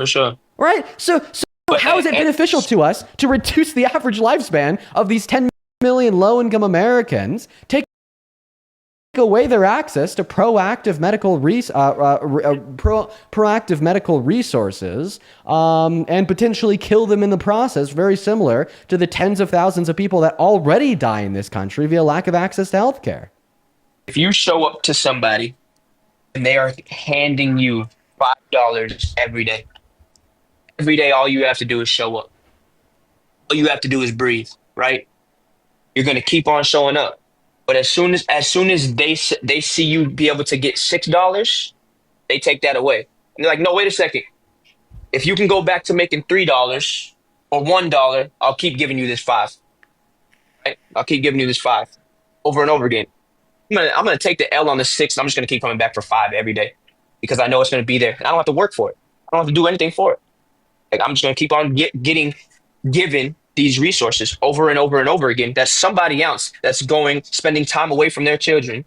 for sure. Right? So But how is it beneficial to us to reduce the average lifespan of these 10 million low-income Americans, take away their access to proactive medical resources, and potentially kill them in the process, very similar to the tens of thousands of people that already die in this country via lack of access to healthcare? if you show up to somebody and they are handing you $5 every day, all you have to do is show up. All you have to do is breathe, right? You're gonna keep on showing up. But as soon as they see you be able to get $6, they take that away. And they're like, no, wait a second. If you can go back to making $3 or $1, I'll keep giving you this five. Right? I'll keep giving you this five over and over again. I'm gonna take the L on the six. I'm just gonna keep coming back for five every day because I know it's gonna be there. And I don't have to work for it. I don't have to do anything for it. Like I'm just gonna keep on getting given these resources over and over and over again. That's somebody else that's going spending time away from their children.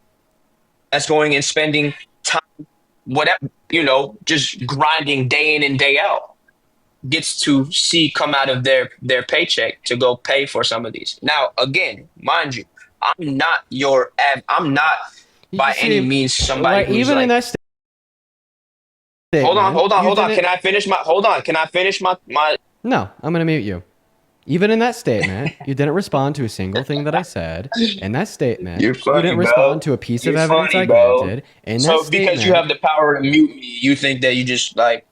That's going and spending time, whatever, just grinding day in and day out, gets to see come out of their paycheck to go pay for some of these. Now, again, mind you, I'm not by any means somebody right, who's even like, in that statement. hold on. Can I finish my No, I'm going to mute you. Even in that statement, you didn't respond to a single thing that I said. In that statement, You're funny, you didn't bro. respond to a piece of You're evidence funny, I bro. granted. In that So statement, because you have the power to mute me, you think that you just like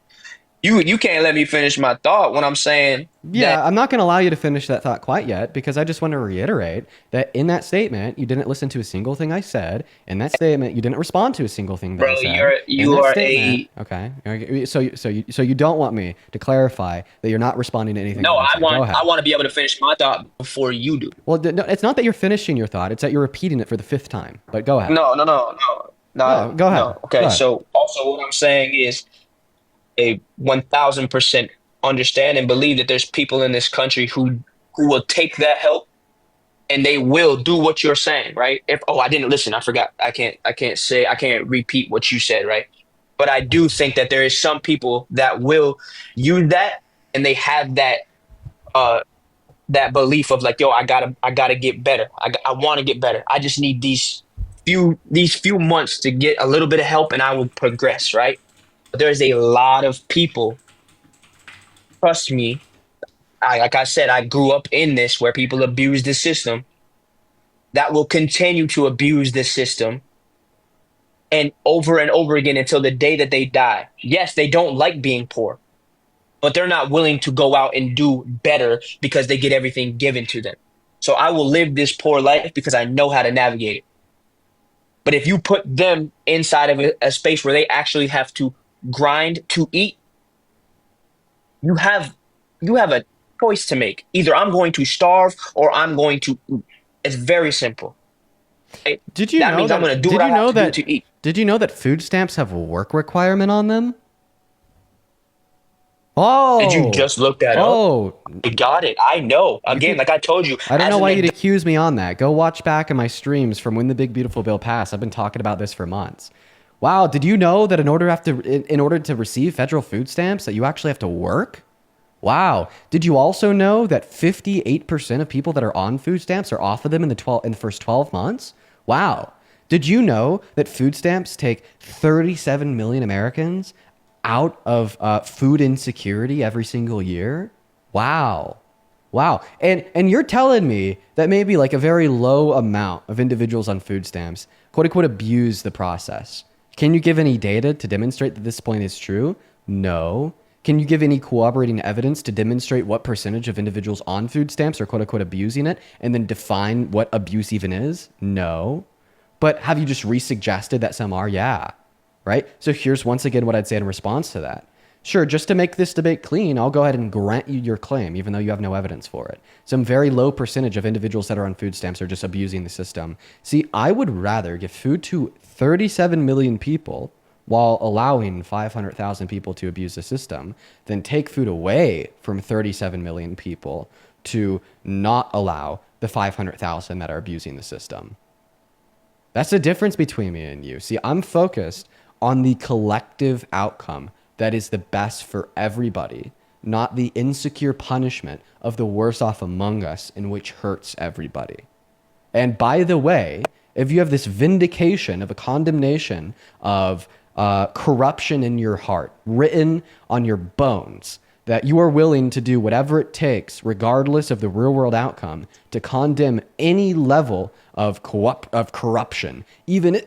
you can't let me finish my thought when I'm saying yeah, that. I'm not going to allow you to finish that thought quite yet because I just want to reiterate that in that statement, you didn't listen to a single thing I said. In that statement, you didn't respond to a single thing that Bro, I said. you in that are statement, okay. So you don't want me to clarify that you're not responding to anything. No, that I said. Go ahead. I want to be able to finish my thought before you do. Well, no, it's not that you're finishing your thought; it's that you're repeating it for the fifth time. But go ahead. No. No, go ahead. No. Okay, Go ahead. so also what I'm saying is a 1000% understand and believe that there's people in this country who will take that help and they will do what you're saying, right? If I didn't listen, I forgot. I can't repeat what you said, right? But I do think that there is some people that will use that and they have that belief of like, yo, I gotta get better. I want to get better. I just need these few months to get a little bit of help and I will progress, right? But there's a lot of people, trust me, like I said, I grew up in this where people abuse the system that will continue to abuse the system and over again until the day that they die. Yes, they don't like being poor, but they're not willing to go out and do better because they get everything given to them. So I will live this poor life because I know how to navigate it. But if you put them inside of a space where they actually have to grind to eat, you have a choice to make. Either I'm going to starve or I'm going to eat. It's very simple. Right? Did you That know means that? I'm going to do Did what I you know have to that? do to eat. Did you know that food stamps have a work requirement on them? Oh, Did you just look that up? Oh, I got it. I know. Again, like I told you. I don't as know an why you'd accuse me on that. Go watch back in my streams from when the big beautiful bill passed. I've been talking about this for months. Wow, did you know that in order to receive federal food stamps that you actually have to work? Wow. Did you also know that 58% of people that are on food stamps are off of them in the first 12 months? Wow. Did you know that food stamps take 37 million Americans out of food insecurity every single year? Wow. Wow. And you're telling me that maybe like a very low amount of individuals on food stamps, quote unquote, abuse the process. Can you give any data to demonstrate that this point is true? No. Can you give any corroborating evidence to demonstrate what percentage of individuals on food stamps are quote unquote abusing it and then define what abuse even is? No. But have you just resuggested that some are? Yeah. Right? So here's once again what I'd say in response to that. Sure, just to make this debate clean, I'll go ahead and grant you your claim, even though you have no evidence for it. Some very low percentage of individuals that are on food stamps are just abusing the system. See, I would rather give food to 37 million people while allowing 500,000 people to abuse the system than take food away from 37 million people to not allow the 500,000 that are abusing the system. That's the difference between me and you. See, I'm focused on the collective outcome that is the best for everybody, not the insecure punishment of the worse off among us, in which hurts everybody. And by the way, if you have this vindication of a condemnation of corruption in your heart, written on your bones, that you are willing to do whatever it takes, regardless of the real world outcome, to condemn any level of corruption, even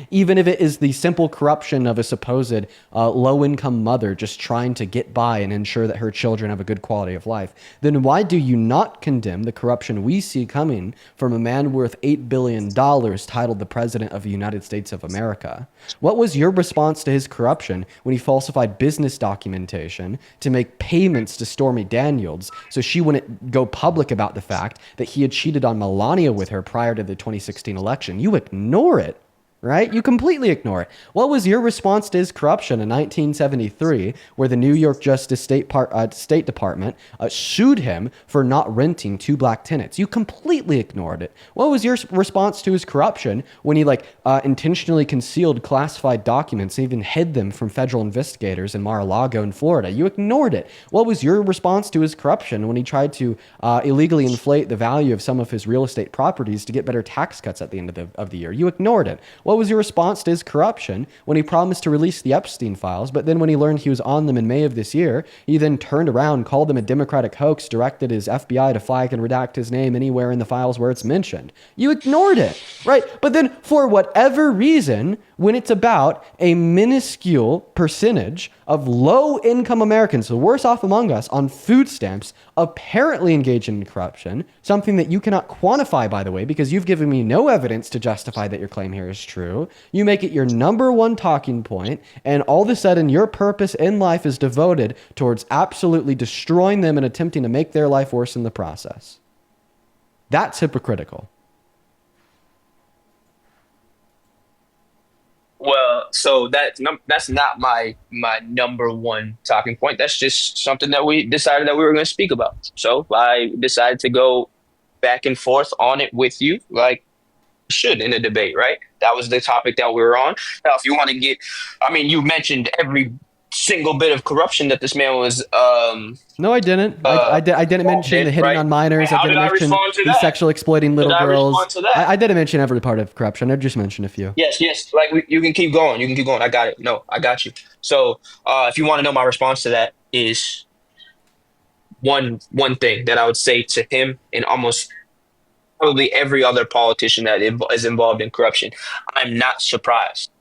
even if it is the simple corruption of a supposed low-income mother just trying to get by and ensure that her children have a good quality of life, then why do you not condemn the corruption we see coming from a man worth $8 billion titled the President of the United States of America? What was your response to his corruption when he falsified business documentation to make payments to Stormy Daniels so she wouldn't go public about the fact that he had cheated on Melania with her prior to the 2016 election? You ignore it. Right? You completely ignore it. What was your response to his corruption in 1973, where the New York Justice State Department sued him for not renting 2 black tenants? You completely ignored it. What was your response to his corruption when he intentionally concealed classified documents and even hid them from federal investigators in Mar-a-Lago in Florida? You ignored it. What was your response to his corruption when he tried to illegally inflate the value of some of his real estate properties to get better tax cuts at the end of the year? You ignored it. What was your response to his corruption when he promised to release the Epstein files, but then when he learned he was on them in May of this year, he then turned around, called them a Democratic hoax, directed his FBI to flag and redact his name anywhere in the files where it's mentioned? You ignored it, right? But then for whatever reason, when it's about a minuscule percentage of low-income Americans, the worst off among us, on food stamps, apparently engaged in corruption, something that you cannot quantify, by the way, because you've given me no evidence to justify that your claim here is true. You make it your number one talking point, and all of a sudden your purpose in life is devoted towards absolutely destroying them and attempting to make their life worse in the process. That's hypocritical. Well, so that's not my number one talking point. That's just something that we decided that we were going to speak about. So I decided to go back and forth on it with you, like we should in a debate, right? That was the topic that we were on. Now, if you want to you mentioned every single bit of corruption that this man was. No, I didn't. I didn't mention the hitting right? on minors. How I didn't did I mention respond to the that? sexual exploiting little Did I girls. respond to that? I didn't mention every part of corruption. I just mentioned a few. Yes. Like you can keep going. You can keep going. I got it. No, I got you. So, if you want to know my response to that is one thing that I would say to him and almost probably every other politician that is involved in corruption. I'm not surprised.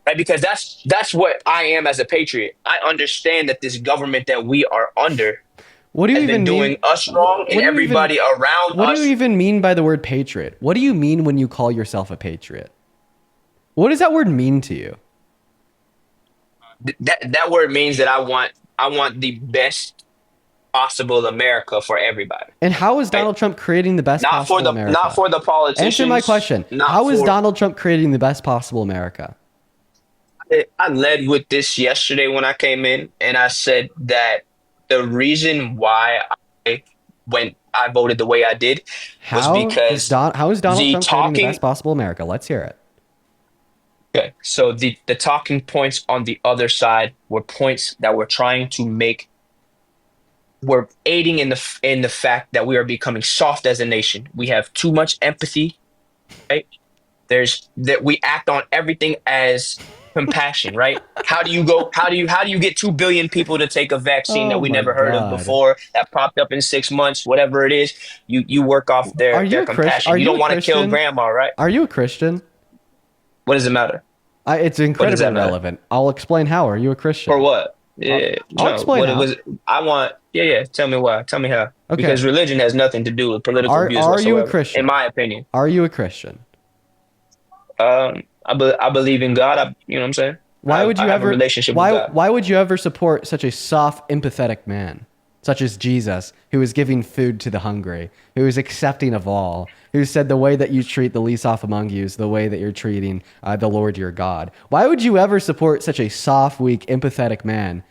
Right, because that's what I am as a patriot. I understand that this government that we are under What do you has even been doing mean? us wrong and everybody around What us. do you even mean by the word patriot? What do you mean when you call yourself a patriot? What does that word mean to you? That word means that I want the best possible America for everybody. And how is Donald Trump creating the best possible America? Not for the politicians. Answer my question. How is Donald Trump creating the best possible America? I led with this yesterday when I came in, and I said that the reason why I voted the way I did was because how is Donald Trump creating the best possible America? Let's hear it. Okay, so the talking points on the other side were points that we're trying to make. We're aiding in the fact that we are becoming soft as a nation. We have too much empathy, right? We act on everything as compassion, right? How do you get 2 billion people to take a vaccine that we never heard of before, that popped up in 6 months, whatever it is? You work off their compassion. You don't want to kill grandma, right? Are you a Christian? What does it matter? It's incredibly relevant. I'll explain how. Are you a Christian? For what? Yeah, I'll explain how. Tell me why. Tell me how. Okay. Because religion has nothing to do with political views whatsoever. Are you a Christian? In my opinion. Are you a Christian? I believe in God. You know what I'm saying? Why would you have a relationship with God. Why would you ever support such a soft, empathetic man, such as Jesus, who is giving food to the hungry, who is accepting of all, who said the way that you treat the least off among you is the way that you're treating the Lord your God? Why would you ever support such a soft, weak, empathetic man?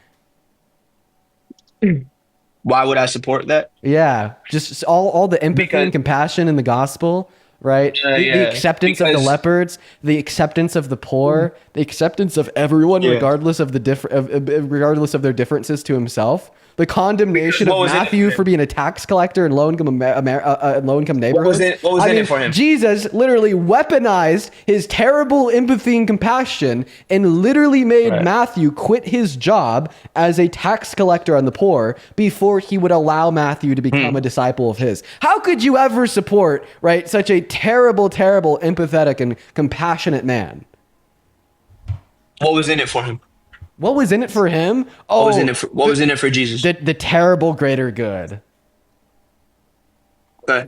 Why would I support that? Yeah, just all the empathy and compassion in the gospel. right? The Yeah, acceptance of the because leopards, the acceptance of the poor, the acceptance of everyone, yeah, regardless of their differences to himself. The because condemnation of what was in it for Matthew for him? being a tax collector in low income neighborhoods. What was I in mean, it for him? Jesus literally weaponized his terrible empathy and compassion and literally made Right. Matthew quit his job as a tax collector on the poor before he would allow Matthew to become a Hmm. disciple of his. How could you ever support, right, such a terrible, terrible, empathetic and compassionate man? What was in it for him? What was in it for him? What was in Oh, it for, what was in it for Jesus? the terrible greater good. Okay.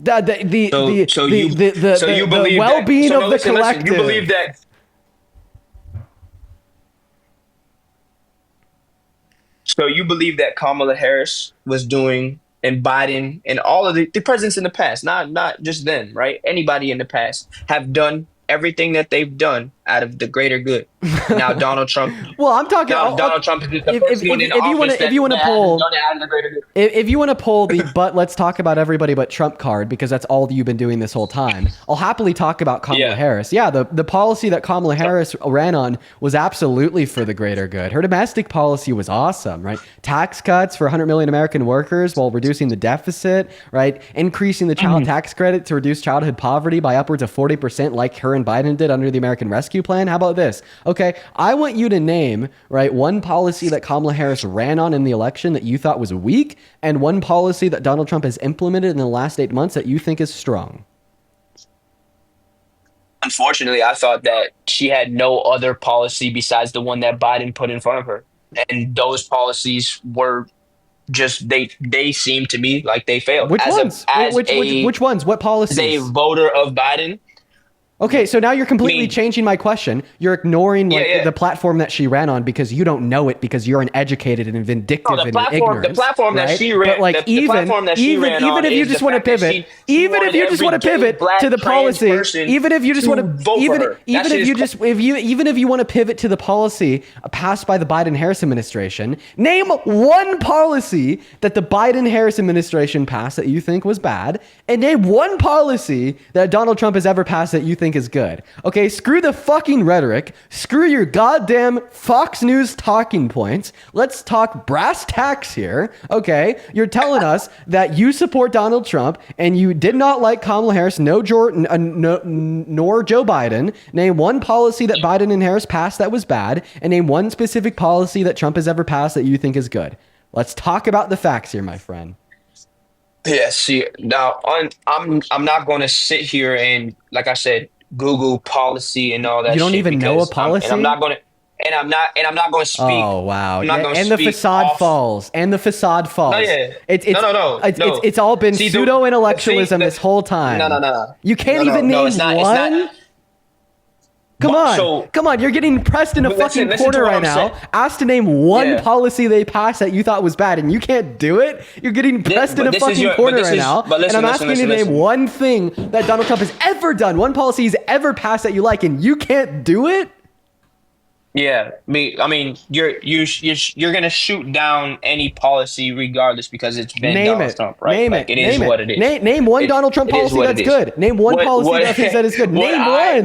So you The believe that. well-being So of no, the listen, listen. You believe collective. that. So you believe that Kamala Harris was doing, and Biden and all of the presidents in the past, not just them, right? Anybody in the past have done everything that they've done out of the greater good. And Well, I'm talking. now Donald Trump is just the first one in If you want office to, if you want to that hasn't pull, done it out of the greater good. if you want to pull the but let's talk about everybody but Trump card because that's all you've been doing this whole time. I'll happily talk about Kamala Yeah. Harris. Yeah, the policy that Kamala Harris ran on was absolutely for the greater good. Her domestic policy was awesome, right? Tax cuts for 100 million American workers while reducing the deficit, right? Increasing the child tax credit to reduce childhood poverty by upwards of 40% like her and Biden did under the American Rescue Plan. How about this? Okay, I want you to name, right, one policy that Kamala Harris ran on in the election that you thought was weak and one policy that Donald Trump has implemented in the last 8 months that you think is strong. Unfortunately, I thought that she had no other policy besides the one that Biden put in front of her. And those policies were just they seemed to me like they failed. Which ones? Which ones? What As a policies? voter of Biden, Okay, so now you're completely me. changing my question. You're ignoring Yeah, like yeah. the platform that she ran on because you don't know it because you're uneducated and vindictive No, and ignorant. the platform that right? she ran, But like the platform that she ran even on if you is just the want to fact that pivot, she even if wanted you just want to every gay, pivot black, to the trans policy, person even if you just to want to vote for even her. even That if shit you is just if you even if you want to pivot to the policy passed by the Biden Harris administration, name one policy that the Biden Harris administration passed that you think was bad, and name one policy that Donald Trump has ever passed that you think is good. Okay, screw the fucking rhetoric. Screw your goddamn Fox News talking points. Let's talk brass tacks here. Okay, you're telling us that you support Donald Trump and you did not like Kamala Harris, nor Joe Biden. Name one policy that Biden and Harris passed that was bad, and name one specific policy that Trump has ever passed that you think is good. Let's talk about the facts here, my friend. Yeah, see, now I'm not going to sit here and, like I said, Google policy and all You that don't shit even know a because I'm policy? not going to and I'm not going to speak. Oh wow! I'm not going to And the speak facade off. falls. And the facade falls. No, yeah. It's No, no, no, no. it's all been See, pseudo the intellectualism thing this whole time. No, no, no, no. You can't No, no, even no, name it's not. one. Come on, So come on! You're getting pressed in a But fucking listen to corner what right I'm now. saying. Asked to name one Yeah. policy they passed that you thought was bad, and you can't do it. You're getting pressed in but a this is fucking your- but corner this right is- now. but listen, and I'm listen, asking you to listen, name listen. one thing that Donald Trump has ever done, one policy he's ever passed that you like, and you can't do it. yeah, I mean, you're gonna shoot down any policy regardless because it's been Name Donald it. Trump, right? Name Like, it. it is Name what it. it is. Name one It- Donald Trump it is policy what that's it is. good. Name one policy that that is good. Name one.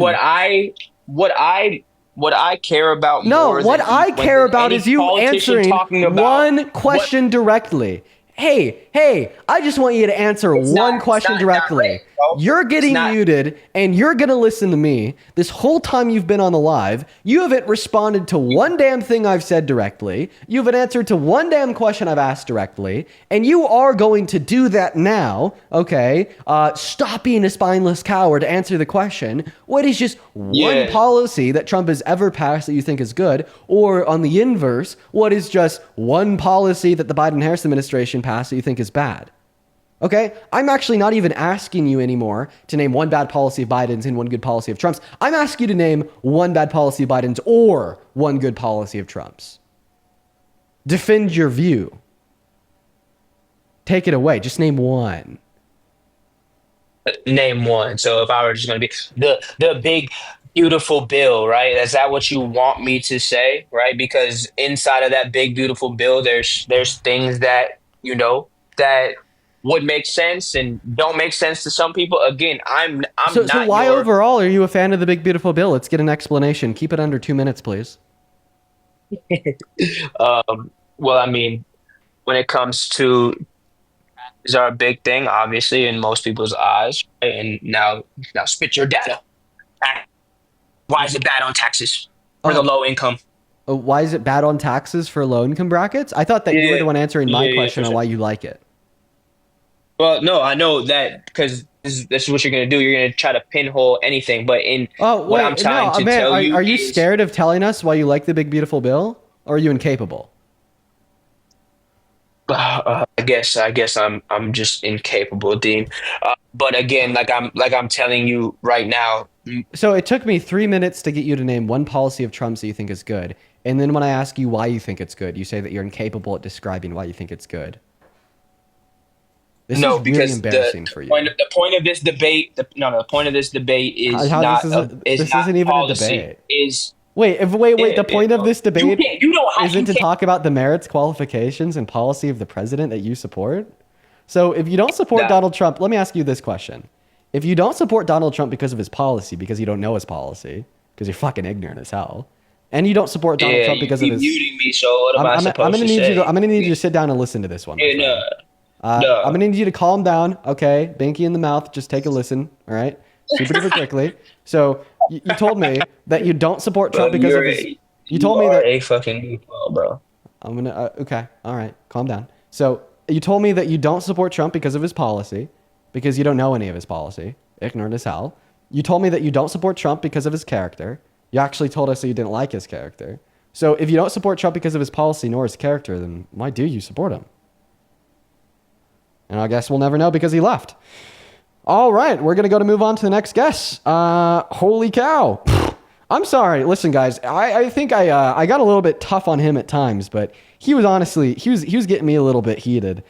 What I care about No, more what than I care about any is you politician answering talking about one question directly. Hey, I just want you to answer one question directly. right, bro. You're getting It's not- muted and you're going to listen to me. This whole time you've been on the live, you haven't responded to one damn thing I've said directly. You haven't answered to one damn question I've asked directly. And you are going to do that now, okay? Stop being a spineless coward to answer the question. What is just one Yeah. policy that Trump has ever passed that you think is good? Or on the inverse, what is just one policy that the Biden-Harris administration passed that you think is bad? Okay, I'm actually not even asking you anymore to name one bad policy of Biden's and one good policy of Trump's. I'm asking you to name one bad policy of Biden's or one good policy of Trump's. Defend your view. Take it away. Just name one. Name one. So if I were just going to be the big beautiful bill, right? Is that what you want me to say, right? Because inside of that big beautiful bill, there's things that that would make sense and don't make sense to some people. Again, I'm So not why your overall are you a fan of the big beautiful bill? Let's get an explanation. Keep it under 2 minutes, please. well, I mean, when it comes to is are a big thing, obviously, in most people's eyes. Right? And now spit your data. Why is it bad on taxes for the Oh, low income? why is it bad on taxes for low income brackets? I thought that you were Yeah, the one answering my yeah, question for on sure. why you like it. Well, no, I know that because this is what you're gonna do. You're gonna try to pinhole anything, but in Oh, what I'm wait, no, trying to man, tell are you you is, scared of telling us why you like the big beautiful bill? Or are you incapable? I guess I'm just incapable, Dean. But again, like I'm telling you right now, So it took me 3 minutes to get you to name one policy of Trump's that you think is good. And then when I ask you why you think it's good, you say that you're incapable at describing why you think it's good. This is no, really because embarrassing for you. the point of this debate, no, the point of this debate How is this not isn't even a policy. debate. Is Wait. The point of this you debate can't you don't have isn't you to can't talk about the merits, qualifications, and policy of the president that you support. So if you don't support nah, Donald Trump, let me ask you this question. If you don't support Donald Trump because of his policy, because you don't know his policy, because you're fucking ignorant as hell, and you don't support Donald yeah, Trump you because of keep his muting me. So what am I I'm supposed gonna to need you to say? sit down and listen to this one, my Yeah, friend. I'm no. gonna need you to calm down, okay? Binky in the mouth, just take a listen, all right? Super duper quickly. So you told me that you don't support Trump Bro, because of his. You you told me are that a fucking goofball, bro. I'm gonna. Okay, all right, calm down. So you told me that you don't support Trump because of his policy, because you don't know any of his policy, ignorant as hell. You told me that you don't support Trump because of his character. You actually told us that you didn't like his character. So if you don't support Trump because of his policy nor his character, then why do you support him? And I guess we'll never know because he left. All right, we're gonna move on to the next guest. Holy cow! I'm sorry. Listen, guys, I think I got a little bit tough on him at times, but he was honestly he was getting me a little bit heated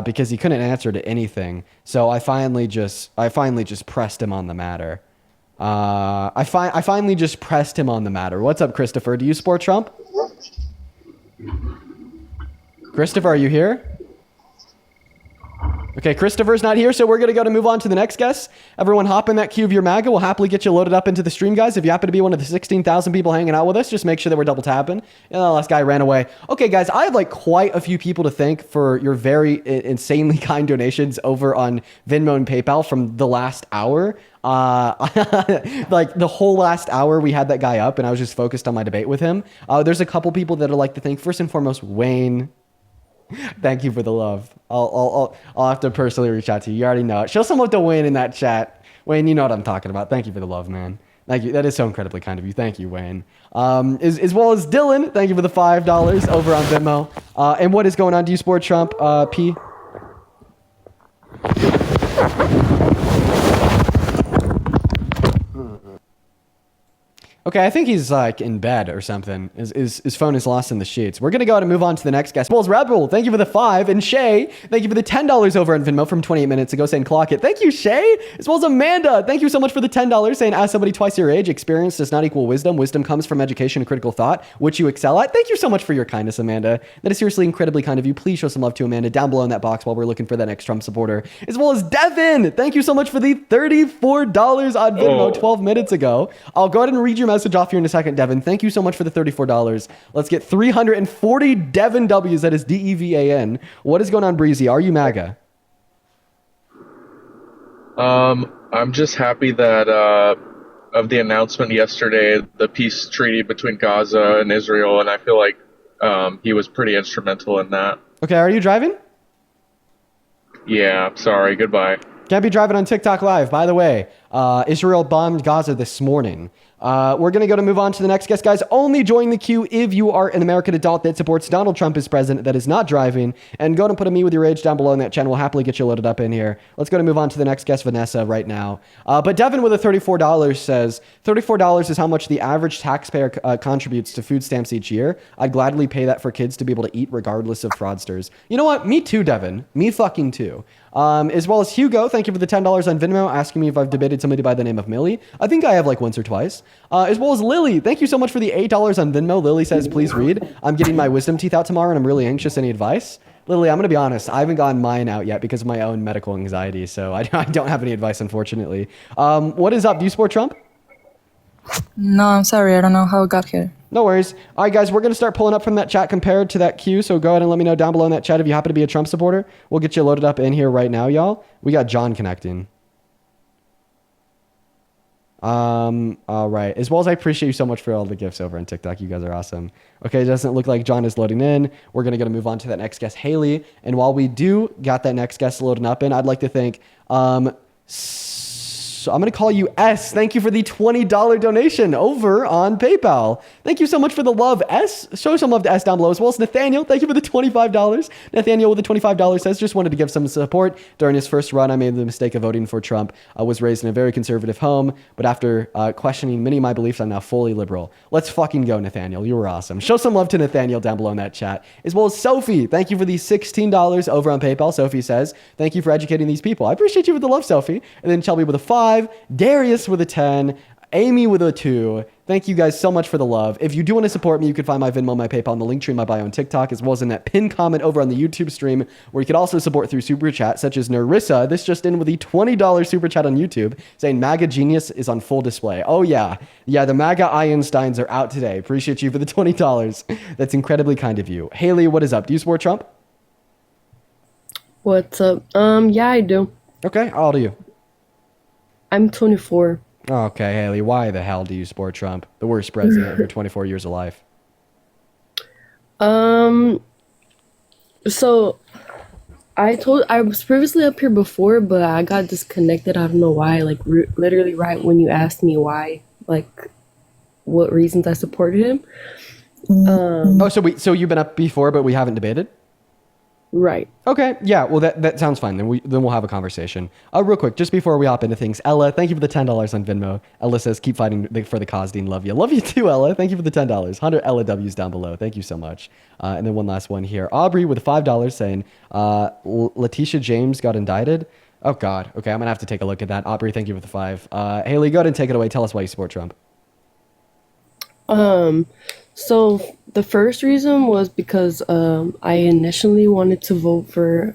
because he couldn't answer to anything. So I finally just pressed him on the matter. I finally just pressed him on the matter. What's up, Christopher? Do you support Trump? Christopher, are you here? Okay, Christopher's not here, so we're going to move on to the next guest. Everyone hop in that queue of your MAGA. We'll happily get you loaded up into the stream, guys. If you happen to be one of the 16,000 people hanging out with us, just make sure that we're double tapping. The last guy ran away. Okay, guys, I have like quite a few people to thank for your very insanely kind donations over on Venmo and PayPal from the last hour. Like the whole last hour we had that guy up and I was just focused on my debate with him. There's a couple people that I'd like to thank. First and foremost, Wayne. Thank you for the love. I'll have to personally reach out to you. You already know it. Show some love to Wayne in that chat. Wayne, you know what I'm talking about. Thank you for the love, man. Thank you. That is so incredibly kind of you. Thank you, Wayne. As well as Dylan. Thank you for the $5 over on Venmo. And what is going on? Do you support Trump, P? Okay, I think he's like in bed or something. His phone is lost in the sheets. We're gonna go ahead and move on to the next guest. Bulls Rebel, thank you for the 5. And Shay, thank you for the $10 over on Venmo from 28 minutes ago saying clock it. Thank you, Shay. As well as Amanda, thank you so much for the $10 saying ask somebody twice your age. Experience does not equal wisdom. Wisdom comes from education and critical thought, which you excel at. Thank you so much for your kindness, Amanda. That is seriously incredibly kind of you. Please show some love to Amanda down below in that box while we're looking for that next Trump supporter. As well as Devin, thank you so much for the $34 on Venmo 12 minutes ago. I'll go ahead and read your message off here in a second, Devin. Thank you so much for the $34. Let's get 340 Devin W's. That is DEVAN. What is going on, Breezy? Are you MAGA? I'm just happy that of the announcement yesterday, the peace treaty between Gaza and Israel, and I feel like he was pretty instrumental in that. Okay, are you driving? Yeah, sorry, goodbye. Can't be driving on TikTok Live. By the way, Israel bombed Gaza this morning. We're going to move on to the next guest, guys. Only join the queue if you are an American adult that supports Donald Trump as president that is not driving. And go and put a me with your age down below in that channel. We'll happily get you loaded up in here. Let's go to move on to the next guest, Vanessa, right now. But Devin with a $34 says, $34 is how much the average taxpayer contributes to food stamps each year. I'd gladly pay that for kids to be able to eat regardless of fraudsters. You know what? Me too, Devin. Me fucking too. As well as Hugo, thank you for the $10 on Venmo, asking me if I've debated somebody by the name of Millie. I think I have like once or twice. As well as Lily, thank you so much for the $8 on Venmo. Lily says, please read. I'm getting my wisdom teeth out tomorrow and I'm really anxious. Any advice? Literally, I'm going to be honest. I haven't gotten mine out yet because of my own medical anxiety. So I don't have any advice, unfortunately. What is up? Do you support Trump? No, I'm sorry. I don't know how it got here. No worries. All right, guys, we're going to start pulling up from that chat compared to that queue. So go ahead and let me know down below in that chat if you happen to be a Trump supporter. We'll get you loaded up in here right now, y'all. We got John connecting. All right. As well as I appreciate you so much for all the gifts over on TikTok. You guys are awesome. Okay, it doesn't look like John is loading in. We're going to move on to that next guest, Haley. And while we do got that next guest loading up in, I'd like to thank, so I'm going to call you S. Thank you for the $20 donation over on PayPal. Thank you so much for the love, S. Show some love to S down below, as well as Nathaniel. Thank you for the $25. Nathaniel with the $25 says, just wanted to give some support. During his first run, I made the mistake of voting for Trump. I was raised in a very conservative home, but after questioning many of my beliefs, I'm now fully liberal. Let's fucking go, Nathaniel. You were awesome. Show some love to Nathaniel down below in that chat, as well as Sophie. Thank you for the $16 over on PayPal. Sophie says, thank you for educating these people. I appreciate you with the love, Sophie. And then Shelby with a 5. Darius with a 10, Amy with a 2. Thank you guys so much for the love. If you do want to support me, you can find my Venmo, my PayPal, and the link tree in my bio on TikTok, as well as in that pinned comment over on the YouTube stream, where you can also support through Super Chat, such as Narissa. This just in with the $20 Super Chat on YouTube, saying MAGA Genius is on full display. Oh, yeah. Yeah, the MAGA Einsteins are out today. Appreciate you for the $20. That's incredibly kind of you. Haley, what is up? Do you support Trump? What's up? Yeah, I do. Okay, how old are you? I'm 24. Okay, Haley, why the hell do you support Trump, the worst president of your 24 years of life? So I was previously up here before, but I got disconnected. I don't know why. Like literally right when you asked me why, like what reasons I supported him. So you've been up before, but we haven't debated? Right. Okay, yeah, well, that sounds fine. Then we'll have a conversation. Real quick, just before we hop into things, Ella, thank you for the $10 on Venmo. Ella says, keep fighting for the cause, Dean. Love you. Love you too, Ella. Thank you for the $10. 100 Ella W's down below. Thank you so much. And then one last one here. Aubrey with $5 saying, Letitia James got indicted. Oh, God. Okay, I'm going to have to take a look at that. Aubrey, thank you for the 5. Haley, go ahead and take it away. Tell us why you support Trump. So the first reason was because I initially wanted to vote for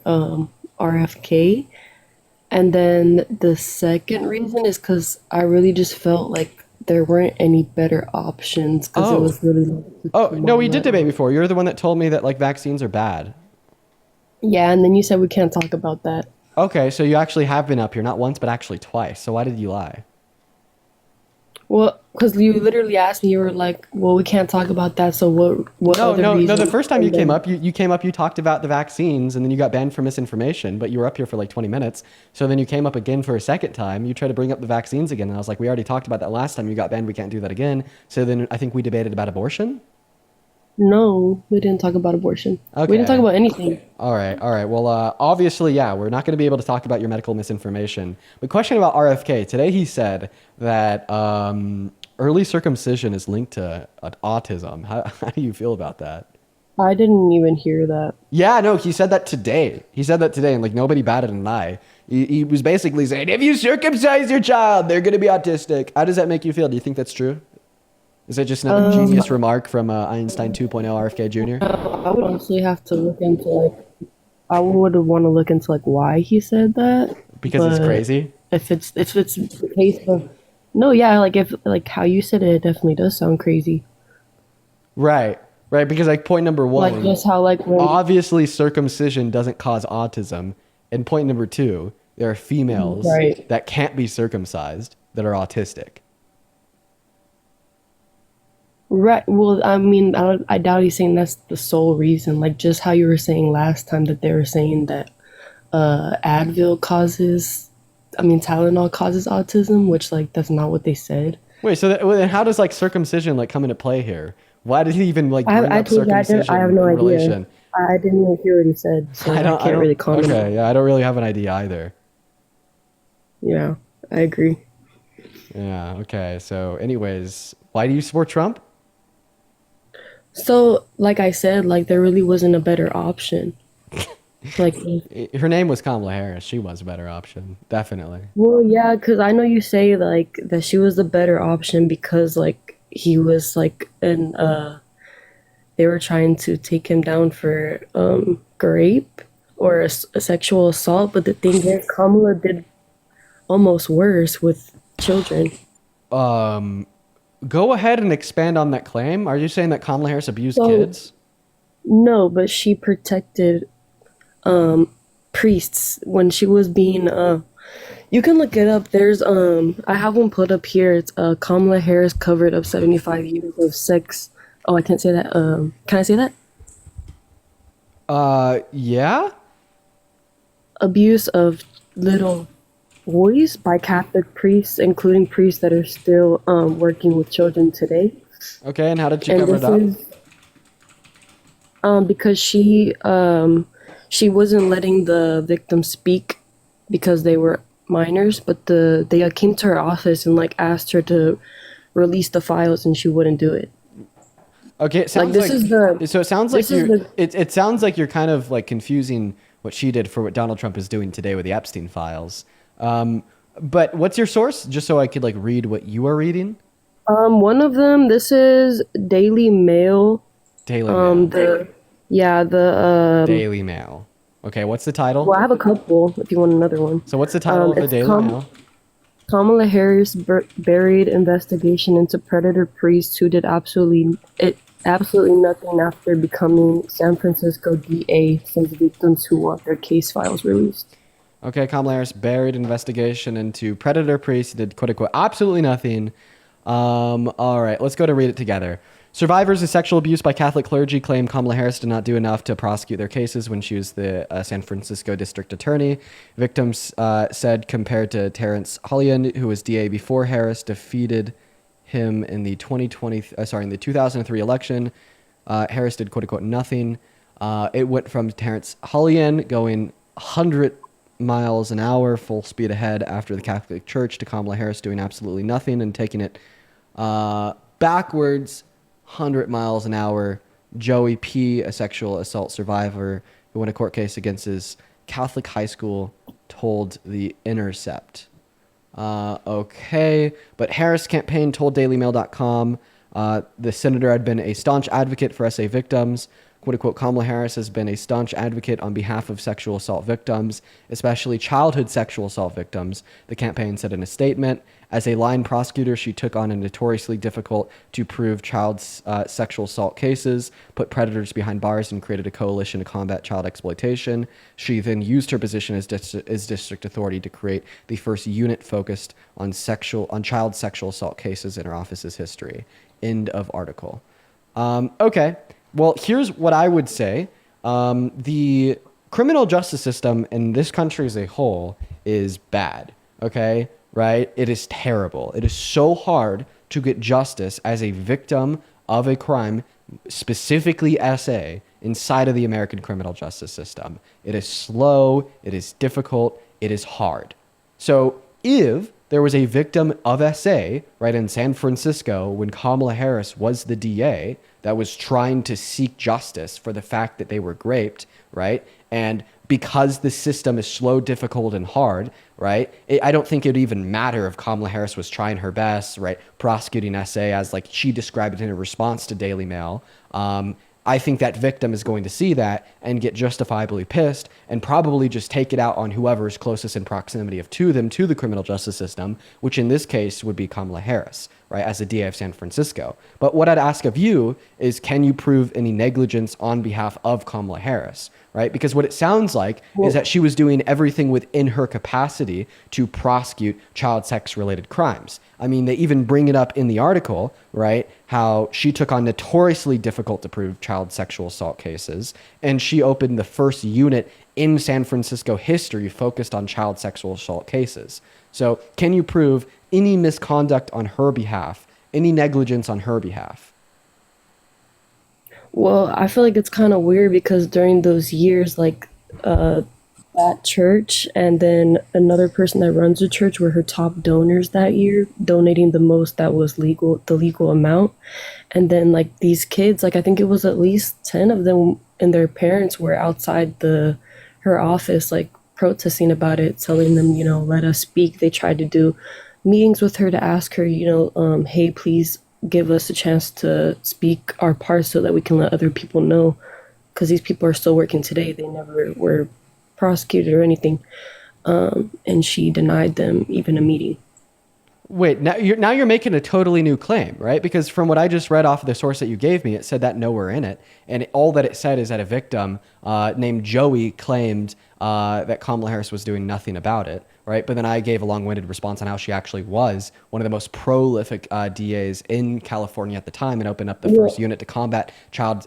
RFK, and then the second reason is because I really just felt like there weren't any better options because it was really. Oh no, we did debate before. You're the one that told me that like vaccines are bad. Yeah, and then you said we can't talk about that. Okay, so you actually have been up here not once but actually twice. So why did you lie? Well, because you literally asked me, you were like, "Well, we can't talk about that." So what? No, other no. reasons? The first time you came up, you talked about the vaccines, and then you got banned for misinformation. But you were up here for like 20 minutes. So then you came up again for a second time. You tried to bring up the vaccines again, and I was like, "We already talked about that last time. You got banned. We can't do that again." So then I think we debated about abortion. No, we didn't talk about abortion. Okay. We didn't talk about anything. All right. Well, obviously, yeah, we're not going to be able to talk about your medical misinformation. But question about RFK. Today he said that early circumcision is linked to autism. How do you feel about that? I didn't even hear that. Yeah, no, he said that today. And like nobody batted an eye. He was basically saying, if you circumcise your child, they're going to be autistic. How does that make you feel? Do you think that's true? Is that just another genius remark from Einstein 2.0 RFK Jr.? I would honestly have to look into I would want to look into why he said that. Because it's crazy. If it's the case of no, yeah, if how you said it, it definitely does sound crazy. Right. Because point number one, just how when obviously circumcision doesn't cause autism, and point number two, there are females that can't be circumcised that are autistic. Right. Well, I mean, I doubt he's saying that's the sole reason. Just how you were saying last time that they were saying that Tylenol causes autism, which that's not what they said. Wait, so then how does circumcision come into play here? Why did he even bring up circumcision? I have no idea. Relation? I didn't even hear what he said, so I can't really comment. Okay, yeah, I don't really have an idea either. Yeah, I agree. Yeah. Okay. So, anyways, why do you support Trump? So, like I said, there really wasn't a better option. Her name was Kamala Harris. She was a better option, definitely. Well, yeah, because I know you say that she was the better option because he was they were trying to take him down for rape or a sexual assault. But the thing is, Kamala did almost worse with children. Go ahead and expand on that claim. Are you saying that Kamala Harris abused kids? No, but she protected priests when she was being you can look it up. There's I have one put up here. It's Kamala Harris covered up 75 years of sex. Oh, I can't say that. Can I say that? Yeah. Abuse of little boys by Catholic priests, including priests that are still working with children today. Okay, and how did she And cover it this up? is because she wasn't letting the victims speak because they were minors, but they came to her office and like asked her to release the files, and she wouldn't do it. Okay, it sounds this like is the- so. It sounds like this is you're. the- It sounds like you're kind of like confusing what she did for what Donald Trump is doing today with the Epstein files. But what's your source, just so I could like read what you are reading? One of them. This is Daily Mail. Daily Mail. Daily Daily Mail. Okay, what's the title? Well, I have a couple if you want another one. So what's the title of the it's Daily Mail? Kamala Harris buried investigation into predator priests who did absolutely nothing after becoming San Francisco DA, since victims who want their case files released. Okay, Kamala Harris buried investigation into predator priests, did quote unquote absolutely nothing. All right, let's go to read it together. Survivors of sexual abuse by Catholic clergy claim Kamala Harris did not do enough to prosecute their cases when she was the San Francisco district attorney. Victims said compared to Terrence Hollian, who was DA before Harris defeated him in the 2003 election, Harris did quote unquote nothing. It went from Terrence Hollian going 100 miles an hour full speed ahead after the Catholic Church to Kamala Harris doing absolutely nothing and taking it backwards 100 miles an hour. Joey P., a sexual assault survivor who won a court case against his Catholic high school, told The Intercept. Okay, but Harris' campaign told DailyMail.com the senator had been a staunch advocate for SA victims. Quote unquote, Kamala Harris has been a staunch advocate on behalf of sexual assault victims, especially childhood sexual assault victims, the campaign said in a statement. As a line prosecutor, she took on a notoriously difficult to prove child sexual assault cases, put predators behind bars, and created a coalition to combat child exploitation. She then used her position as district authority to create the first unit focused on child sexual assault cases in her office's history. End of article. Okay. Well, here's what I would say. The criminal justice system in this country as a whole is bad, okay? Right? It is terrible. It is so hard to get justice as a victim of a crime, specifically SA, inside of the American criminal justice system. It is slow, it is difficult, it is hard. So if there was a victim of SA, right, in San Francisco when Kamala Harris was the DA that was trying to seek justice for the fact that they were raped, right? And because the system is slow, difficult, and hard, right? I don't think it would even matter if Kamala Harris was trying her best, right? Prosecuting SA as like she described it in a response to Daily Mail. I think that victim is going to see that and get justifiably pissed and probably just take it out on whoever is closest in proximity to them, to the criminal justice system, which in this case would be Kamala Harris, right, as the DA of San Francisco. But what I'd ask of you is, can you prove any negligence on behalf of Kamala Harris, right? Because what it sounds like is that she was doing everything within her capacity to prosecute child sex-related crimes. I mean, they even bring it up in the article, right, how she took on notoriously difficult to prove child sexual assault cases, and she opened the first unit in San Francisco history focused on child sexual assault cases. So can you prove any misconduct on her behalf, any negligence on her behalf? Well, I feel like it's kind of weird because during those years, like that church and then another person that runs the church were her top donors that year, donating the most that was legal, the legal amount. And then like these kids, like I think it was at least 10 of them and their parents were outside her office, like protesting about it, telling them, let us speak. They tried to do meetings with her to ask her, hey, please give us a chance to speak our parts so that we can let other people know. Because these people are still working today. They never were prosecuted or anything. And she denied them even a meeting. Wait, now you're making a totally new claim, right? Because from what I just read off of the source that you gave me, it said that nowhere in it, and all that it said is that a victim named Joey claimed that Kamala Harris was doing nothing about it, right? But then I gave a long-winded response on how she actually was one of the most prolific DAs in California at the time, and opened up the first unit to combat child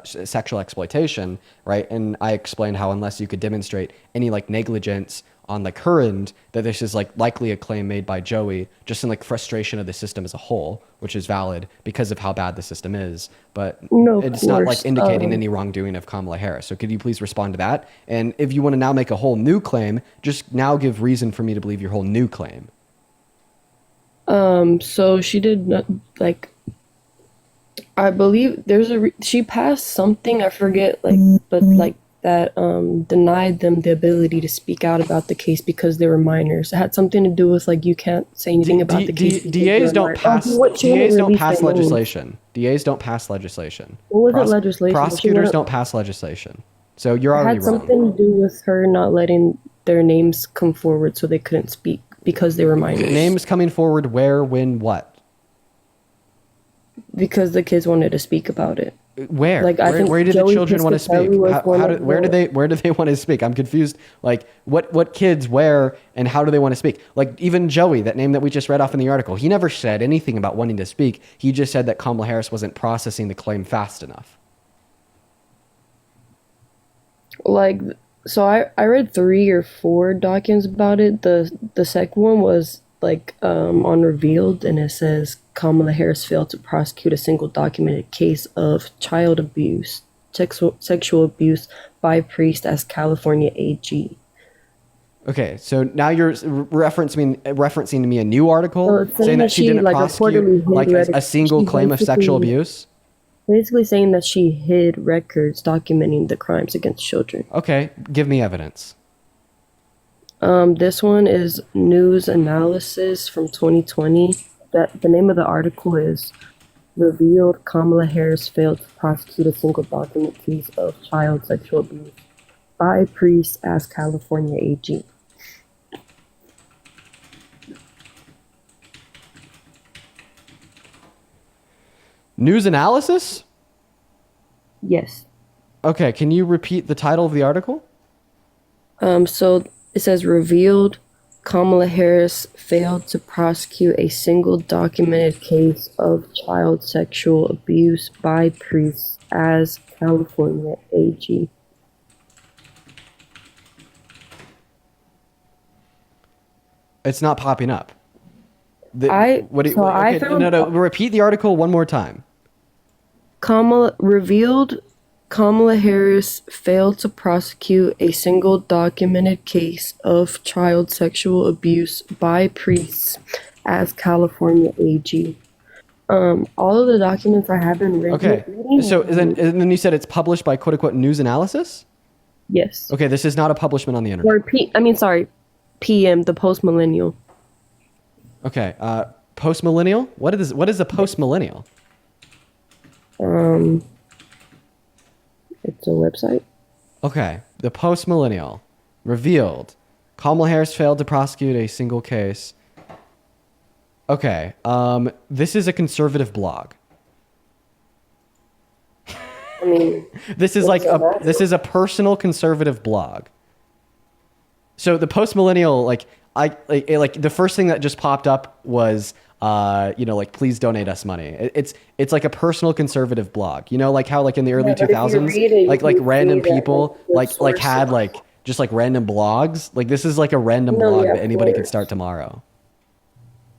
sexual exploitation, right? And I explained how unless you could demonstrate any like negligence on like her end, that this is like likely a claim made by Joey just in like frustration of the system as a whole, which is valid because of how bad the system is, but No, of it's not like course. indicating any wrongdoing of Kamala Harris. So could you please respond to that? And if you want to now make a whole new claim, just now give reason for me to believe your whole new claim. So she did not, like, I believe she passed something, I forget, like, but like that denied them the ability to speak out about the case because they were minors. It had something to do with like you can't say anything about the case. DAs don't pass. She wouldn't DAs don't release pass their names. legislation. DAs don't pass legislation. What was it legislation? She Prosecutors wouldn't- don't pass legislation. So you're It already had wrong. something to do with her not letting their names come forward so they couldn't speak because they were minors. Names coming forward where, when, what? Because the kids wanted to speak about it. Where? Like, I where, think where did the Joey children want to speak? Piscatelli was one of Where do they want to speak? I'm confused. Like, what kids, where, and how do they want to speak? Like, even Joey, that name that we just read off in the article, he never said anything about wanting to speak. He just said that Kamala Harris wasn't processing the claim fast enough. Like, so I read 3 or 4 documents about it. The second one was like on Revealed, and it says Kamala Harris failed to prosecute a single documented case of child abuse, sexual abuse by priest as California AG. Okay, so now you're referencing to me a new article So it's saying that she didn't like, prosecute reportedly like hid a single she claim of sexual basically- abuse. Basically saying that she hid records documenting the crimes against children. Okay, give me evidence. This one is News Analysis from 2020. That the name of the article is Revealed Kamala Harris Failed to Prosecute a Single Document Case of Child Sexual Abuse by Priest as California AG. News analysis? Yes. Okay, can you repeat the title of the article? So it says Revealed Kamala Harris failed to prosecute a single documented case of child sexual abuse by priests as California AG. It's not popping up. Repeat the article one more time. Kamala Harris failed to prosecute a single documented case of child sexual abuse by priests as California AG. All of the documents I have been reading. Okay, so then you said it's published by quote unquote News Analysis? Yes. Okay, this is not a publishment on the internet. Or PM, the Post Millennial. Okay, post millennial. What is a post millennial? It's a website. Okay, the post millennial revealed Kamala Harris failed to prosecute a single case. Okay, this is a conservative blog. I mean, This is a personal conservative blog. So the post millennial, like the first thing that just popped up was please donate us money. It's like a personal conservative blog. You know, like how like in the early 2000s, like random people like had like just like random blogs. Like this is like a random blog that anybody could start tomorrow.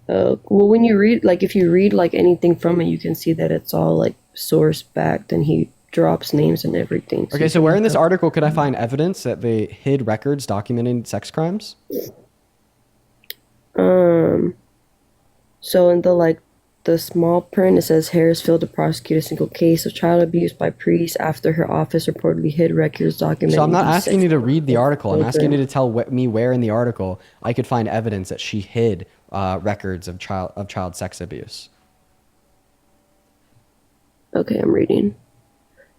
well, when you read, like, if you read like anything from it, you can see that it's all like source backed, and he drops names and everything. Okay, so where in this article could I find evidence that they hid records documenting sex crimes? So in the small print, it says Harris failed to prosecute a single case of child abuse by priests after her office reportedly hid records documenting. So I'm not these asking you to sexual read the article. I'm asking you children. to tell me where in the article I could find evidence that she hid records of child sex abuse. Okay, I'm reading.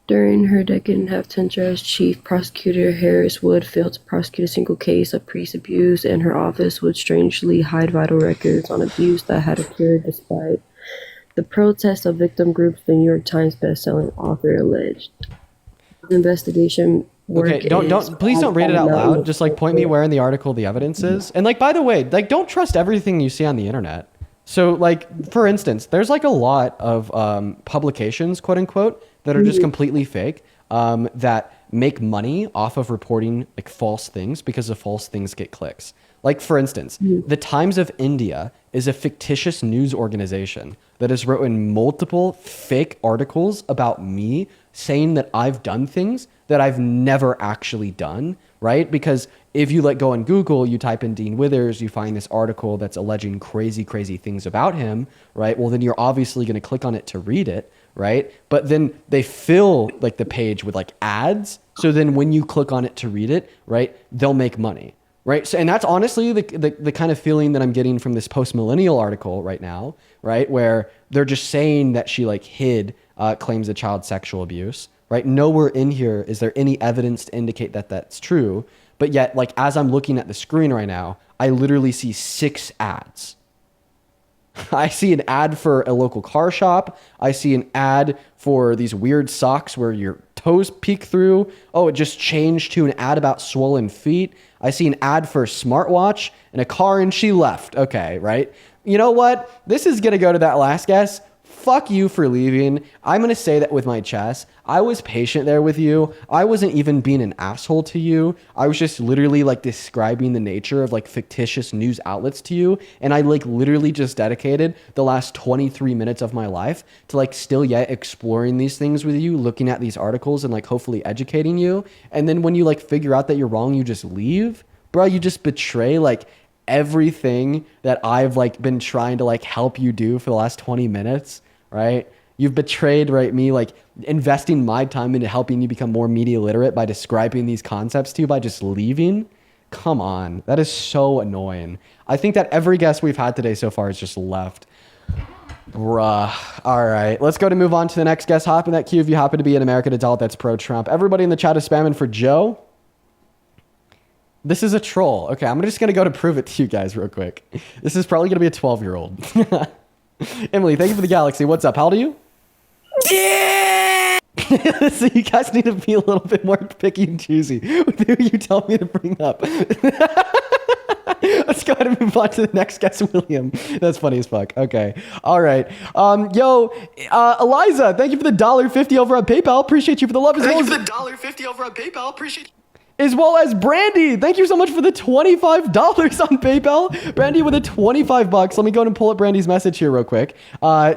During her decade-and-a-half tenure as chief prosecutor, Harris Wood failed to prosecute a single case of priest abuse, and her office would strangely hide vital records on abuse that had occurred despite the protests of victim groups, the New York Times best-selling author alleged. The investigation work Okay, please don't read it out loud. Just like point me where in the article the evidence is. And like, by the way, like don't trust everything you see on the internet. So like, for instance, there's like a lot of publications, quote unquote, that are just completely fake, that make money off of reporting like false things because the false things get clicks. Like for instance, the Times of India is a fictitious news organization that has written multiple fake articles about me saying that I've done things that I've never actually done, right? Because if you like go on Google, you type in Dean Withers, you find this article that's alleging crazy, crazy things about him, right? Well, then you're obviously going to click on it to read it, right? But then they fill like the page with like ads. So then when you click on it to read it, right, they'll make money, right? So, and that's honestly the kind of feeling that I'm getting from this post-millennial article right now, right? Where they're just saying that she like hid claims of child sexual abuse, right? Nowhere in here is there any evidence to indicate that that's true. But yet, like, as I'm looking at the screen right now, I literally see 6 ads. I see an ad for a local car shop. I see an ad for these weird socks where your toes peek through. Oh, it just changed to an ad about swollen feet. I see an ad for a smartwatch and a car and she left. Okay, right? You know what? This is going to go to that last guess. Fuck you for leaving. I'm going to say that with my chest. I was patient there with you. I wasn't even being an asshole to you. I was just literally like describing the nature of like fictitious news outlets to you. And I like literally just dedicated the last 23 minutes of my life to like still yet exploring these things with you, looking at these articles and like hopefully educating you. And then when you like figure out that you're wrong, you just leave. Bro, you just betray like everything that I've like been trying to like help you do for the last 20 minutes. Right? You've betrayed, right, me like investing my time into helping you become more media literate by describing these concepts to you by just leaving. Come on. That is so annoying. I think that every guest we've had today so far has just left. Bruh. All right. Let's go to move on to the next guest. Hop in that queue if you happen to be an American adult that's pro-Trump. Everybody in the chat is spamming for Joe. This is a troll. Okay, I'm just going to go to prove it to you guys real quick. This is probably going to be a 12-year-old. Emily, thank you for the galaxy. What's up? How old are you? Yeah! So you guys need to be a little bit more picky and choosy with who you tell me to bring up. Let's go ahead and move on to the next guest, William. That's funny as fuck. Okay. All right. Eliza, thank you for the $1.50 over on PayPal. Appreciate you for the love as well. Thank you for the $1.50 over on PayPal. Appreciate you. As well as Brandy. Thank you so much for the $25 on PayPal. Brandy with a $25. Let me go ahead and pull up Brandy's message here real quick.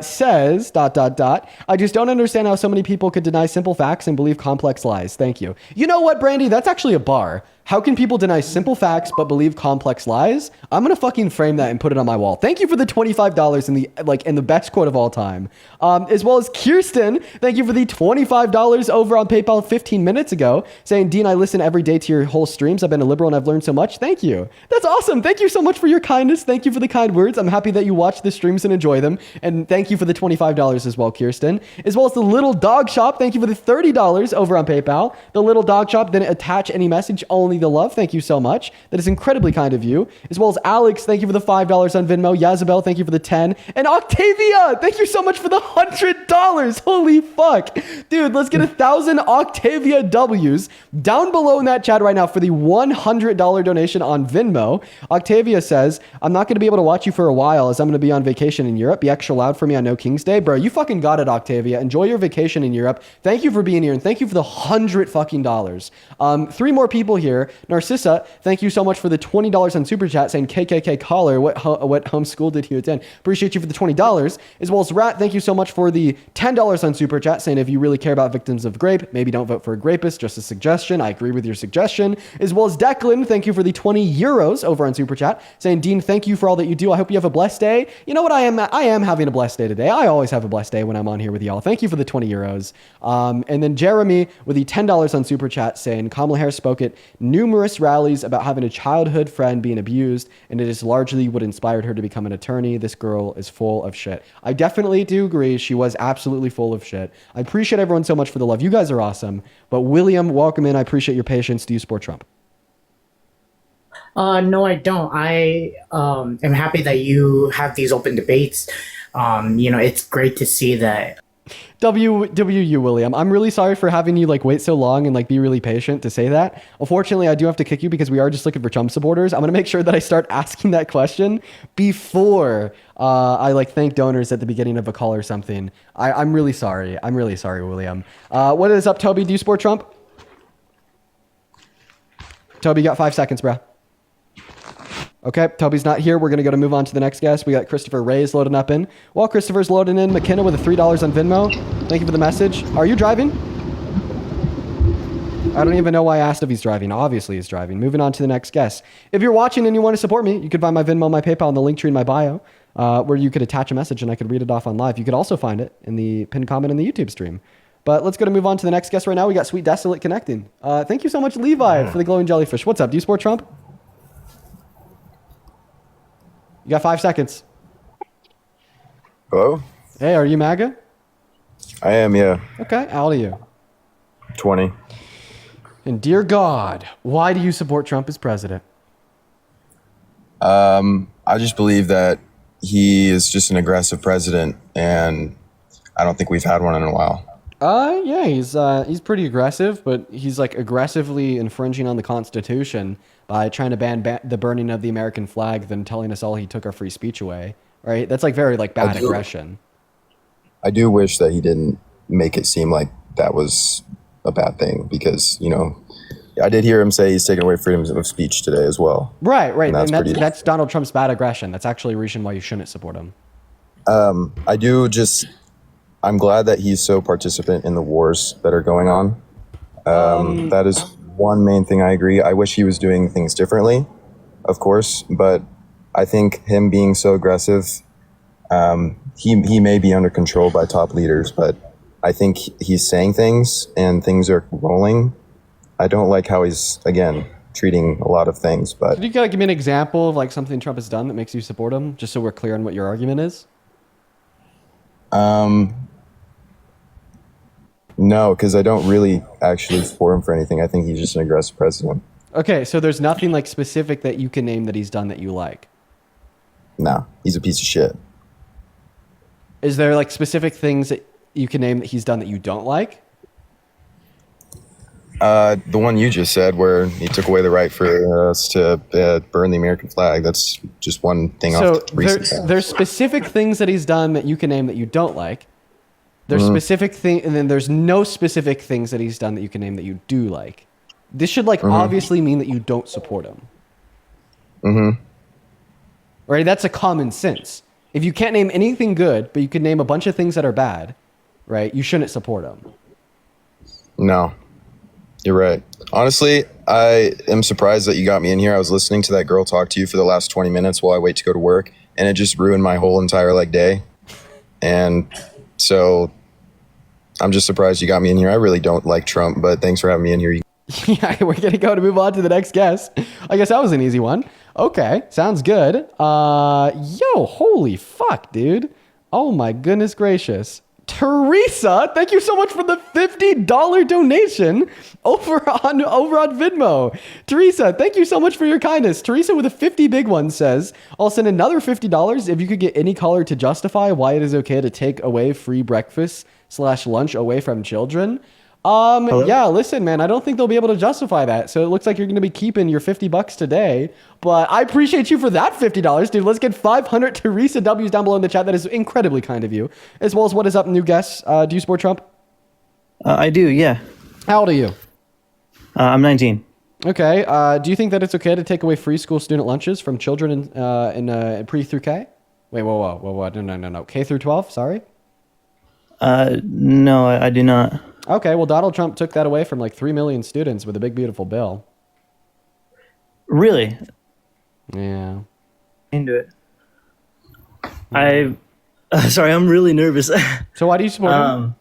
Says, ... I just don't understand how so many people could deny simple facts and believe complex lies. Thank you. You know what, Brandy? That's actually a bar. How can people deny simple facts but believe complex lies? I'm gonna fucking frame that and put it on my wall. Thank you for the $25 in the best quote of all time. As well as Kirsten, thank you for the $25 over on PayPal 15 minutes ago, saying, Dean, I listen every day to your whole streams. I've been a liberal and I've learned so much. Thank you. That's awesome. Thank you so much for your kindness. Thank you for the kind words. I'm happy that you watch the streams and enjoy them. And thank you for the $25 as well, Kirsten. As well as the Little Dog Shop, thank you for the $30 over on PayPal. The Little Dog Shop didn't attach any message, only the love. Thank you so much. That is incredibly kind of you. As well as Alex, thank you for the $5 on Venmo. Yazabel, thank you for the 10. And Octavia, thank you so much for the $100. Holy fuck. Dude, let's get 1,000 Octavia W's down below in that chat right now for the $100 donation on Venmo. Octavia says, I'm not going to be able to watch you for a while as I'm going to be on vacation in Europe. Be extra loud for me on No King's Day. Bro, you fucking got it, Octavia. Enjoy your vacation in Europe. Thank you for being here and thank you for the $100 fucking dollars. 3 more people here. Narcissa, thank you so much for the $20 on Super Chat saying KKK caller. What homeschool did you attend? Appreciate you for the $20. As well as Rat, thank you so much for the $10 on Super Chat saying if you really care about victims of rape, maybe don't vote for a rapist. Just a suggestion. I agree with your suggestion. As well as Declan, thank you for the 20 euros over on Super Chat saying, Dean, thank you for all that you do. I hope you have a blessed day. You know what? I am having a blessed day today. I always have a blessed day when I'm on here with y'all. Thank you for the 20 euros. And then Jeremy with the $10 on Super Chat saying Kamala Harris spoke at New numerous rallies about having a childhood friend being abused, and it is largely what inspired her to become an attorney. This girl is full of shit. I definitely do agree. She was absolutely full of shit. I appreciate everyone so much for the love. You guys are awesome. But William, welcome in. I appreciate your patience. Do you support Trump? No, I don't. I am happy that you have these open debates. It's great to see that. WU William, I'm really sorry for having you like wait so long and like be really patient to say that. Unfortunately, I do have to kick you because we are just looking for Trump supporters. I'm gonna make sure that I start asking that question before I like thank donors at the beginning of a call or something. I'm really sorry. I'm really sorry, William. What is up, Toby? Do you support Trump? Toby, you got 5 seconds, bro. Okay, Toby's not here. We're going to move on to the next guest. We got Christopher Ray's loading up in. While Christopher's loading in, McKenna with a $3 on Venmo. Thank you for the message. Are you driving? I don't even know why I asked if he's driving. Obviously he's driving. Moving on to the next guest. If you're watching and you want to support me, you could find my Venmo, my PayPal, and the link tree in my bio, where you could attach a message and I could read it off on live. You could also find it in the pinned comment in the YouTube stream. But let's move on to the next guest right now. We got Sweet Desolate connecting. Thank you so much, Levi, for the glowing jellyfish. What's up? Do you support Trump? You got 5 seconds. Hello? Hey, are you MAGA? I am, yeah. Okay, how old are you? 20. And dear God, why do you support Trump as president? I just believe that he is just an aggressive president, and I don't think we've had one in a while. Yeah, he's pretty aggressive, but he's like aggressively infringing on the Constitution by trying to ban the burning of the American flag, then telling us all he took our free speech away. Right? That's like very like bad aggression. I do wish that he didn't make it seem like that was a bad thing, because I did hear him say he's taking away freedom of speech today as well. Right, And that's Donald Trump's bad aggression. That's actually a reason why you shouldn't support him. I'm glad that he's so participant in the wars that are going on. That is one main thing I agree. I wish he was doing things differently, of course, but I think him being so aggressive, he may be under control by top leaders, but I think he's saying things and things are rolling. I don't like how he's, again, treating a lot of things. But could you give me an example of like something Trump has done that makes you support him, just so we're clear on what your argument is? No, because I don't really actually support him for anything. I think he's just an aggressive president. Okay, so there's nothing like specific that you can name that he's done that you like? No, he's a piece of shit. Is there like specific things that you can name that he's done that you don't like? The one you just said, where he took away the right for us to burn the American flag. That's just one thing. So there's specific things that he's done that you can name that you don't like. There's specific thing, and then there's no specific things that he's done that you can name that you do like. This should like obviously mean that you don't support him. Right? That's a common sense. If you can't name anything good, but you can name a bunch of things that are bad, right? You shouldn't support him. No, you're right. Honestly, I am surprised that you got me in here. I was listening to that girl talk to you for the last 20 minutes while I wait to go to work, and it just ruined my whole entire day. And so I'm just surprised you got me in here. I really don't like Trump, but thanks for having me in here. Yeah, we're going to move on to the next guest. I guess that was an easy one. Okay, sounds good. Yo, holy fuck, dude. Oh my goodness gracious. Teresa, thank you so much for the $50 donation over on Venmo. Teresa, thank you so much for your kindness. Teresa with a 50 big one says, I'll send another $50 if you could get any caller to justify why it is okay to take away free breakfast/lunch away from children. Yeah, listen, man, I don't think they'll be able to justify that. So it looks like you're going to be keeping your $50 today. But I appreciate you for that $50, dude. Let's get 500 Teresa W's down below in the chat. That is incredibly kind of you. As well as what is up, new guests? Do you support Trump? I do, yeah. How old are you? I'm 19. Okay. Do you think that it's okay to take away free school student lunches from children in pre through K? Wait, whoa. No. K through 12, sorry? No, I do not. Okay, well, Donald Trump took that away from like 3 million students with a big, beautiful bill. Really? Yeah. Into it. Sorry, I'm really nervous. So why do you support him?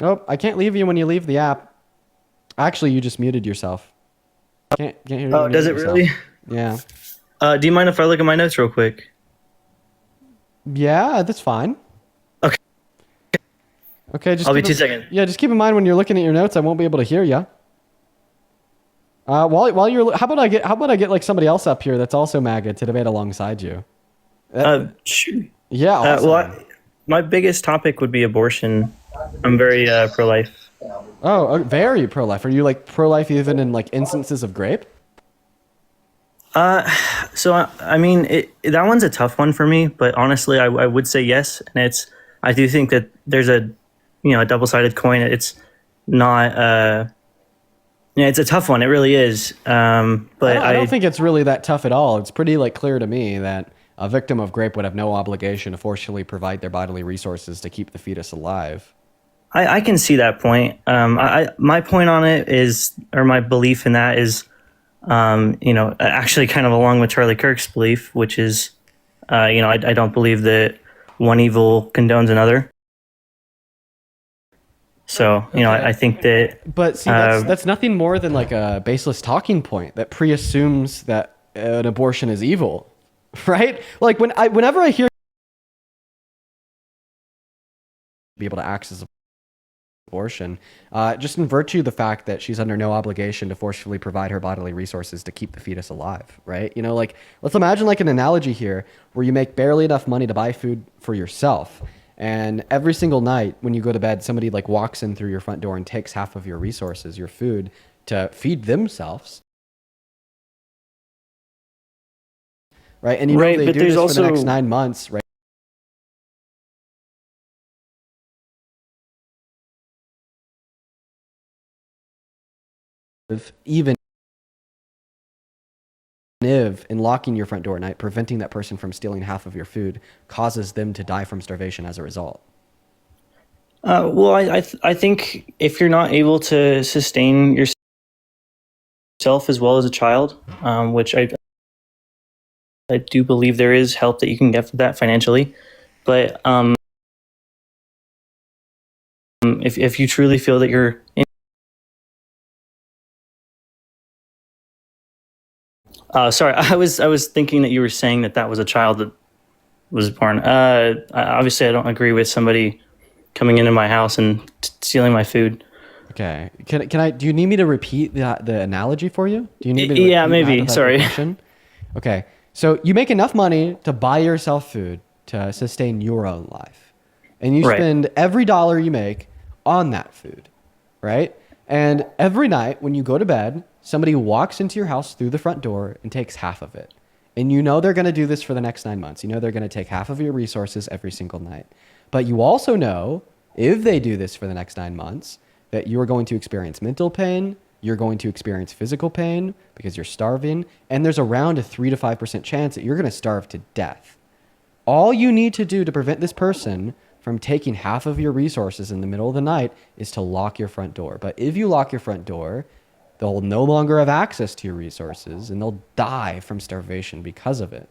Oh, I can't leave you when you leave the app. Actually, you just muted yourself. Can't hear you. Oh, does it yourself. really? Yeah. Do you mind if I look at my notes real quick? Yeah, that's fine. Okay. Okay, just I'll be keep 2 seconds. Yeah, just keep in mind when you're looking at your notes, I won't be able to hear you. While you're, how about I get like somebody else up here that's also MAGA to debate alongside you? Sure. Yeah. Awesome. My biggest topic would be abortion. I'm very pro-life. Oh, very pro-life. Are you like pro-life even in like instances of rape? So I mean, that one's a tough one for me, but honestly, I would say yes, and I do think that there's a double-sided coin. It's not yeah, it's a tough one. It really is. But I don't think it's really that tough at all. It's pretty like clear to me that a victim of rape would have no obligation to forcefully provide their bodily resources to keep the fetus alive. I can see that point. My point on it is, or my belief in that is, actually kind of along with Charlie Kirk's belief, which is, I don't believe that one evil condones another. So, I think that. But see, that's nothing more than like a baseless talking point that preassumes that an abortion is evil, right? Like whenever I hear be able to access abortion, just in virtue of the fact that she's under no obligation to forcefully provide her bodily resources to keep the fetus alive, right? Like let's imagine like an analogy here where you make barely enough money to buy food for yourself. And every single night when you go to bed, somebody like walks in through your front door and takes half of your resources, your food, to feed themselves. Right? And they do this for the next 9 months, right? Even if in locking your front door at night, preventing that person from stealing half of your food causes them to die from starvation as a result. Well, I think if you're not able to sustain yourself as well as a child, which I do believe there is help that you can get for that financially, but if you truly feel that you're sorry, I was thinking that you were saying that was a child that was born. Obviously, I don't agree with somebody coming into my house and stealing my food. Okay. Can I? Do you need me to repeat the analogy for you? Do you need me to? Yeah, maybe. Sorry. Okay. So you make enough money to buy yourself food to sustain your own life, and you spend every dollar you make on that food, right? And every night when you go to bed, somebody walks into your house through the front door and takes half of it. And you know they're going to do this for the next 9 months. You know they're going to take half of your resources every single night. But you also know, if they do this for the next 9 months, that you are going to experience mental pain, you're going to experience physical pain because you're starving, and there's around a 3 to 5% chance that you're going to starve to death. All you need to do to prevent this person from taking half of your resources in the middle of the night is to lock your front door. But if you lock your front door, they'll no longer have access to your resources and they'll die from starvation because of it.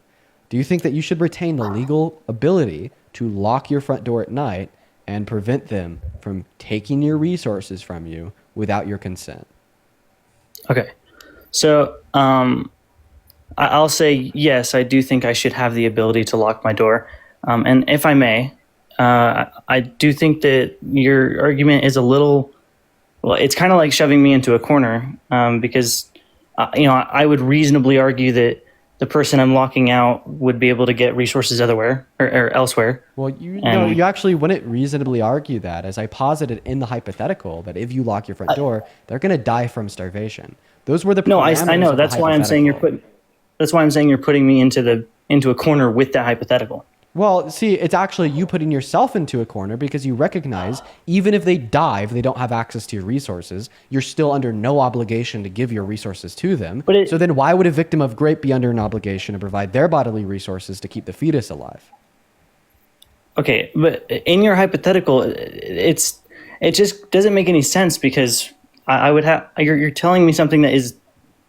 Do you think that you should retain the legal ability to lock your front door at night and prevent them from taking your resources from you without your consent? Okay. So I'll say yes, I do think I should have the ability to lock my door. And if I may, I do think that your argument is a little, well, it's kind of like shoving me into a corner because, I would reasonably argue that the person I'm locking out would be able to get resources elsewhere or elsewhere. Well, you actually wouldn't reasonably argue that, as I posited in the hypothetical, that if you lock your front door, they're going to die from starvation. Those were the parameters. I know. Of That's the why I'm saying that's why I'm saying you're putting me into a corner with that hypothetical. Well, see, it's actually you putting yourself into a corner because you recognize even if they die, if they don't have access to your resources, you're still under no obligation to give your resources to them. So then why would a victim of rape be under an obligation to provide their bodily resources to keep the fetus alive? Okay, but in your hypothetical, it just doesn't make any sense because I would have you're telling me something that is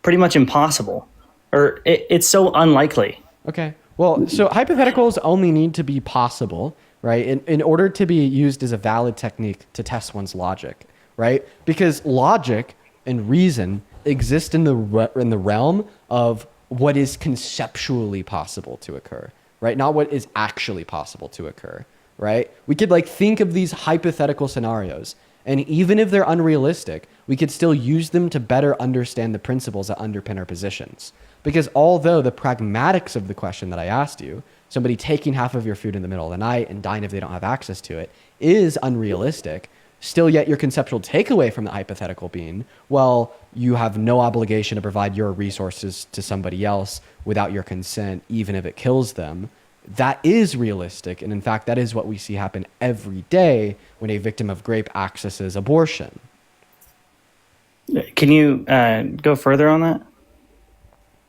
pretty much impossible, or it's so unlikely. Okay. Well, so hypotheticals only need to be possible, right, in order to be used as a valid technique to test one's logic, right? Because logic and reason exist in the realm of what is conceptually possible to occur, right? Not what is actually possible to occur, right? We could like think of these hypothetical scenarios, and even if they're unrealistic, we could still use them to better understand the principles that underpin our positions. Because although the pragmatics of the question that I asked you, somebody taking half of your food in the middle of the night and dying if they don't have access to it, is unrealistic, still yet your conceptual takeaway from the hypothetical being, well, you have no obligation to provide your resources to somebody else without your consent, even if it kills them. That is realistic. And in fact, that is what we see happen every day when a victim of rape accesses abortion. Can you go further on that?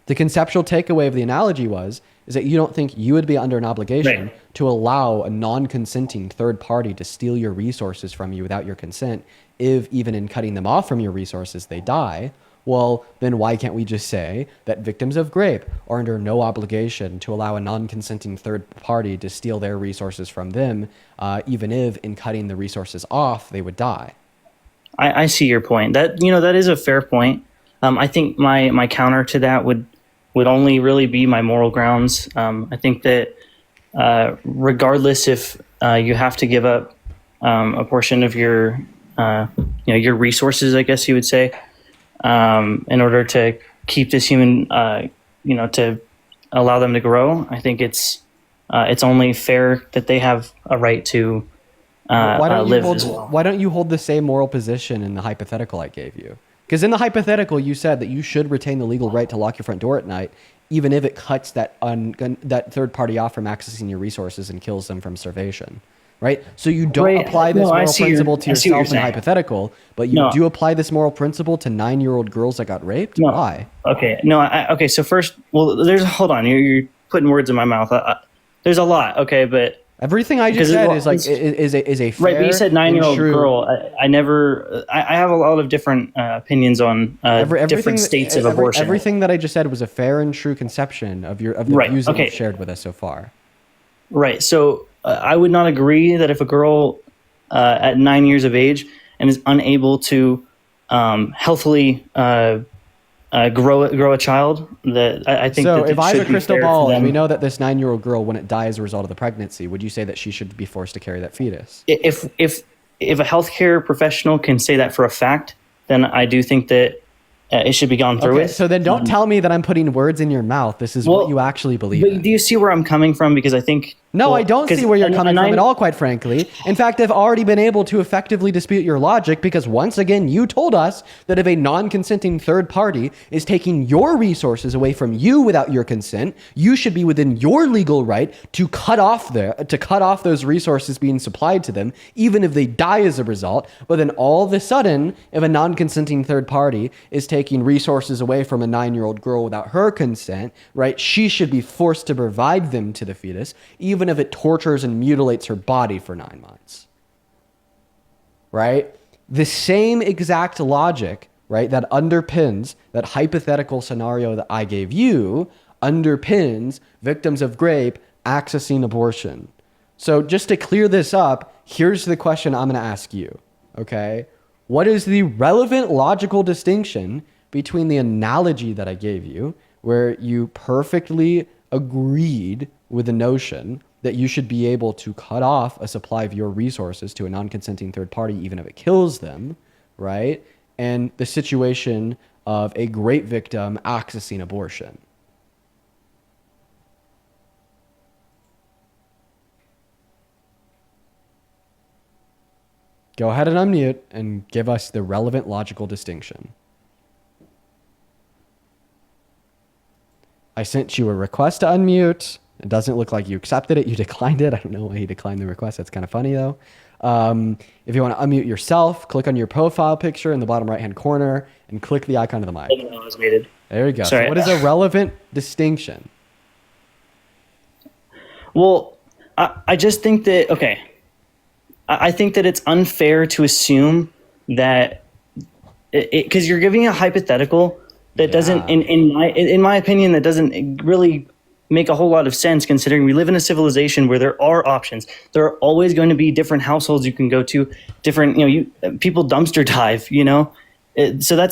The conceptual takeaway of the analogy is that you don't think you would be under an obligation to allow a non-consenting third party to steal your resources from you without your consent, if even in cutting them off from your resources, they die. Well, then why can't we just say that victims of rape are under no obligation to allow a non-consenting third party to steal their resources from them, even if in cutting the resources off, they would die? I see your point. That is a fair point. I think my counter to that would only really be my moral grounds. I think that regardless if you have to give up a portion of your your resources, I guess you would say, in order to keep this human, to allow them to grow, I think it's only fair that they have a right to live as well. Why don't you hold the same moral position in the hypothetical I gave you? Because in the hypothetical, you said that you should retain the legal right to lock your front door at night, even if it cuts that third party off from accessing your resources and kills them from starvation, right? So you don't apply this moral principle to yourself in the hypothetical, but you do apply this moral principle to 9-year-old girls that got raped? No. Why? Okay. No. Okay. So first, hold on. You're putting words in my mouth. There's a lot. Okay, but everything I just said is a fair, right. But you said 9-year-old girl. I have a lot of different opinions on different states of abortion. Everything that I just said was a fair and true conception of the views that you've shared with us so far. Right. So I would not agree that if a girl at 9 years of age and is unable to healthily grow a child, that I think. So if I have a crystal ball and we know that this 9-year-old girl wouldn't die as a result of the pregnancy, would you say that she should be forced to carry that fetus? If a healthcare professional can say that for a fact, then I do think that it should be gone through with. So then don't tell me that I'm putting words in your mouth. This is what you actually believe in. Do you see where I'm coming from? Because I think... No, I don't see where you're coming from at all, quite frankly. In fact, I've already been able to effectively dispute your logic because once again, you told us that if a non-consenting third party is taking your resources away from you without your consent, you should be within your legal right to cut off those resources being supplied to them, even if they die as a result. But then all of a sudden, if a non-consenting third party is taking resources away from a 9-year-old girl without her consent, right, she should be forced to provide them to the fetus, even if it tortures and mutilates her body for 9 months, right? The same exact logic, right, that underpins that hypothetical scenario that I gave you underpins victims of rape accessing abortion. So just to clear this up, here's the question I'm going to ask you, okay? What is the relevant logical distinction between the analogy that I gave you, where you perfectly agreed with the notion that you should be able to cut off a supply of your resources to a non-consenting third party, even if it kills them, right? And the situation of a rape victim accessing abortion. Go ahead and unmute and give us the relevant logical distinction. I sent you a request to unmute. It doesn't look like you accepted it. You declined it. I don't know why you declined the request. That's kind of funny, though. If you want to unmute yourself, click on your profile picture in the bottom right-hand corner and click the icon of the mic. There you go. Sorry. So what is a relevant distinction? Well, I just think that, okay, I think that it's unfair to assume that, because you're giving a hypothetical that doesn't, in my opinion, that doesn't really make a whole lot of sense, considering we live in a civilization where there are options. There are always going to be different households you can go to, different, people dumpster dive, So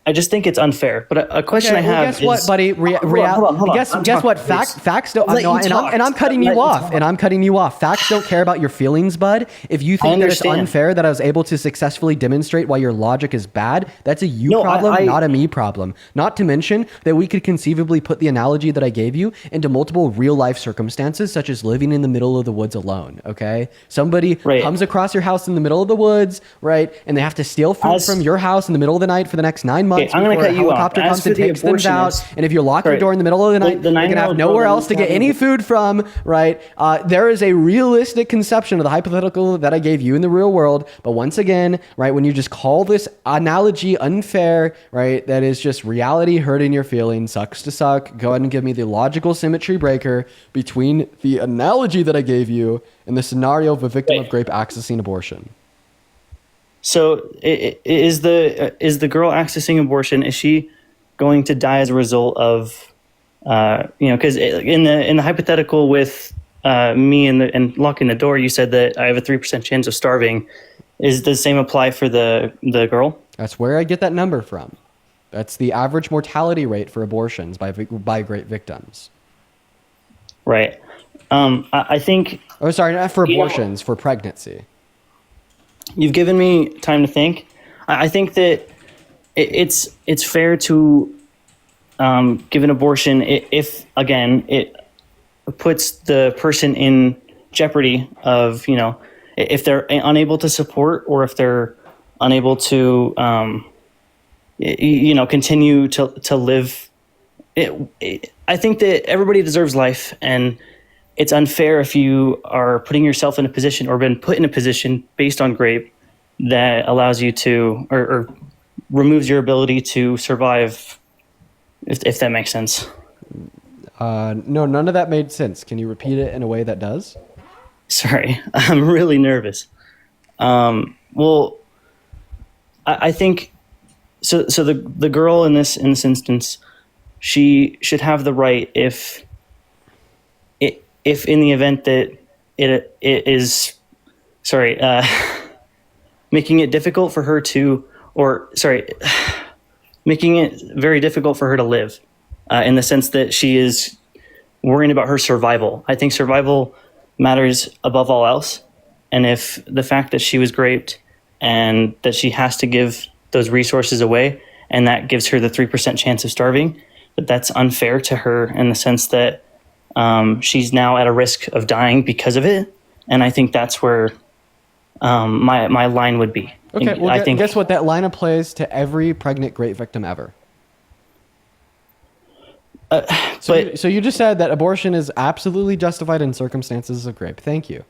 I just think it's unfair. But a question Okay, I well, have guess is, what, buddy? hold on. Guess I'm what? talking, please. Facts don't. Let No, you talk. and I'm cutting Let you off. talk. And I'm cutting you off. Facts don't care about your feelings, bud. If you think that it's understand. unfair that I was able to successfully demonstrate why your logic is bad, that's a you No, problem, not a me problem. Not to mention that we could conceivably put the analogy that I gave you into multiple real life circumstances, such as living in the middle of the woods alone. Okay, somebody Right. comes across your house in the middle of the woods, right, and they have to steal food from your house in the middle of the night for the next 9 months. I'm going to before cut a you off. helicopter As comes for and the takes them out. abortionist, And if you lock your right. door in the middle of the night, The you're gonna have 9-year-old nowhere girl else to get that any was food from, right? There is a realistic conception of the hypothetical that I gave you in the real world, but once again, right, when you just call this analogy unfair, right, that is just reality hurting your feelings, sucks to suck. Go ahead and give me the logical symmetry breaker between the analogy that I gave you and the scenario of a victim of rape accessing abortion. So is the girl accessing abortion, is she going to die as a result of, because in the hypothetical with me and locking the door, you said that I have a 3% chance of starving. Does the same apply for the girl? That's where I get that number from. That's the average mortality rate for abortions by rape victims. Right. I think. Oh, sorry, not for abortions, for pregnancy. You've given me time to think. I think that it's fair to give an abortion if, again, it puts the person in jeopardy of, if they're unable to support or if they're unable to, continue to live. I think that everybody deserves life, and it's unfair if you are putting yourself in a position or been put in a position based on rape that allows you to, or removes your ability to survive, if that makes sense. No, none of that made sense. Can you repeat it in a way that does? Sorry, I'm really nervous. Well, I think so. So the girl in this instance, she should have the right if in the event that it is, making it difficult for her to, making it very difficult for her to live, in the sense that she is worrying about her survival. I think survival matters above all else. And if the fact that she was raped and that she has to give those resources away, and that gives her the 3% chance of starving, that's unfair to her in the sense that she's now at a risk of dying because of it. And I think that's where my line would be. Okay, well, I think, guess what? That line applies to every pregnant rape victim ever. So you just said that abortion is absolutely justified in circumstances of rape. Thank you.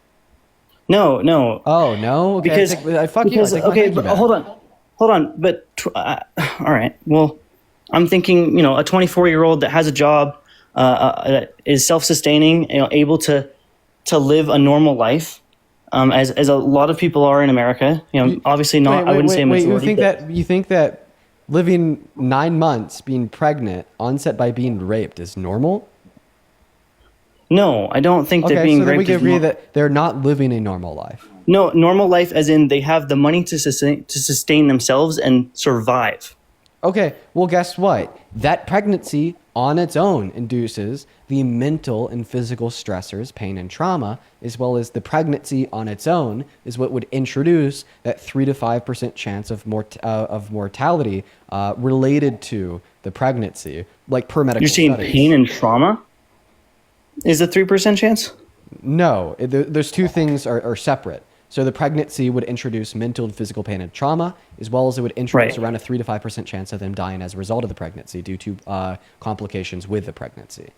No. Oh, no? Okay, Because fuck you. I take my okay, thank you but back. hold on. But all right. Well, I'm thinking, a 24-year-old that has a job, that is self-sustaining, able to live a normal life, as a lot of people are in America. Obviously not. I wouldn't say a majority. You think that living 9 months being pregnant, onset by being raped, is normal? No, I don't think that being so then we raped can is agree that they're not living a normal life. No, normal life as in they have the money to sustain themselves and survive. Okay, well, guess what? That pregnancy on its own induces the mental and physical stressors, pain and trauma, as well as the pregnancy on its own is what would introduce that 3 to 5% chance of mortality related to the pregnancy, like per medical You're saying studies. pain and trauma is a 3% chance? No, those two things are separate. So the pregnancy would introduce mental and physical pain and trauma, as well as it would introduce around a 3 to 5% chance of them dying as a result of the pregnancy due to complications with the pregnancy,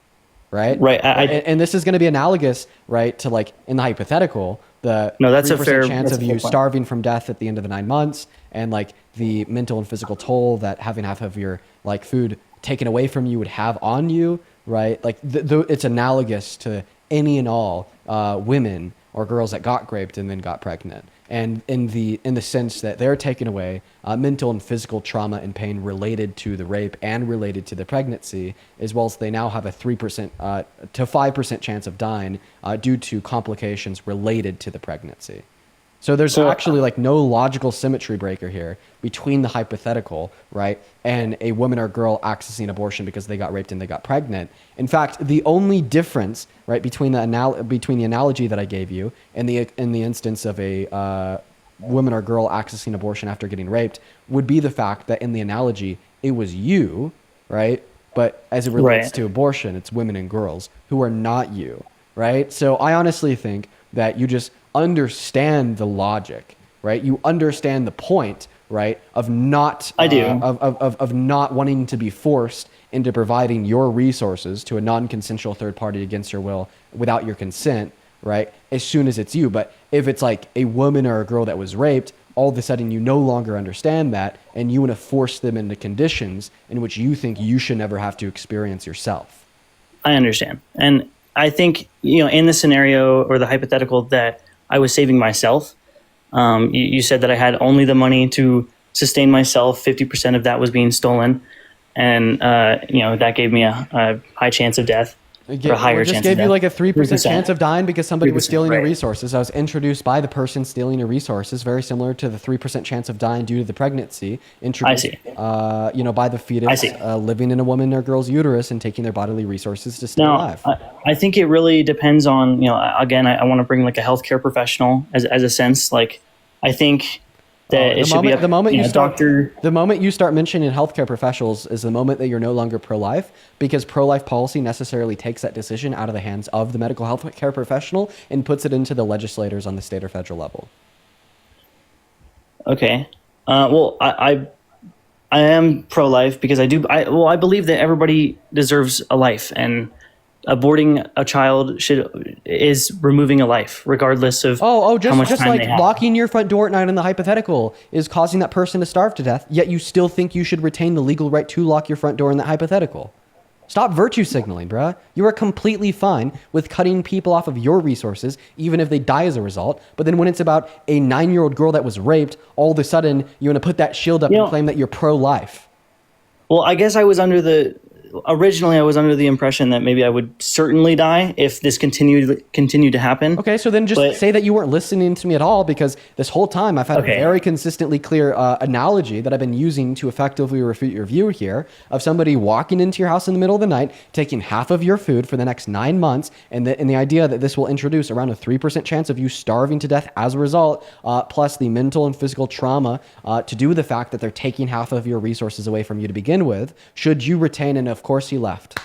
right? Right. And this is going to be analogous, right, to like in the hypothetical, the that's 3% a fair chance of you point. starving from death at the end of the 9 months, and like the mental and physical toll that having half of your like food taken away from you would have on you, right? Like it's analogous to any and all women or girls that got raped and then got pregnant, and in the sense that they're taking away mental and physical trauma and pain related to the rape and related to the pregnancy, as well as they now have a 3% to 5% chance of dying due to complications related to the pregnancy. So there's So- actually like no logical symmetry breaker here between the hypothetical, right, and a woman or girl accessing abortion because they got raped and they got pregnant. In fact, the only difference, right, between the analogy that I gave you and the instance of a woman or girl accessing abortion after getting raped would be the fact that in the analogy it was you, right? But as it relates Right. to abortion, it's women and girls who are not you, right? So I honestly think that you just understand the logic, right? You understand the point, right, of not I do. Of not wanting to be forced into providing your resources to a non-consensual third party against your will without your consent, right? As soon as it's you. But if it's like a woman or a girl that was raped, all of a sudden you no longer understand that and you want to force them into conditions in which you think you should never have to experience yourself. I understand. And I think, in the scenario or the hypothetical that I was saving myself, you said that I had only the money to sustain myself. 50% of that was being stolen. And, that gave me a high chance of death. Or a higher We just chance gave of you death. like a 3% chance of dying because somebody was 3%, stealing your right. resources. I was introduced by the person stealing your resources, very similar to the 3% chance of dying due to the pregnancy. Introduced, see. By the I fetus see. living in a woman or girl's uterus and taking their bodily resources to stay Now, alive. I think it really depends on, again, I want to bring like a healthcare professional as a sense. Like, I think that it should be up, the moment you start doctor. the moment you start mentioning healthcare professionals is the moment that you're no longer pro-life, because pro-life policy necessarily takes that decision out of the hands of the medical health care professional and puts it into the legislators on the state or federal level. Okay. Well, I am pro-life because I believe that everybody deserves a life, and aborting a child is removing a life, regardless of how much Just time like they have. locking your front door at night in the hypothetical is causing that person to starve to death, yet you still think you should retain the legal right to lock your front door in that hypothetical. Stop virtue signaling, bruh. You are completely fine with cutting people off of your resources, even if they die as a result. But then when it's about a 9-year-old girl that was raped, all of a sudden you want to put that shield up and claim that you're pro-life. Well, I guess originally I was under the impression that maybe I would certainly die if this continued to happen. Okay, so then just say that you weren't listening to me at all, because this whole time I've had a very consistently clear analogy that I've been using to effectively refute your view here of somebody walking into your house in the middle of the night, taking half of your food for the next 9 months, and the idea that this will introduce around a 3% chance of you starving to death as a result, plus the mental and physical trauma to do with the fact that they're taking half of your resources away from you to begin with, should you retain and of course he left.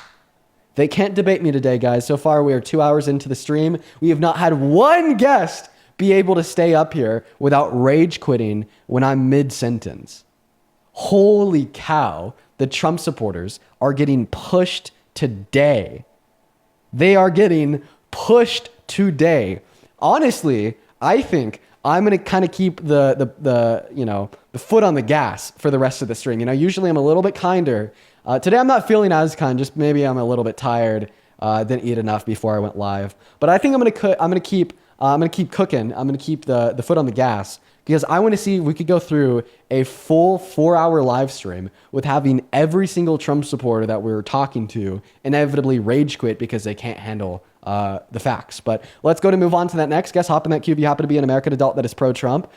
They can't debate me today, guys. So far, we are 2 hours into the stream. We have not had one guest be able to stay up here without rage quitting when I'm mid-sentence. Holy cow. The Trump supporters are getting pushed today. They are getting pushed today. Honestly, I think I'm going to kind of keep the foot on the gas for the rest of the stream. Usually I'm a little bit kinder. Today I'm not feeling as kind. Just maybe I'm a little bit tired. Didn't eat enough before I went live. But I think I'm gonna keep cooking. I'm gonna keep the foot on the gas because I want to see if we could go through a full 4-hour live stream with having every single Trump supporter that we're talking to inevitably rage quit because they can't handle the facts. But let's go to move on to that next guest. Hop in that queue if you happen to be an American adult that is pro-Trump.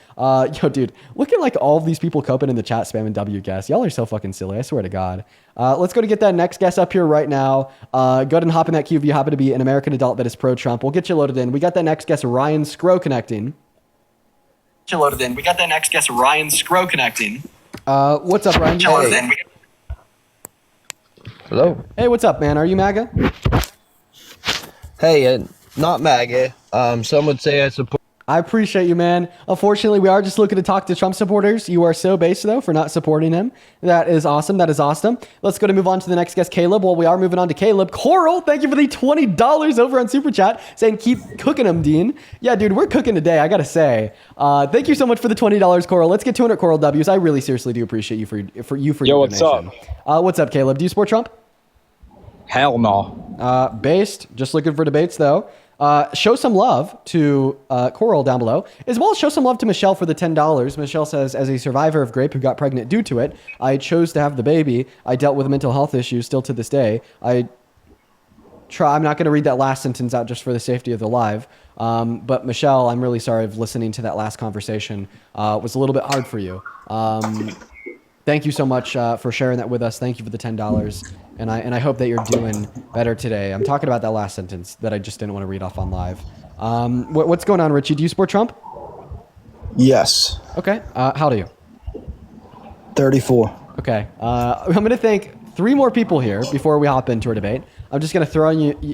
Dude, look at like all of these people coping in the chat spamming W guests. Y'all are so fucking silly. I swear to God. Let's go to get that next guest up here right now. Go ahead and hop in that queue if you happen to be an American adult that is pro-Trump. We'll get you loaded in. We got that next guest, Ryan Scrow, connecting. What's up, Ryan? Hello. Hey, what's up, man? Are you MAGA? Hey, not MAGA. Some would say I support. I appreciate you, man. Unfortunately, we are just looking to talk to Trump supporters. You are so base, though, for not supporting him. That is awesome. That is awesome. Let's go to move on to the next guest, Caleb. Well, we are moving on to Caleb. Coral, thank you for the $20 over on Super Chat, saying keep cooking them, Dean. Yeah, dude, we're cooking today, I gotta say. Thank you so much for the $20, Coral. Let's get 200 Coral W's. I really seriously do appreciate you for your what's donation. What's up, Caleb? Do you support Trump? Hell no. Based. Just looking for debates, though. Show some love to Coral down below, as well as show some love to Michelle for the $10. Michelle says, as a survivor of GRAPE who got pregnant due to it, I chose to have the baby. I dealt with mental health issues still to this day. I'm not going to read that last sentence out just for the safety of the live. But Michelle, I'm really sorry of listening to that last conversation. It was a little bit hard for you. Thank you so much for sharing that with us. Thank you for the $10, and I hope that you're doing better today. I'm talking about that last sentence that I just didn't want to read off on live. What's going on, Richie? Do you support Trump? Yes. Okay. How old are you? 34. Okay. I'm going to thank 3 more people here before we hop into our debate. I'm just going to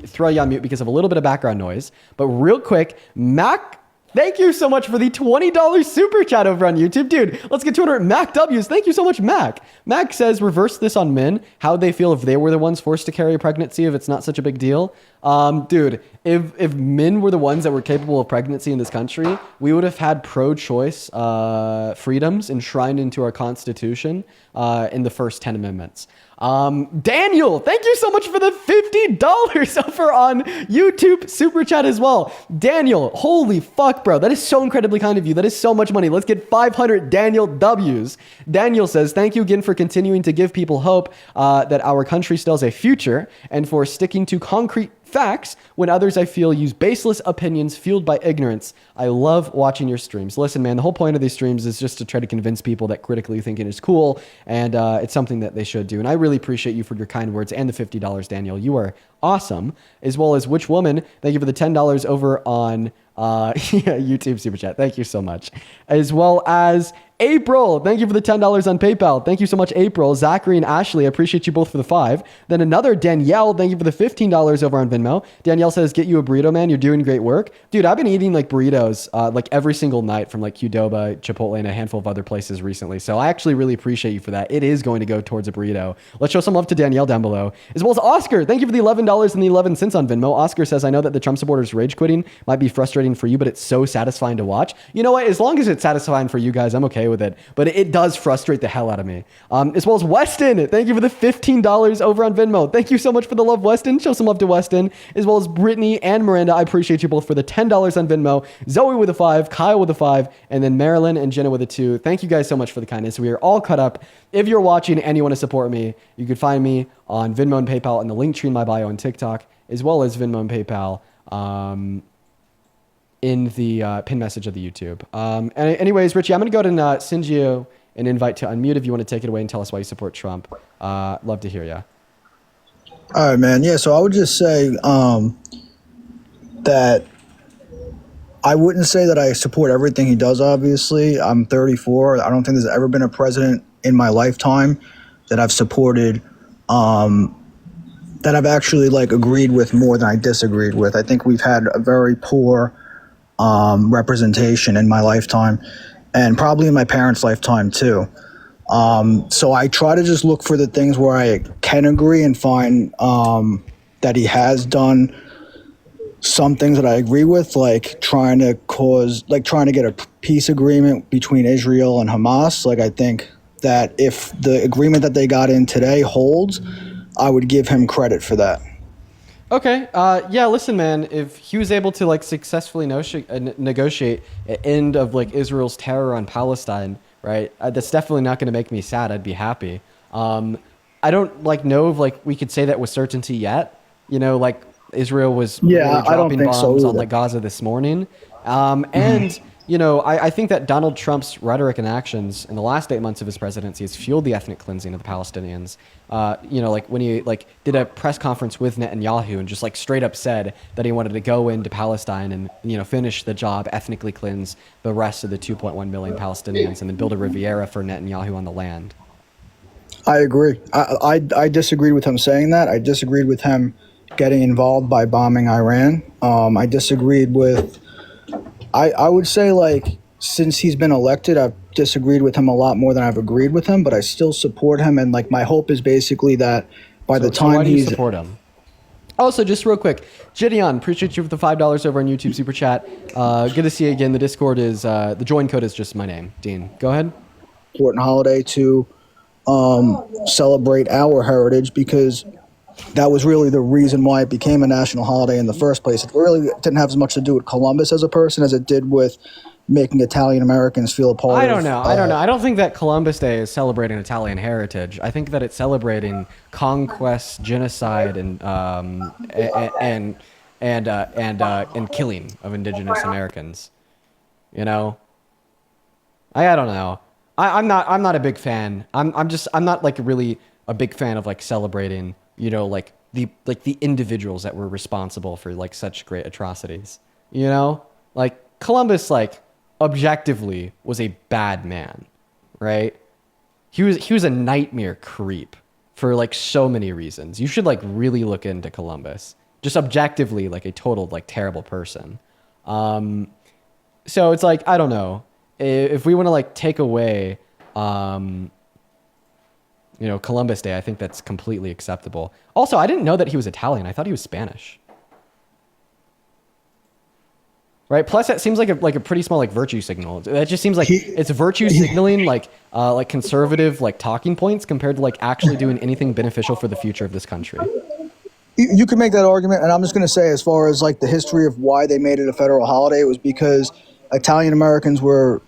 throw you on mute because of a little bit of background noise. But real quick, Mac, thank you so much for the $20 super chat over on YouTube. Dude, let's get 200 Mac W's. Thank you so much, Mac. Mac says, reverse this on men. How they feel if they were the ones forced to carry a pregnancy, if it's not such a big deal. Dude, if men were the ones that were capable of pregnancy in this country, we would have had pro-choice freedoms enshrined into our Constitution in the first 10 amendments. Daniel, thank you so much for the $50 over on YouTube super chat as well. Daniel, holy fuck, bro. That is so incredibly kind of you. That is so much money. Let's get 500 Daniel W's. Daniel says, thank you again for continuing to give people hope that our country still has a future and for sticking to concrete facts when others I feel use baseless opinions fueled by ignorance. I love watching your streams. Listen, man, the whole point of these streams is just to try to convince people that critically thinking is cool, and it's something that they should do. And I really appreciate you for your kind words and the $50, Daniel. You are awesome. As well as Which Woman, thank you for the $10 over on YouTube super chat. Thank you so much. As well as April, thank you for the $10 on PayPal. Thank you so much, April. Zachary and Ashley, I appreciate you both for the 5. Then another Danielle, thank you for the $15 over on Venmo. Danielle says, get you a burrito, man. You're doing great work. Dude, I've been eating like burritos like every single night from like Qdoba, Chipotle, and a handful of other places recently. So I actually really appreciate you for that. It is going to go towards a burrito. Let's show some love to Danielle down below. As well as Oscar, thank you for the $11 and the 11 cents on Venmo. Oscar says, I know that the Trump supporters rage quitting might be frustrating for you, but it's so satisfying to watch. You know what? As long as it's satisfying for you guys, I'm okay with it. But it does frustrate the hell out of me. As well as Weston, thank you for the $15 over on Venmo. Thank you so much for the love, Weston. Show some love to Weston. As well as Brittany and Miranda, I appreciate you both for the $10 on Venmo. Zoe with a 5, Kyle with a 5, and then Marilyn and Jenna with a 2. Thank you guys so much for the kindness. We are all cut up. If you're watching and you want to support me, you can find me on Venmo and PayPal in the link tree in my bio on TikTok, as well as Venmo and PayPal in the pin message of the YouTube. Anyways, Richie, I'm going to go ahead and send you an invite to unmute if you want to take it away and tell us why you support Trump. Love to hear you. All right, man. Yeah, so I would just say that I wouldn't say that I support everything he does, obviously. I'm 34. I don't think there's ever been a president in my lifetime that I've supported that I've actually like agreed with more than I disagreed with. I think we've had a very poor representation in my lifetime and probably in my parents' lifetime too. So I try to just look for the things where I can agree and find that he has done some things that I agree with, like trying to get a peace agreement between Israel and Hamas. Like I think that if the agreement that they got in today holds, I would give him credit for that. Okay. Yeah, listen, man, if he was able to like successfully negotiate an end of like Israel's terror on Palestine, right? That's definitely not going to make me sad. I'd be happy. I don't like know if like we could say that with certainty yet. You know, like Israel was really dropping bombs on like Gaza this morning. And you know, I think that Donald Trump's rhetoric and actions in the last 8 months of his presidency has fueled the ethnic cleansing of the Palestinians. You know, like when he like did a press conference with Netanyahu and just like straight up said that he wanted to go into Palestine and, you know, finish the job, ethnically cleanse the rest of the 2.1 million Palestinians and then build a Riviera for Netanyahu on the land. I agree. I disagreed with him saying that. I disagreed with him getting involved by bombing Iran. I disagreed with... I would say, like, since he's been elected, I've disagreed with him a lot more than I've agreed with him, but I still support him. And, like, my hope is basically that by the time why do you support him? Also, just real quick, Gideon, appreciate you for the $5 over on YouTube Super Chat. Good to see you again. The Discord is, the join code is just my name. Dean, go ahead. Important holiday to celebrate our heritage, because that was really the reason why it became a national holiday in the first place. It really didn't have as much to do with Columbus as a person as it did with making Italian Americans feel a part of... I don't know. I don't think that Columbus Day is celebrating Italian heritage. I think that it's celebrating conquest, genocide, and and killing of indigenous Americans. You know, I don't know. I'm not a big fan. I'm not like really a big fan of like celebrating, you know, like the individuals that were responsible for like such great atrocities. You know, like Columbus, like objectively was a bad man, right? He was a nightmare creep for like so many reasons. You should like really look into Columbus. Just objectively, like a total like terrible person. So it's like, I don't know, if we want to like take away, you know, Columbus Day, I think that's completely acceptable. Also, I didn't know that he was Italian. I thought he was Spanish. Right. Plus, that seems like a pretty small like virtue signal. That just seems like it's virtue signaling like conservative like talking points compared to like actually doing anything beneficial for the future of this country. You can make that argument, and I'm just going to say, as far as like the history of why they made it a federal holiday, it was because Italian Americans were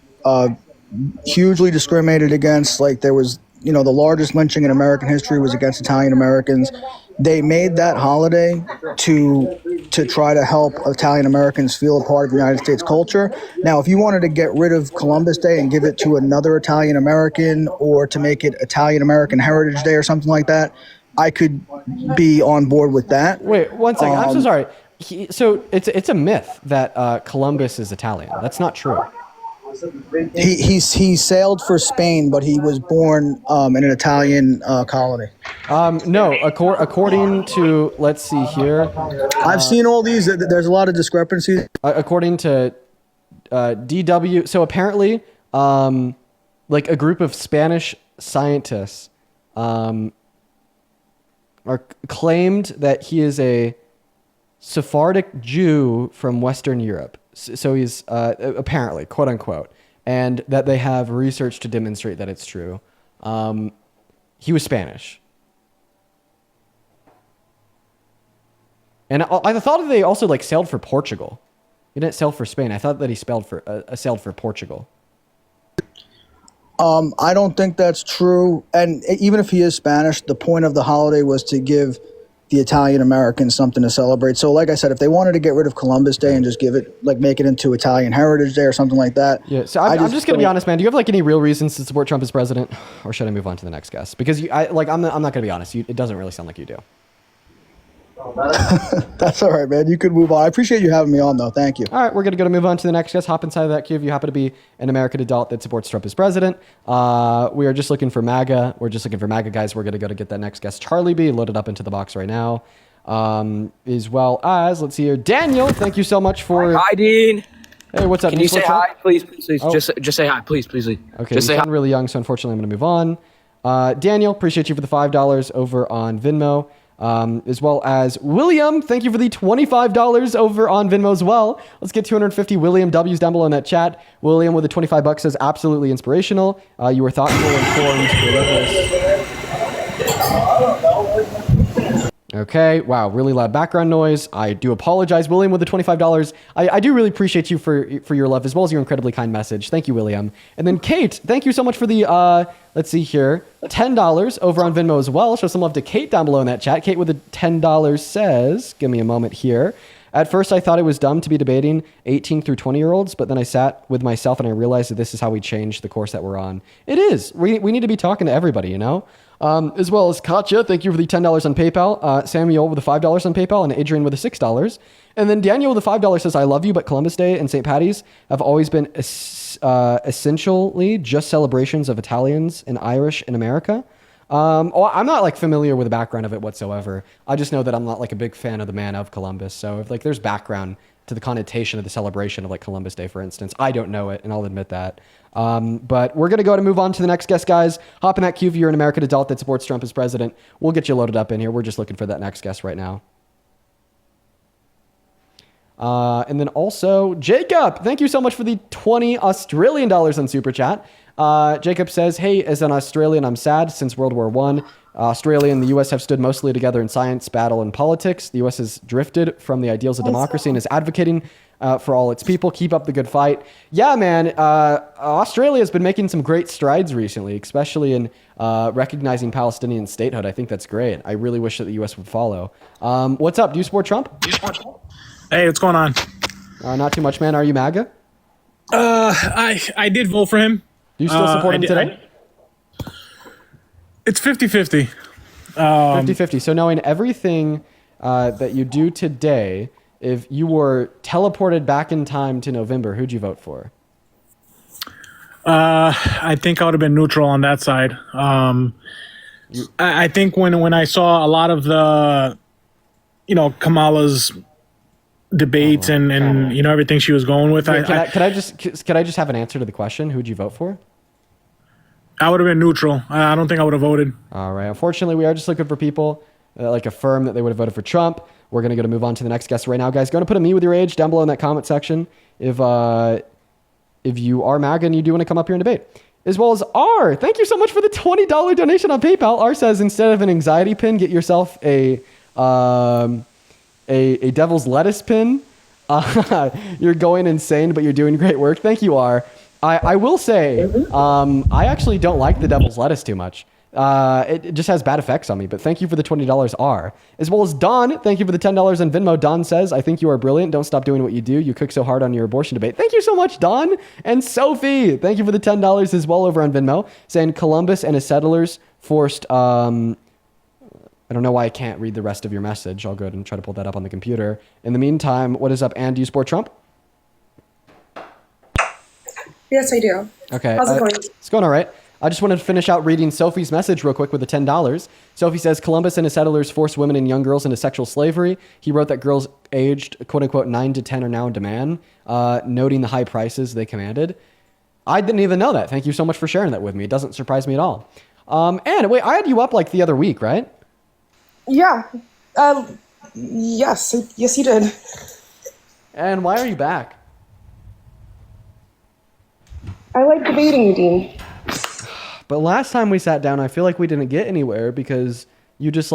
hugely discriminated against. Like there was, you know, the largest lynching in American history was against Italian Americans. They made that holiday to try to help Italian Americans feel a part of the United States culture. Now, if you wanted to get rid of Columbus Day and give it to another Italian American, or to make it Italian American Heritage Day or something like that, I could be on board with that. Wait, one second. I'm so sorry. So it's a myth that Columbus is Italian. That's not true. He sailed for Spain, but he was born in an Italian colony. No, according to, let's see here. I've seen all these. There's a lot of discrepancies. According to DW, so apparently, like a group of Spanish scientists are claimed that he is a Sephardic Jew from Western Europe. So he's apparently, quote unquote, and that they have research to demonstrate that it's true. He was Spanish. And I thought that they also like sailed for Portugal. He didn't sail for Spain. I thought that he sailed for Portugal. I don't think that's true. And even if he is Spanish, the point of the holiday was to give the Italian Americans something to celebrate. So like I said, if they wanted to get rid of Columbus Day and just give it, like make it into Italian Heritage Day or something like that. Yeah. So I'm just going to be honest, man. Do you have like any real reasons to support Trump as president, or should I move on to the next guest? Because I'm not going to be honest. It doesn't really sound like you do. That's all right, man. You could move on. I appreciate you having me on, though. Thank you. All right, we're going to move on to the next guest. Hop inside of that queue if you happen to be an American adult that supports Trump as president. We are just looking for MAGA. We're just looking for MAGA guys. We're going to go to get that next guest, Charlie B, loaded up into the box right now. As well as, let's see here, Daniel. Thank you so much for... Hi, Dean. Hey, what's up? Can you say hi, please? Oh. Just say hi, please. Okay, just you say sound hi. really young, so unfortunately I'm going to move on. Daniel, appreciate you for the $5 over on Venmo. As well as William, thank you for the $25 over on Venmo as well. Let's get 250 William W's down below in that chat. William with the $25 says absolutely inspirational. You were thoughtful, informed, relentless. Okay, wow, really loud background noise. I do apologize, William, with the $25. I do really appreciate you for your love, as well as your incredibly kind message. Thank you, William. And then Kate, thank you so much for the, let's see here, $10 over on Venmo as well. Show some love to Kate down below in that chat. Kate with the $10 says, give me a moment here. At first, I thought it was dumb to be debating 18 through 20-year-olds, but then I sat with myself and I realized that this is how we change the course that we're on. It is. We need to be talking to everybody, you know? As well as Katya, thank you for the $10 on PayPal. Samuel with the $5 on PayPal, and Adrian with the $6. And then Daniel with the $5 says, I love you, but Columbus Day and St. Patty's have always been essentially just celebrations of Italians and Irish in America. I'm not like familiar with the background of it whatsoever. I just know that I'm not like a big fan of the man of Columbus. So if like there's background to the connotation of the celebration of like Columbus Day, for instance, I don't know it, and I'll admit that. But we're going to go to move on to the next guest, guys. Hop in that queue if you're an American adult that supports Trump as president. We'll get you loaded up in here. We're just looking for that next guest right now. And then also Jacob, thank you so much for the 20 Australian dollars on Super Chat. Jacob says, hey, as an Australian, I'm sad. Since World War I, Australia and the U.S. have stood mostly together in science, battle, and politics. The U.S. has drifted from the ideals of democracy and is advocating for all its people. Keep up the good fight. Yeah, man. Australia has been making some great strides recently, especially in recognizing Palestinian statehood. I think that's great. I really wish that the U.S. would follow. What's up? Do you support Trump? Hey, what's going on? Not too much, man. Are you MAGA? I did vote for him. Do you still support him today? It's 50-50. 50-50. So knowing everything that you do today, if you were teleported back in time to November, who'd you vote for? I think I would have been neutral on that side. I think when I saw a lot of the, Kamala's debates and everything she was going with, Can I just have an answer to the question? Who'd you vote for? I would have been neutral. I don't think I would have voted. All right. Unfortunately, we are just looking for people that affirm that they would have voted for Trump. We're going to move on to the next guest right now, guys. Go to put a me with your age down below in that comment section if you are MAGA and you do want to come up here and debate. As well as R. Thank you so much for the $20 donation on PayPal. R says, instead of an anxiety pin, get yourself a devil's lettuce pin. You're going insane, but you're doing great work. Thank you, R. I will say, I actually don't like the devil's lettuce too much. It just has bad effects on me, but thank you for the $20, R. As well as Don, thank you for the $10 on Venmo. Don says, I think you are brilliant. Don't stop doing what you do. You cook so hard on your abortion debate. Thank you so much, Don. And Sophie, thank you for the $10 as well over on Venmo, saying Columbus and his settlers forced, I don't know why I can't read the rest of your message. I'll go ahead and try to pull that up on the computer. In the meantime, what is up, and do you support Trump? Yes, I do. Okay. How's it going? It's going all right. I just wanted to finish out reading Sophie's message real quick with the $10. Sophie says, Columbus and his settlers forced women and young girls into sexual slavery. He wrote that girls aged, quote unquote, 9 to 10 are now in demand, noting the high prices they commanded. I didn't even know that. Thank you so much for sharing that with me. It doesn't surprise me at all. And wait, I had you up the other week, right? Yeah. Yes, you did. And why are you back? I like debating you, Dean. But last time we sat down, I feel like we didn't get anywhere because you just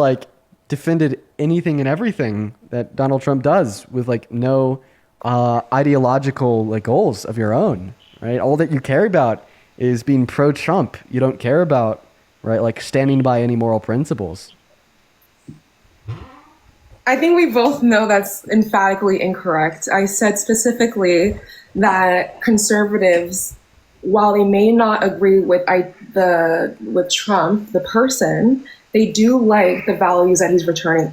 defended anything and everything that Donald Trump does with no ideological goals of your own, right? All that you care about is being pro-Trump. You don't care about, right, standing by any moral principles. I think we both know that's emphatically incorrect. I said specifically that conservatives, while they may not agree with Trump, the person, they do like the values that he's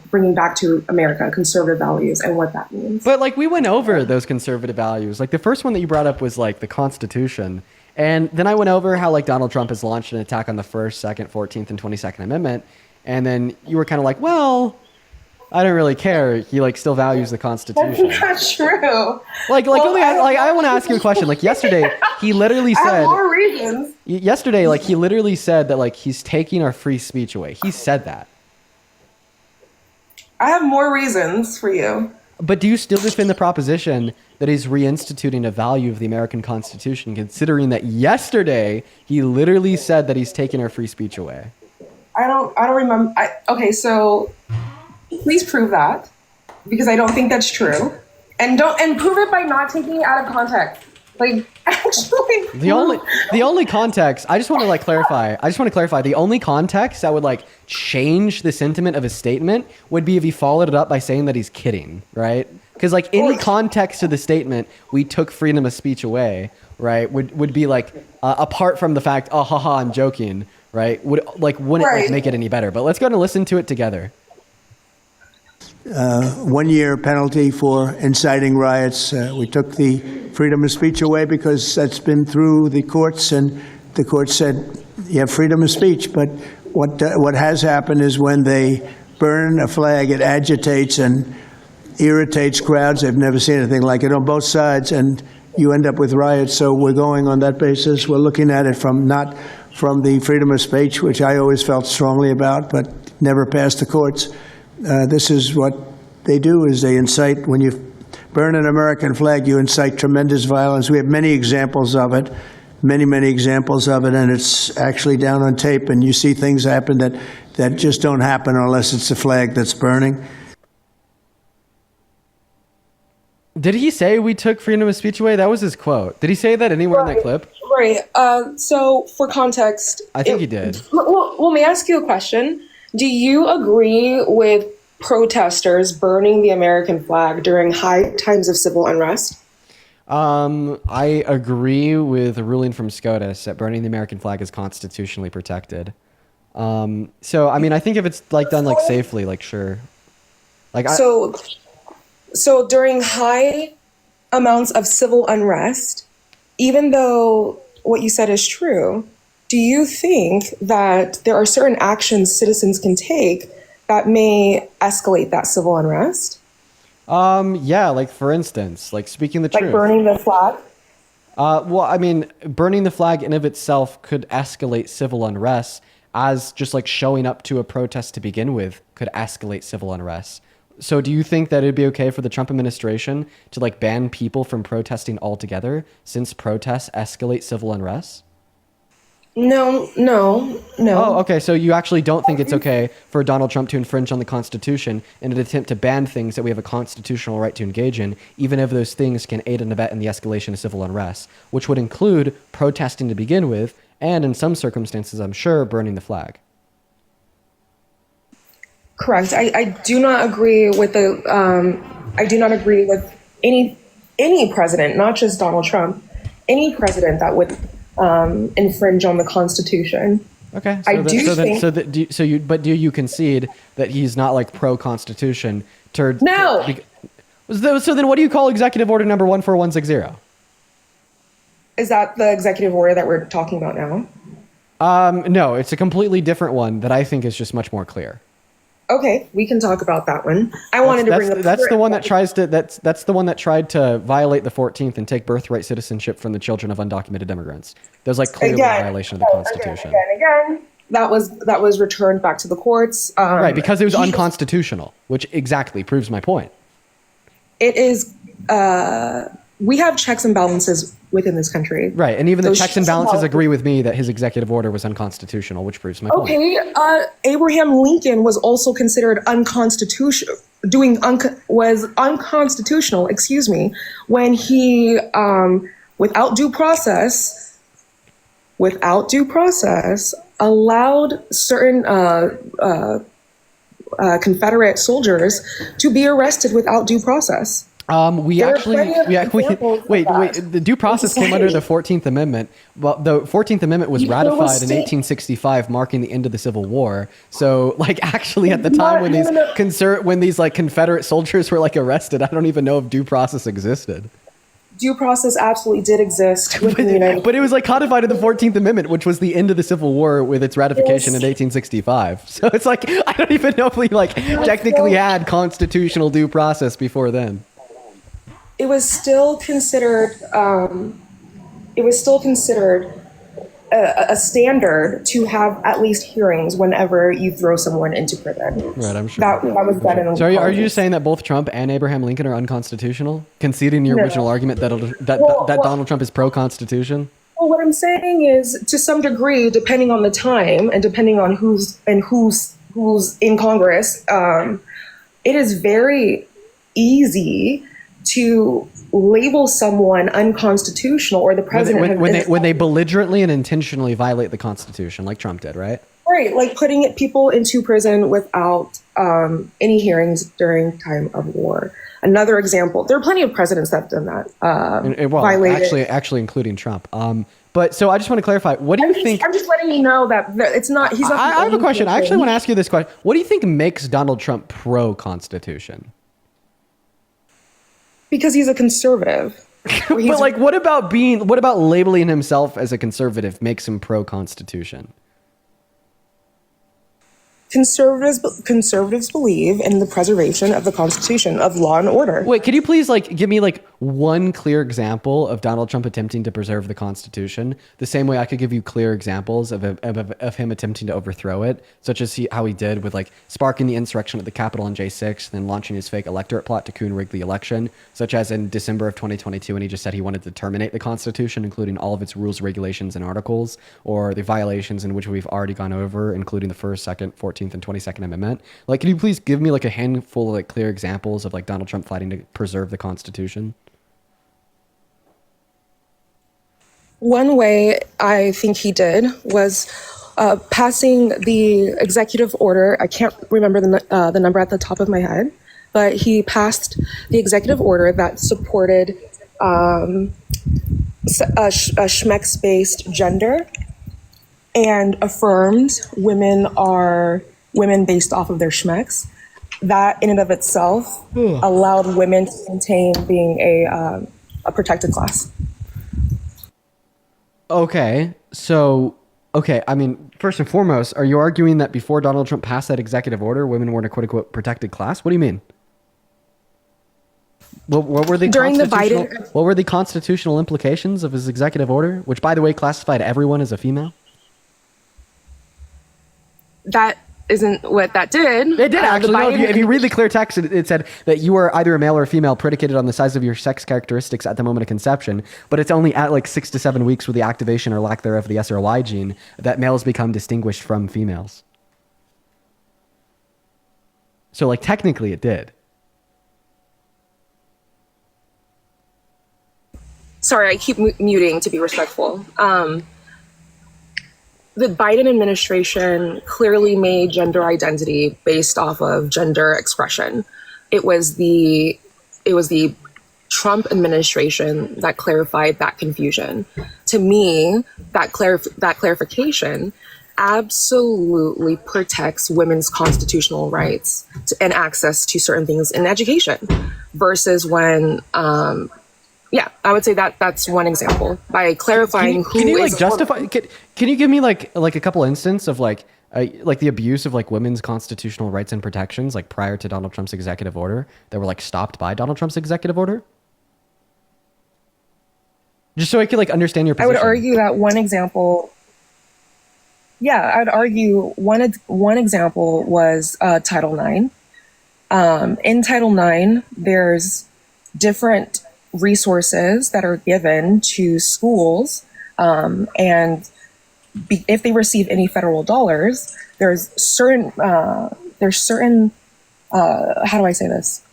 bringing back to America, conservative values, and what that means. But we went over those conservative values. The first one that you brought up was the Constitution. And then I went over how Donald Trump has launched an attack on the 1st, 2nd, 14th, and 22nd Amendment. And then you were kind of well, I don't really care. He still values the Constitution. That's not true. I want to ask you a question. Yesterday, he literally said. I have more reasons. Yesterday, he literally said that he's taking our free speech away. He said that. I have more reasons for you. But do you still defend the proposition that he's reinstituting a value of the American Constitution, considering that yesterday he literally said that he's taking our free speech away? I don't remember. Okay, so. Please prove that, because I don't think that's true, and prove it by not taking it out of context. Actually, the only context. I just want to clarify. The only context that would change the sentiment of his statement would be if he followed it up by saying that he's kidding, right? Because any context to the statement, we took freedom of speech away, right? Would be apart from the fact, oh, haha, I'm joking, right? Wouldn't make it any better. But let's go and listen to it together. 1 year penalty for inciting riots. We took the freedom of speech away because that's been through the courts, and the court said you have freedom of speech. But what has happened is when they burn a flag, it agitates and irritates crowds. They've never seen anything like it on both sides, and you end up with riots. So we're going on that basis. We're looking at it not from the freedom of speech, which I always felt strongly about, but never passed the courts. This is what they do, is they incite. When you burn an American flag, you incite tremendous violence. We have many examples of it, many examples of it, and it's actually down on tape, and you see things happen that just don't happen unless it's a flag that's burning. Did he say we took freedom of speech away? That was his quote. Did he say that anywhere in that clip? Right. So for context, I think he did. Well, let me ask you a question. Do you agree with protesters burning the American flag during high times of civil unrest? I agree with a ruling from SCOTUS that burning the American flag is constitutionally protected. So, I mean, I think if it's like done like safely, like sure. Like So during high amounts of civil unrest, even though what you said is true, do you think that there are certain actions citizens can take that may escalate that civil unrest? Yeah, like for instance, like speaking the truth. Like burning the flag? Well, I mean, burning the flag in of itself could escalate civil unrest, as just like showing up to a protest to begin with could escalate civil unrest. So do you think that it'd be okay for the Trump administration to like ban people from protesting altogether since protests escalate civil unrest? No. Oh, okay. So you actually don't think it's okay for Donald Trump to infringe on the Constitution in an attempt to ban things that we have a constitutional right to engage in, even if those things can aid and abet in the escalation of civil unrest, which would include protesting to begin with, and in some circumstances, I'm sure, burning the flag. Correct. I do not agree with I do not agree with any president, not just Donald Trump, any president that would infringe on the Constitution. Okay. But do you concede that he's not like pro-Constitution? No. So then what do you call Executive Order number 14160? Is that the executive order that we're talking about now? No, it's a completely different one that I think is just much more clear. Okay, we can talk about that one. I wanted to bring up that's the one that that's the one that tried to violate the 14th and take birthright citizenship from the children of undocumented immigrants. That was like clearly a violation of the Constitution. Again. That was returned back to the courts. Right, because it was unconstitutional, which exactly proves my point. It is. We have checks and balances within this country. Right, and even the checks and balances agree with me that his executive order was unconstitutional, which proves my point. Okay, Abraham Lincoln was also considered unconstitutional, was unconstitutional, excuse me, when he, without due process, allowed certain Confederate soldiers to be arrested without due process. The due process came under the 14th Amendment. Well, the 14th Amendment was ratified in 1865, marking the end of the Civil War. So, like, actually, at the time when these like Confederate soldiers were like arrested, I don't even know if due process existed. Due process absolutely did exist. But it was like codified in the 14th Amendment, which was the end of the Civil War with its ratification in 1865. So it's like, I don't even know if we like technically had constitutional due process before then. It was still considered a standard to have at least hearings whenever you throw someone into prison. Right, I'm sure. That was done in. So are you saying that both Trump and Abraham Lincoln are unconstitutional, conceding your original argument that Donald Trump is pro-Constitution? Well, what I'm saying is, to some degree, depending on the time and depending on who's in Congress, it is very easy to label someone unconstitutional, or the president when they belligerently and intentionally violate the Constitution, like Trump did, right? Right, like putting people into prison without any hearings during time of war. Another example, there are plenty of presidents that have done that. Actually, including Trump. But so I just want to clarify. What do you think? I'm just letting you know that it's not. He's not. I have a question. I actually want to ask you this question. What do you think makes Donald Trump pro-Constitution? Because he's a conservative. But like, what about labeling himself as a conservative makes him pro-Constitution? Conservatives believe in the preservation of the Constitution, of law and order. Wait, could you please like give me like one clear example of Donald Trump attempting to preserve the Constitution, the same way I could give you clear examples of him attempting to overthrow it, such as how he did with like sparking the insurrection at the Capitol on J6, then launching his fake electorate plot to coup and rig the election, such as in December of 2022 when he just said he wanted to terminate the Constitution, including all of its rules, regulations, and articles, or the violations in which we've already gone over, including the 1st, 2nd, 14th, and 22nd Amendment. Like, can you please give me like a handful of like clear examples of like Donald Trump fighting to preserve the Constitution? One way I think he did was passing the executive order. I can't remember the number at the top of my head, but he passed the executive order that supported a schmex-based gender and affirmed women are women based off of their schmex. That in and of itself allowed women to maintain being a protected class. Okay, so, I mean, first and foremost, are you arguing that before Donald Trump passed that executive order, women weren't a quote-unquote protected class? What do you mean? What were the what were the constitutional implications of his executive order, which, by the way, classified everyone as a female? That isn't what that did. It did actually. No, if you read the clear text, it said that you are either a male or a female predicated on the size of your sex characteristics at the moment of conception, but it's only at like 6 to 7 weeks with the activation or lack thereof of the S or Y gene that males become distinguished from females. So like technically it did. Sorry, I keep muting to be respectful. The Biden administration clearly made gender identity based off of gender expression. It was the Trump administration that clarified that confusion. To me, that clarification absolutely protects women's constitutional rights and access to certain things in education versus when I would say that's one example. By clarifying can you like justify? Can you give me like a couple instances of like the abuse of like women's constitutional rights and protections like prior to Donald Trump's executive order that were like stopped by Donald Trump's executive order? Just so I could like understand your position. I would argue that one example. Yeah, I'd argue one example was Title IX. In Title IX, there's different resources that are given to schools, and if they receive any federal dollars, there's certain how do I say this?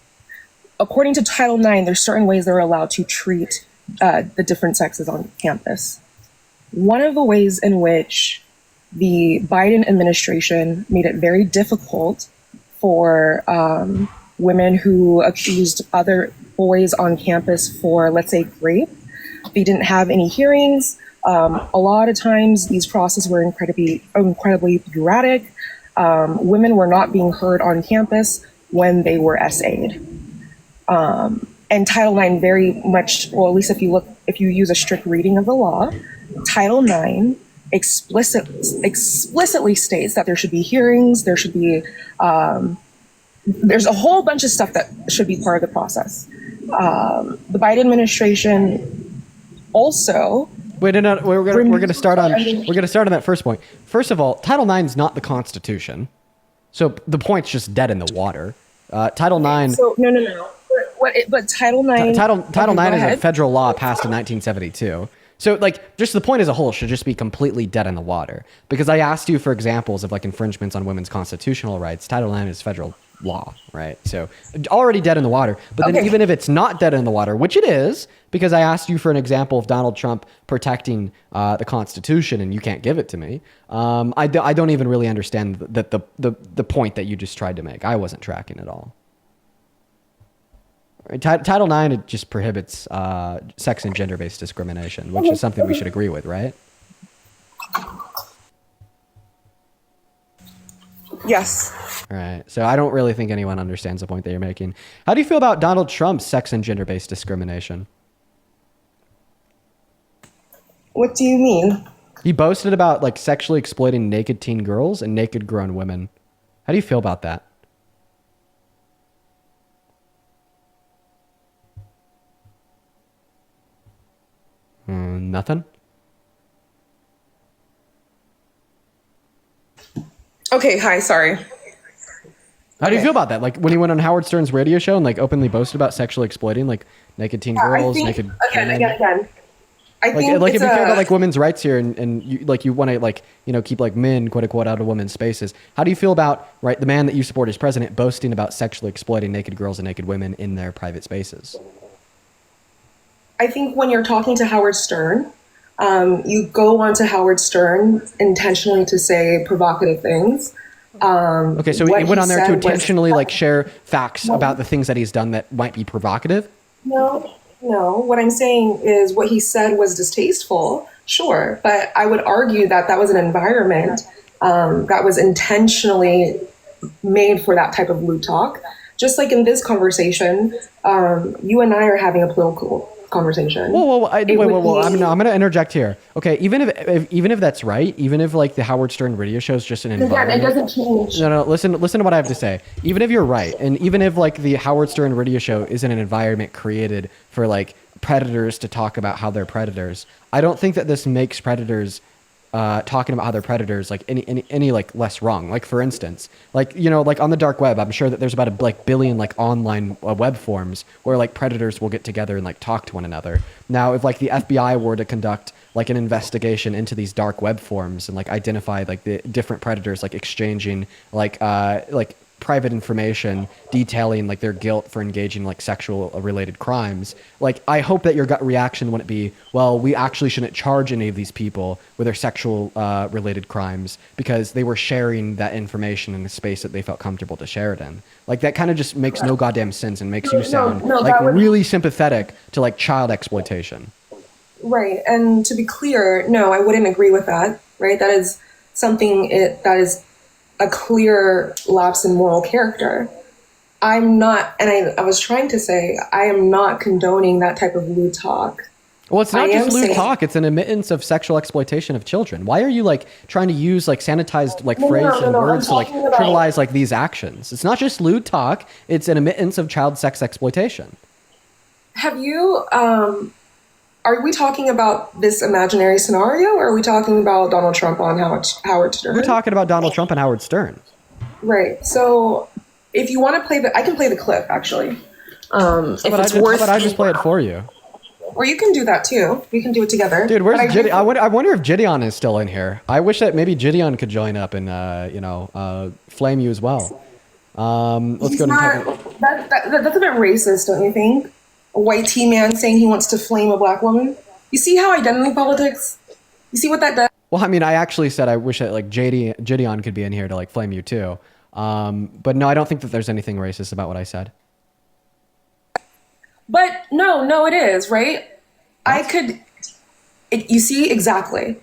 According to Title IX, there's certain ways they're allowed to treat the different sexes on campus. One of the ways in which the Biden administration made it very difficult for women who accused other boys on campus for, let's say, rape. They didn't have any hearings. A lot of times these processes were incredibly bureaucratic. Women were not being heard on campus when they were SA'd. And Title IX very much, well, at least if you use a strict reading of the law, Title IX explicitly states that there should be hearings, there should be, there's a whole bunch of stuff that should be part of the process. The Biden administration also. Wait, no, we're gonna start on that first point. First of all, Title IX is not the Constitution, so the point's just dead in the water. Title IX. So no. But Title IX. Title IX is a federal law passed in 1972. So, like, just the point as a whole should just be completely dead in the water. Because I asked you for examples of, like, infringements on women's constitutional rights. Title IX is federal law, right? So, already dead in the water. But then even if it's not dead in the water, which it is, because I asked you for an example of Donald Trump protecting the Constitution and you can't give it to me, I don't even really understand the point that you just tried to make. I wasn't tracking at all. Title IX, it just prohibits sex and gender-based discrimination, which is something we should agree with, right? Yes. All right. So I don't really think anyone understands the point that you're making. How do you feel about Donald Trump's sex and gender-based discrimination? What do you mean? He boasted about like sexually exploiting naked teen girls and naked grown women. How do you feel about that? Nothing? Okay, hi, sorry. How do you feel about that? Like when he went on Howard Stern's radio show and like openly boasted about sexually exploiting like naked teen girls, naked women? Again. I think like if it's you care about like women's rights here and you like you want to like keep like men quote unquote out of women's spaces, how do you feel about the man that you support as president boasting about sexually exploiting naked girls and naked women in their private spaces? I think when you're talking to Howard Stern, you go onto Howard Stern intentionally to say provocative things. Okay, so he went on there to intentionally like share facts about the things that he's done that might be provocative? No. What I'm saying is what he said was distasteful, sure, but I would argue that that was an environment that was intentionally made for that type of lewd talk. Just like in this conversation, you and I are having a political conversation. Whoa! I'm going to interject here. Okay, even if that's right, even if like the Howard Stern radio show is just an environment, it doesn't change. No. Listen to what I have to say. Even if you're right, and even if like the Howard Stern radio show isn't an environment created for like predators to talk about how they're predators, I don't think that this makes predators talking about how they're predators like any like less wrong. Like for instance, like like on the dark web, I'm sure that there's about a billion like online web forums where like predators will get together and like talk to one another. Now, if like the FBI were to conduct like an investigation into these dark web forums and like identify like the different predators like exchanging like private information detailing like their guilt for engaging like sexual related crimes, like I hope that your gut reaction wouldn't be, well, we actually shouldn't charge any of these people with their sexual related crimes because they were sharing that information in a space that they felt comfortable to share it in. Like that kind of just makes no goddamn sense and makes you sound like really sympathetic to like child exploitation. Right, and to be clear, no, I wouldn't agree with that, right? That is something that is a clear lapse in moral character. I'm not, and I was trying to say, I am not condoning that type of lewd talk. Well, it's not just lewd talk, it's an admittance of sexual exploitation of children. Why are you like trying to use like sanitized like phrases and words to like trivialize like these actions? It's not just lewd talk, it's an admittance of child sex exploitation. Have you, are we talking about this imaginary scenario, or are we talking about Donald Trump on Howard Stern? We're talking about Donald Trump and Howard Stern. Right. So if you want to play I can play the clip, actually. If it's worth... How about I just play it for you? Or you can do that, too. We can do it together. Dude, where's Gideon? I wonder if Gideon is still in here. I wish that maybe Gideon could join up and, flame you as well. Let's go. That's a bit racist, don't you think? A white tea man saying he wants to flame a black woman. You see how identity politics? You see what that does? Well, I mean, I actually said I wish that like Gideon could be in here to like flame you too. But no, I don't think that there's anything racist about what I said. But no, it is, right? You see, exactly.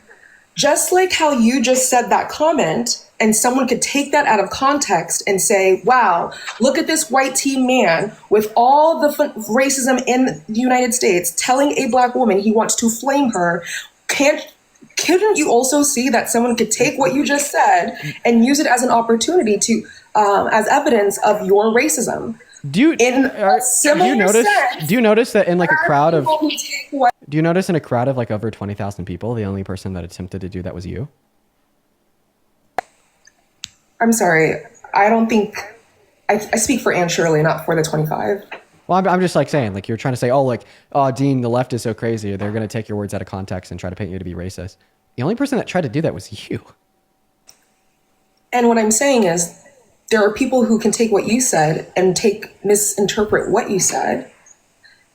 Just like how you just said that comment, and someone could take that out of context and say, wow, look at this white tea man with all the racism in the United States telling a black woman he wants to flame her. Couldn't you also see that someone could take what you just said and use it as an opportunity to, as evidence of your racism? Do you notice that in like a crowd of like over 20,000 people, the only person that attempted to do that was you? I'm sorry. I don't think I speak for Anne Shirley, not for the 25. Well, I'm just like saying, like you're trying to say, oh, Dean, the left is so crazy. They're going to take your words out of context and try to paint you to be racist. The only person that tried to do that was you. And what I'm saying is there are people who can take what you said and misinterpret what you said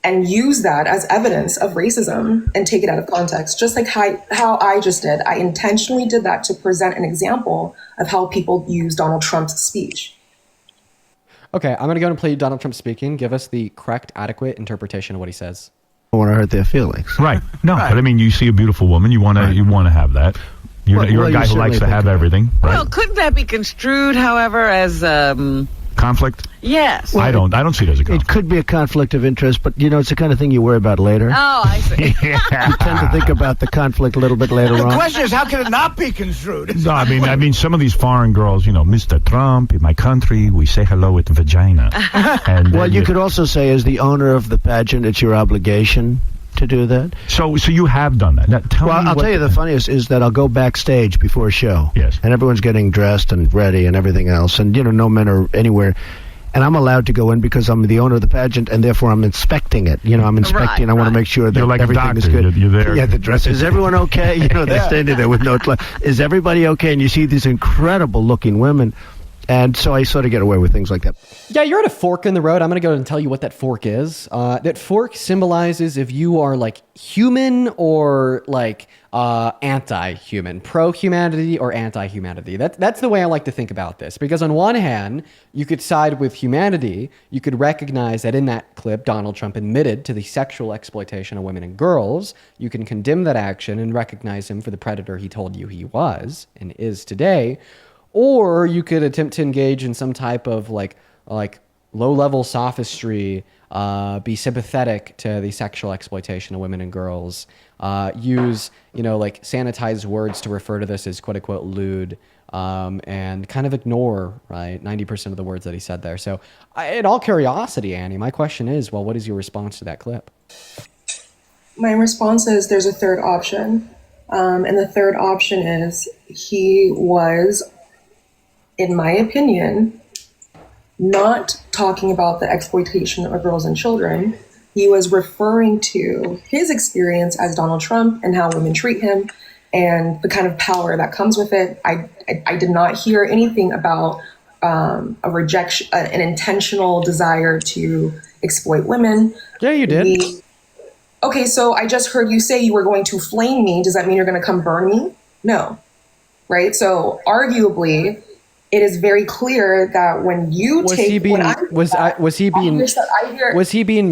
and use that as evidence of racism and take it out of context, just like how I just did. I intentionally did that to present an example of how people use Donald Trump's speech. Okay, I'm going to go and play Donald Trump speaking. Give us the correct, adequate interpretation of what he says. I want to hurt their feelings. Right. No, but I mean, you see a beautiful woman, you want to have that. You're a guy who likes to have everything, right? Well, couldn't that be construed, however, as conflict? Yes. Well, I don't see it as a conflict. It could be a conflict of interest, but it's the kind of thing you worry about later. Oh, I see. You tend to think about the conflict a little bit later on. The question is, how can it not be construed? No, I mean, some of these foreign girls, Mr. Trump, in my country, we say hello with vagina. And you could also say, as the owner of the pageant, it's your obligation to do that. So you have done that. Now, I'll tell you the funniest is that I'll go backstage before a show. Yes. And everyone's getting dressed and ready and everything else. And, no men are anywhere. And I'm allowed to go in because I'm the owner of the pageant, and therefore I'm inspecting it. I'm inspecting. I want to make sure that You're like everything is doctor. good. You're there. Yeah, the dress. Is everyone okay? They're standing there with no clothes. Is everybody okay? And you see these incredible-looking women. And so I sort of get away with things like that. Yeah, you're at a fork in the road. I'm going to go and tell you what that fork is. That fork symbolizes if you are like human or like anti-human, pro-humanity or anti-humanity. That's the way I like to think about this. Because on one hand, you could side with humanity. You could recognize that in that clip, Donald Trump admitted to the sexual exploitation of women and girls. You can condemn that action and recognize him for the predator he told you he was and is today. Or you could attempt to engage in some type of like low-level sophistry, be sympathetic to the sexual exploitation of women and girls, use like sanitized words to refer to this as quote unquote lewd, and kind of ignore 90% of the words that he said there. So, in all curiosity, Annie, my question is, well, what is your response to that clip? My response is there's a third option, and the third option is he was, in my opinion, not talking about the exploitation of girls and children. He was referring to his experience as Donald Trump and how women treat him and the kind of power that comes with it. I did not hear anything about a rejection, an intentional desire to exploit women. Yeah, you did. Okay, so I just heard you say you were going to flame me. Does that mean you're going to come burn me? No. Right? So arguably, it is very clear that when you was he being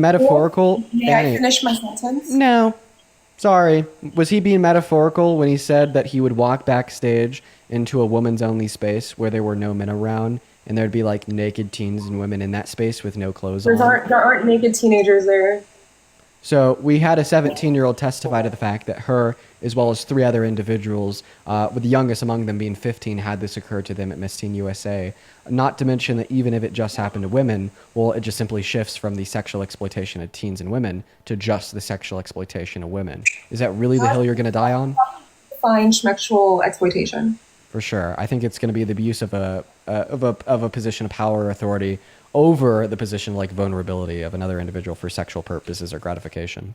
metaphorical? May I finish my sentence? No. Sorry. Was he being metaphorical when he said that he would walk backstage into a woman's only space where there were no men around and there'd be like naked teens and women in that space with no clothes on? There aren't naked teenagers there. So we had a 17-year-old testify to the fact that her, as well as 3 other individuals, with the youngest among them being 15, had this occur to them at Miss Teen USA. Not to mention that even if it just happened to women, well, it just simply shifts from the sexual exploitation of teens and women to just the sexual exploitation of women. Is that really the hill you're going to die on? Define sexual exploitation. For sure. I think it's going to be the abuse of a position of power or authority over the position like vulnerability of another individual for sexual purposes or gratification.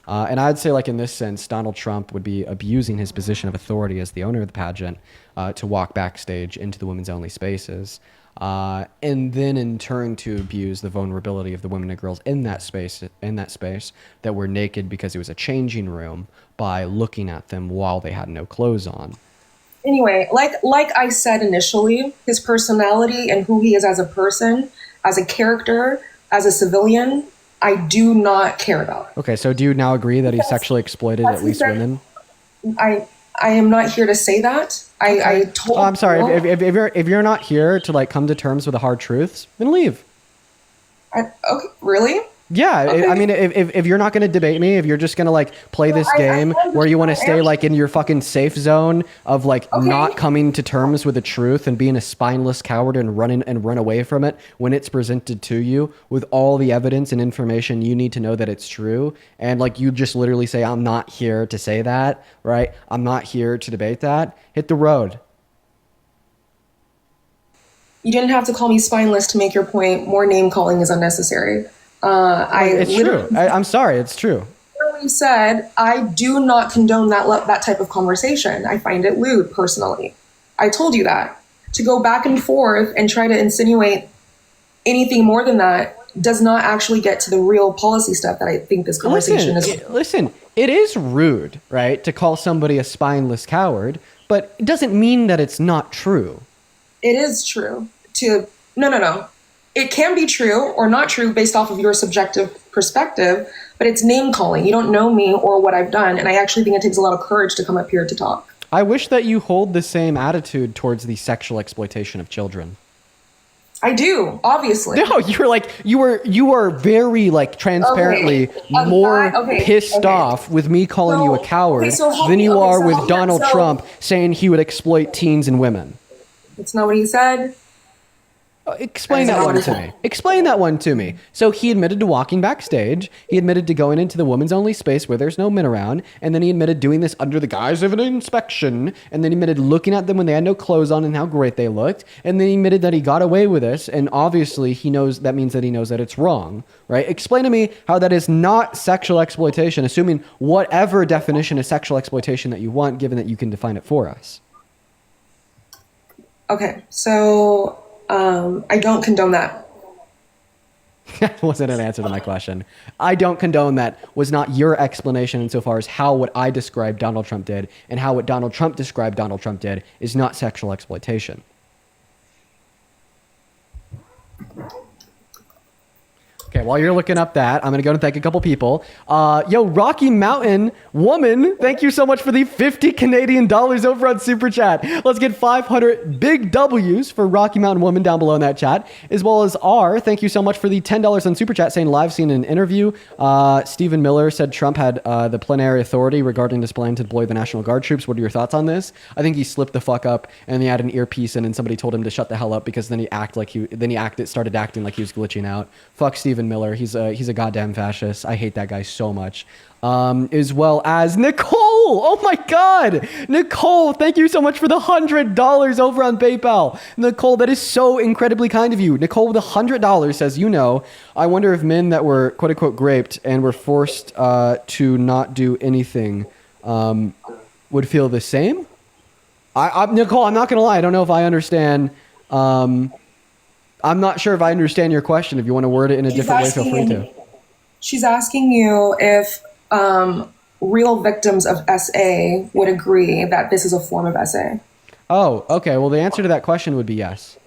And I'd say like in this sense, Donald Trump would be abusing his position of authority as the owner of the pageant to walk backstage into the women's only spaces. And then in turn to abuse the vulnerability of the women and girls in that space that were naked because it was a changing room by looking at them while they had no clothes on. Anyway, like I said initially, his personality and who he is as a person, as a character, as a civilian, I do not care about. Okay, so do you now agree that he sexually exploited at least women? I am not here to say that. I told. Oh, I'm sorry. If you're not here to like come to terms with the hard truths, then leave. Okay, really? Yeah, Okay. I mean, if you're not going to debate me, if you're just going to like play this game where you want to stay like in your fucking safe zone of like not coming to terms with the truth and being a spineless coward and run away from it when it's presented to you with all the evidence and information you need to know that it's true, and like you just literally say, I'm not here to say that, right? I'm not here to debate that. Hit the road. You didn't have to call me spineless to make your point. More name calling is unnecessary. It's true. I'm sorry. It's true. Literally said, I do not condone that type of conversation. I find it lewd, personally. I told you that. To go back and forth and try to insinuate anything more than that does not actually get to the real policy stuff that I think this conversation is. Listen, it is rude, right, to call somebody a spineless coward, but it doesn't mean that it's not true. It is true. No. It can be true or not true based off of your subjective perspective, but it's name calling. You don't know me or what I've done, and I actually think it takes a lot of courage to come up here to talk. I wish that you hold the same attitude towards the sexual exploitation of children. I do, obviously. No, you were very like transparently pissed off with me calling you a coward than you are with Donald Trump saying he would exploit teens and women. That's not what he said. Explain that one to me. Explain that one to me. So he admitted to walking backstage. He admitted to going into the women's only space where there's no men around. And then he admitted doing this under the guise of an inspection. And then he admitted looking at them when they had no clothes on and how great they looked. And then he admitted that he got away with this. And obviously he knows that means that he knows that it's wrong, right? Explain to me how that is not sexual exploitation, assuming whatever definition of sexual exploitation that you want, given that you can define it for us. Okay, so I don't condone that. That wasn't an answer to my question. I don't condone that was not your explanation insofar as how what I described Donald Trump did and how what Donald Trump described Donald Trump did is not sexual exploitation. Okay, while you're looking up that, I'm going to go and thank a couple people. Rocky Mountain Woman, thank you so much for the 50 Canadian dollars over on Super Chat. Let's get 500 big W's for Rocky Mountain Woman down below in that chat. As well as R, thank you so much for the $10 on Super Chat saying live seen an interview. Stephen Miller said Trump had the plenary authority regarding displaying to deploy the National Guard troops. What are your thoughts on this? I think he slipped the fuck up and he had an earpiece in and somebody told him to shut the hell up because then he started acting like he was glitching out. Fuck Stephen Miller. He's a goddamn fascist. I hate that guy so much. As well as Nicole. Oh my God. Nicole, thank you so much for the $100 over on PayPal. Nicole, that is so incredibly kind of you. Nicole with $100 says, I wonder if men that were quote unquote raped and were forced to not do anything would feel the same. Nicole, I'm not going to lie. I don't know if I understand. I'm not sure if I understand your question. If you want to word it in a different way, feel free to. She's asking you if real victims of SA would agree that this is a form of SA. Oh, okay. Well, the answer to that question would be yes.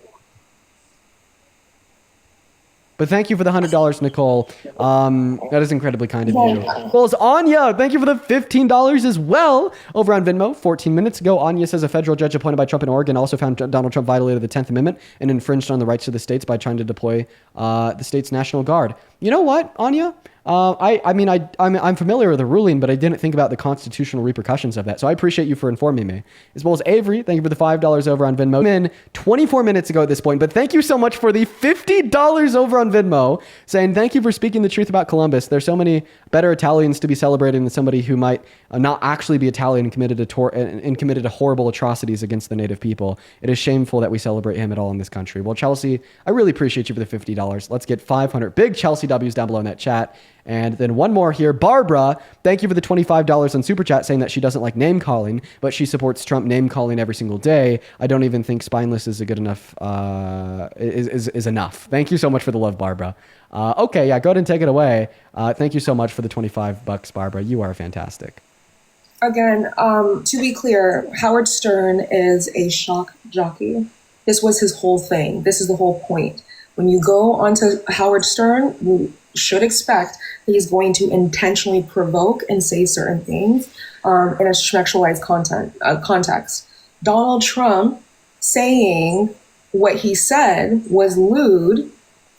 But thank you for the $100, Nicole. That is incredibly kind of you. Well, it's Anya. Thank you for the $15 as well over on Venmo. 14 minutes ago, Anya says a federal judge appointed by Trump in Oregon also found Donald Trump violated the 10th Amendment and infringed on the rights of the states by trying to deploy the state's National Guard. You know what, Anya? I'm familiar with the ruling, but I didn't think about the constitutional repercussions of that. So I appreciate you for informing me. As well as Avery, thank you for the $5 over on Venmo. In 24 minutes ago at this point, but thank you so much for the $50 over on Venmo, saying thank you for speaking the truth about Columbus. There's so many better Italians to be celebrating than somebody who might not actually be Italian and committed horrible atrocities against the native people. It is shameful that we celebrate him at all in this country. Well, Chelsea, I really appreciate you for the $50. Let's get 500 big Chelsea W's down below in that chat. And then one more here. Barbara, thank you for the $25 on Super Chat saying that she doesn't like name calling, but she supports Trump name calling every single day. I don't even think spineless is a good enough, is enough. Thank you so much for the love, Barbara. Okay, yeah, go ahead and take it away. Thank you so much for the $25, Barbara. You are fantastic. Again, to be clear, Howard Stern is a shock jockey. This was his whole thing. This is the whole point. When you go onto Howard Stern, you should expect that he's going to intentionally provoke and say certain things in a sexualized context. Donald Trump saying what he said was lewd,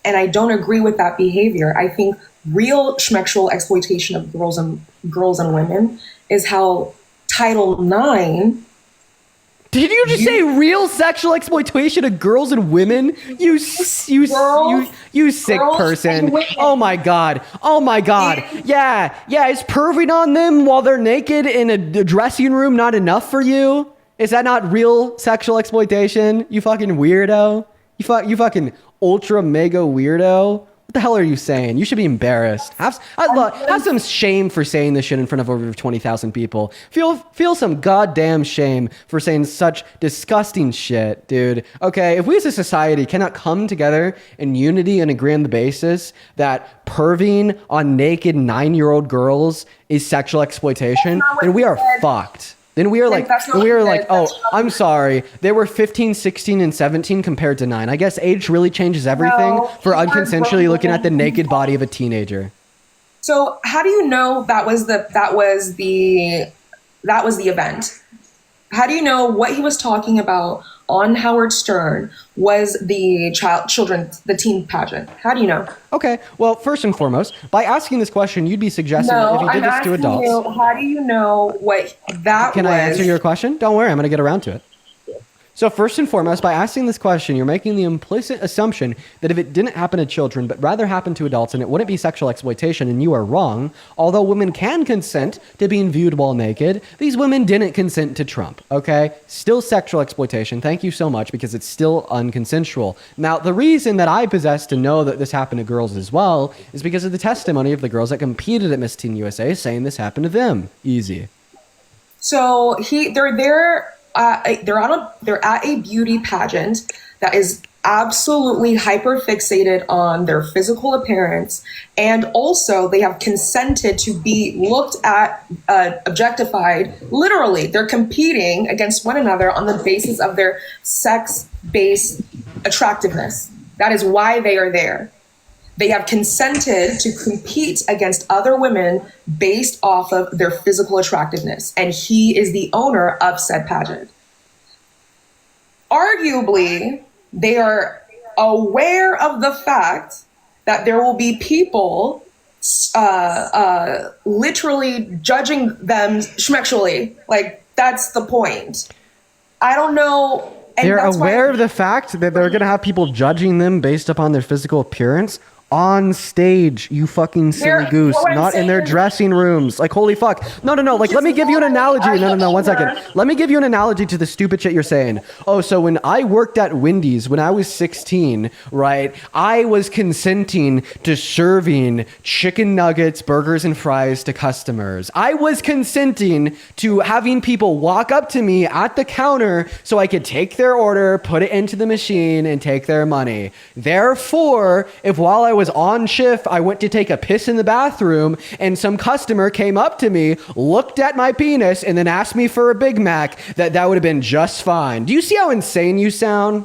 and I don't agree with that behavior. I think real sexual exploitation of girls and women is how Title IX. Did you just say real sexual exploitation of girls and women? You sick person. Oh my God. Yeah. Is perving on them while they're naked in a dressing room not enough for you? Is that not real sexual exploitation? You fucking weirdo. You fucking ultra mega weirdo. What the hell are you saying? You should be embarrassed. Have some shame for saying this shit in front of over 20,000 people. Feel some goddamn shame for saying such disgusting shit, dude. Okay, if we as a society cannot come together in unity and agree on the basis that perving on naked 9-year-old girls is sexual exploitation, then we are fucked. Then we are like, I'm sorry. They were 15, 16, and 17 compared to 9. I guess age really changes everything for unconsensually looking at the naked body of a teenager. So how do you know that was the event? How do you know what he was talking about on Howard Stern was the the teen pageant? How do you know? Okay, well, first and foremost, by asking this question, you'd be suggesting that if you did this to adults. How do you know what that was? Can I answer your question? Don't worry, I'm going to get around to it. So first and foremost, by asking this question, you're making the implicit assumption that if it didn't happen to children, but rather happened to adults, and it wouldn't be sexual exploitation, and you are wrong. Although women can consent to being viewed while naked, these women didn't consent to Trump, okay? Still sexual exploitation. Thank you so much, because it's still unconsensual. Now, the reason that I possess to know that this happened to girls as well is because of the testimony of the girls that competed at Miss Teen USA saying this happened to them. Easy. So they're there. They're at a beauty pageant that is absolutely hyper fixated on their physical appearance, and also they have consented to be looked at, objectified. Literally, they're competing against one another on the basis of their sex-based attractiveness. That is why they are there. They have consented to compete against other women based off of their physical attractiveness, and he is the owner of said pageant. Arguably, they are aware of the fact that there will be people literally judging them schmexually. Like, that's the point. I don't know. And They're that's aware of the fact that they're going to have people judging them based upon their physical appearance on stage, you fucking silly goose, not in their dressing rooms. Like, holy fuck. No. Like, let me give you an analogy. No, 1 second. Let me give you an analogy to the stupid shit you're saying. Oh, so when I worked at Wendy's when I was 16, right, I was consenting to serving chicken nuggets, burgers, and fries to customers. I was consenting to having people walk up to me at the counter so I could take their order, put it into the machine, and take their money. Therefore, if while I was on shift, I went to take a piss in the bathroom, and some customer came up to me, looked at my penis, and then asked me for a Big Mac, that would have been just fine. Do you see how insane you sound?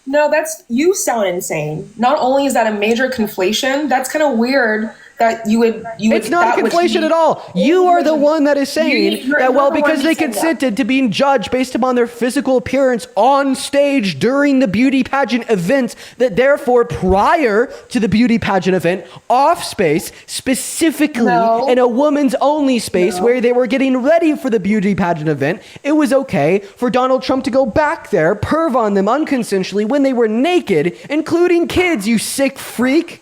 No, you sound insane. Not only is that a major conflation, that's kind of weird that you would. It's not a conflation at all. You are the one that is saying that, well, because they consented to being judged based upon their physical appearance on stage during the beauty pageant event, that therefore prior to the beauty pageant event, off space, specifically in a woman's only space where they were getting ready for the beauty pageant event, it was okay for Donald Trump to go back there, perv on them unconsensually when they were naked, including kids, you sick freak.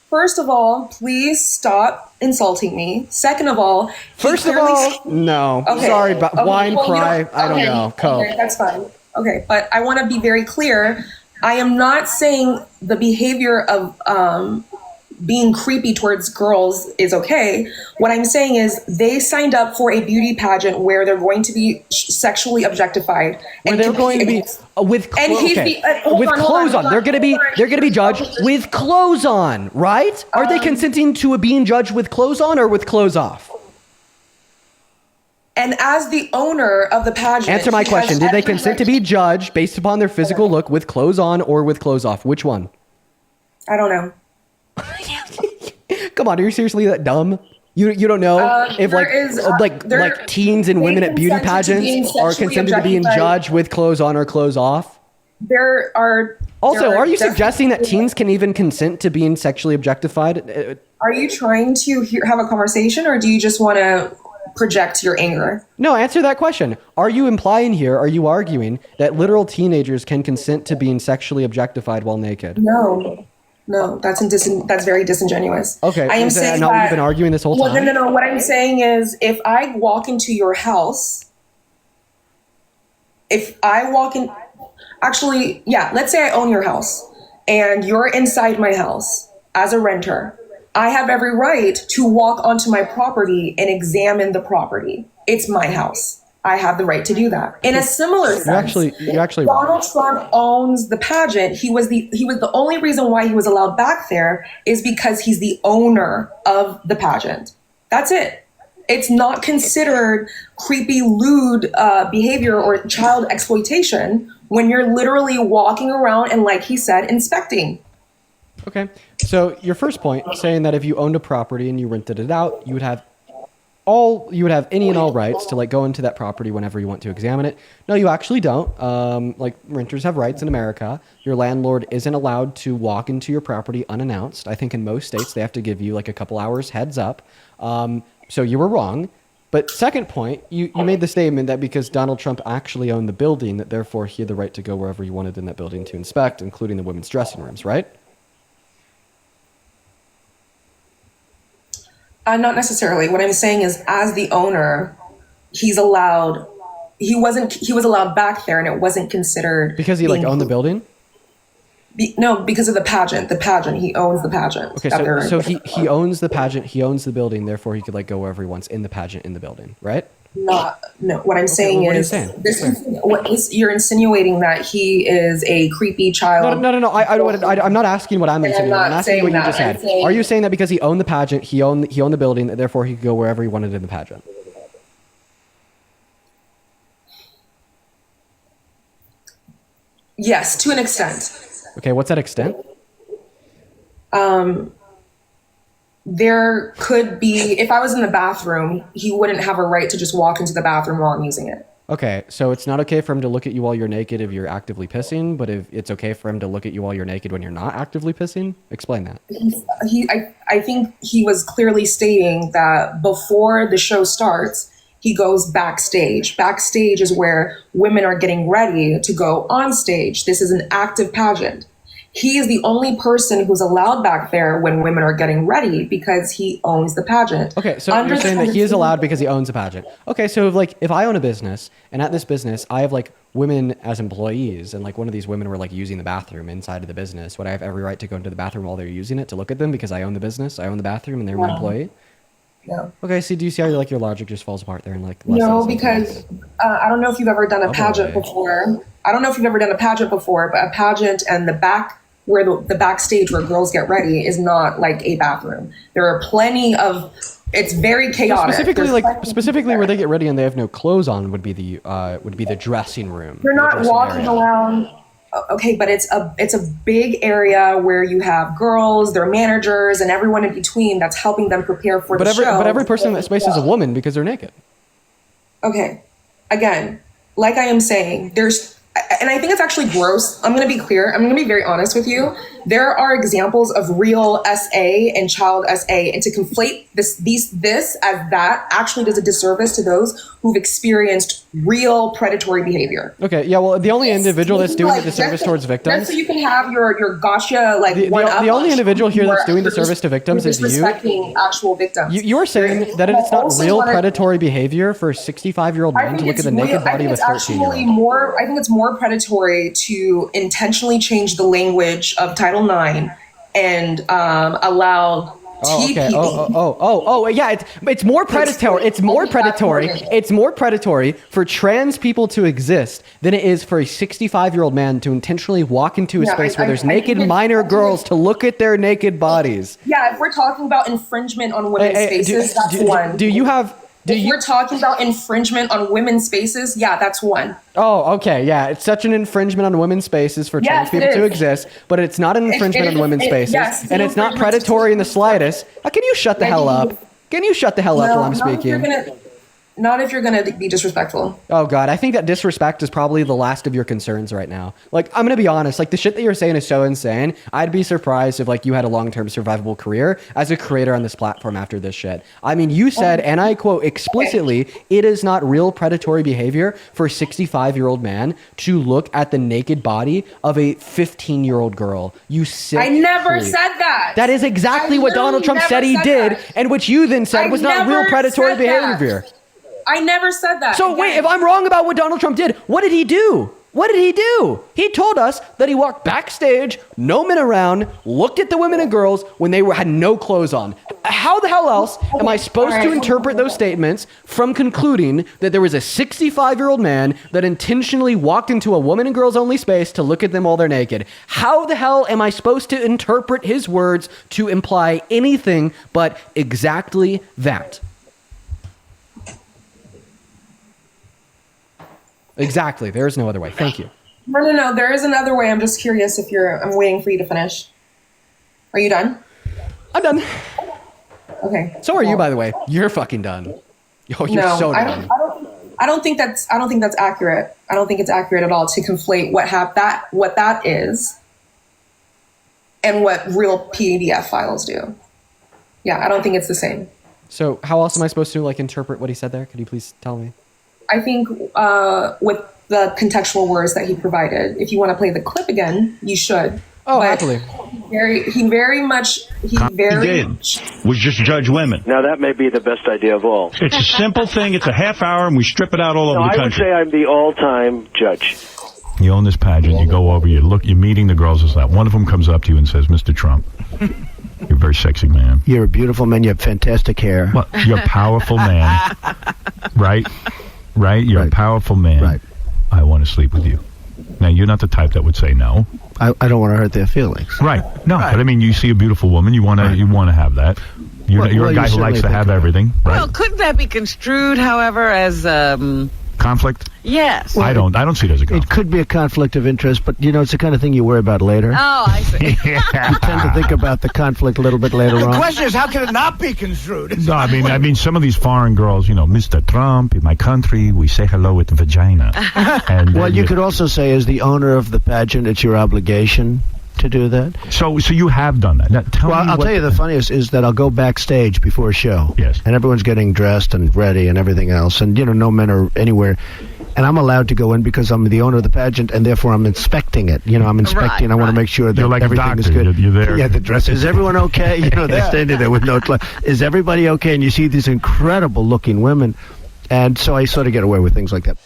First of all, please stop insulting me. Second of all, no. Okay. Sorry, but wine well, cry. I don't know. Okay, that's fine. Okay, but I want to be very clear. I am not saying the behavior of being creepy towards girls is okay. What I'm saying is they signed up for a beauty pageant where they're going to be sexually objectified, and they're going to be with clothes on. They're going to be judged with clothes on, right? Are they consenting to being judged with clothes on or with clothes off? And as the owner of the pageant, answer my question. Did they consent to be judged based upon their physical look with clothes on or with clothes off? Which one? I don't know. Come on, are you seriously that dumb? You don't know if like teens and women at beauty pageants are consented to being judged with clothes on or clothes off? Are you suggesting that teens can even consent to being sexually objectified? Are you trying to have a conversation, or do you just want to project your anger? No, answer that question. Are you implying here, are you arguing that literal teenagers can consent to being sexually objectified while naked? No, that's very disingenuous. Okay, I am saying not what you've been arguing this whole time? No. What I'm saying is, if I walk into your house, let's say I own your house, and you're inside my house as a renter. I have every right to walk onto my property and examine the property. It's my house. I have the right to do that. In a similar sense, you're actually Donald Trump owns the pageant. He was the only reason why he was allowed back there is because he's the owner of the pageant. That's it. It's not considered creepy, lewd behavior or child exploitation when you're literally walking around and, like he said, inspecting. Okay. So your first point, saying that if you owned a property and you rented it out, you would have any and all rights to go into that property whenever you want to examine it. No, you actually don't. Renters have rights in America. Your landlord isn't allowed to walk into your property unannounced. I think in most states they have to give you a couple hours heads up. So you were wrong. But second point, you made the statement that because Donald Trump actually owned the building, that therefore he had the right to go wherever he wanted in that building to inspect, including the women's dressing rooms, right? Not necessarily. What I'm saying is, as the owner, he was allowed back there, and it wasn't considered because he like owned the building. No, because of the pageant. He owns the pageant. Okay, so he owns the pageant. He owns the building. Therefore, he could like go wherever he wants in the pageant in the building, right? No. What I'm saying is, you're insinuating that he is a creepy child. No. I'm not asking what I'm insinuating. I'm asking what you just said. Are you saying that because he owned the pageant, he owned the building, that therefore he could go wherever he wanted in the pageant? Yes, to an extent. Okay, what's that extent? There could be, if I was in the bathroom, he wouldn't have a right to just walk into the bathroom while I'm using it. Okay, so it's not okay for him to look at you while you're naked if you're actively pissing, but if it's okay for him to look at you while you're naked when you're not actively pissing? Explain that. I think he was clearly stating that before the show starts, he goes backstage. Backstage is where women are getting ready to go on stage. This is an active pageant. He is the only person who's allowed back there when women are getting ready because he owns the pageant. Okay, so you're saying that he is allowed because he owns a pageant. Okay, so if I own a business and at this business I have like women as employees and like one of these women were like using the bathroom inside of the business, would I have every right to go into the bathroom while they're using it to look at them because I own the business, I own the bathroom, and they're my employee? No. Okay, so do you see how your logic just falls apart there and like? No, because I don't know if you've ever done a pageant before. But a pageant and the back where the backstage where girls get ready is not like a bathroom. There are plenty of. It's very chaotic. Specifically where they get ready and they have no clothes on would be the dressing room. You're not walking around. Okay, but it's a big area where you have girls, their managers, and everyone in between that's helping them prepare for the show. But every person in that space is a woman because they're naked. Okay, again, like I am saying, and I think it's actually gross. I'm going to be clear. I'm going to be very honest with you. There are examples of real SA and child SA, and to conflate this as that actually does a disservice to those who've experienced real predatory behavior. Okay, yeah, well, the only individual that's doing the disservice towards victims. That's so you can have your gotcha the only individual here that's doing disservice to victims is you. Disrespecting actual victims. You are saying that it's not real predatory behavior for a 65-year-old man to look at the naked body of a 13-year-old. I think it's more predatory to intentionally change the language of Title IX and allow yeah, it's more predatory. It's more predatory for trans people to exist than it is for a 65-year-old man to intentionally walk into a space where there's naked minor girls to look at their naked bodies. Yeah, if we're talking about infringement on women's spaces, that's one. If we're talking about infringement on women's spaces, yeah, that's one. Oh, okay, yeah. It's such an infringement on women's spaces for trans people to exist, but it's not an infringement on women's spaces, and it's not predatory in the slightest. Can you shut the hell up? Can you shut the hell up while I'm speaking? Not if you're going to be disrespectful. Oh, God. I think that disrespect is probably the last of your concerns right now. Like, I'm going to be honest. Like, the shit that you're saying is so insane. I'd be surprised if, like, you had a long-term survivable career as a creator on this platform after this shit. I mean, you said, and I quote explicitly, it is not real predatory behavior for a 65-year-old man to look at the naked body of a 15-year-old girl. You sick I never said that. That is exactly what Donald Trump said he did, and which you then said was not real predatory behavior. I never said that. So wait, if I'm wrong about what Donald Trump did, what did he do? What did he do? He told us that he walked backstage, no men around, looked at the women and girls when they had no clothes on. How the hell else am I supposed to interpret those statements from concluding that there was a 65-year-old man that intentionally walked into a woman and girls only space to look at them while they're naked? How the hell am I supposed to interpret his words to imply anything but exactly that? Exactly. There is no other way. Thank you. No. There is another way. I'm just curious if I'm waiting for you to finish. Are you done? I'm done. Okay. So are you, by the way. You're fucking done. Oh, you're so done. I don't think that's accurate. I don't think it's accurate at all to conflate what that is and what real PDF files do. Yeah, I don't think it's the same. So how else am I supposed to like interpret what he said there? Could you please tell me? I think with the contextual words that he provided, if you want to play the clip again, you should. Oh, But happily. He very much was just judge women. Now that may be the best idea of all. It's a simple thing. It's a half hour, and we strip it out all over the I would country. say I'm the all-time judge. You own this pageant. You go over. You're meeting the girls. This that. One of them comes up to you and says, "Mr. Trump, you're a very sexy man. You're a beautiful man. You have fantastic hair. Well, you're a powerful man, right? Right? You're a powerful man. Right. I want to sleep with you." Now, you're not the type that would say no. I don't want to hurt their feelings. Right. No, but I mean, you see a beautiful woman, you want to have that. You're a guy who likes to have everything, right? Well, couldn't that be construed, however, as Conflict? yes? I don't see it as a conflict. It could be a conflict of interest, but it's the kind of thing you worry about later. Oh, I see. You tend to think about the conflict a little bit later The on. question is, how can it not be construed? No, I mean, some of these foreign girls, Mr. Trump, in my country, we say hello with vagina. And, Well, you could also say, as the owner of the pageant, it's your obligation to do that. So you have done that. Now, I'll tell you the funniest is that I'll go backstage before a show. Yes. And everyone's getting dressed and ready and everything else. And, no men are anywhere. And I'm allowed to go in because I'm the owner of the pageant, and therefore I'm inspecting it. I'm inspecting. I want to make sure that You're like a everything is doctor. good. You're there. Yeah, the dress. Is everyone okay? They're standing there with no clothes. Is everybody okay? And you see these incredible looking women. And so I sort of get away with things like that.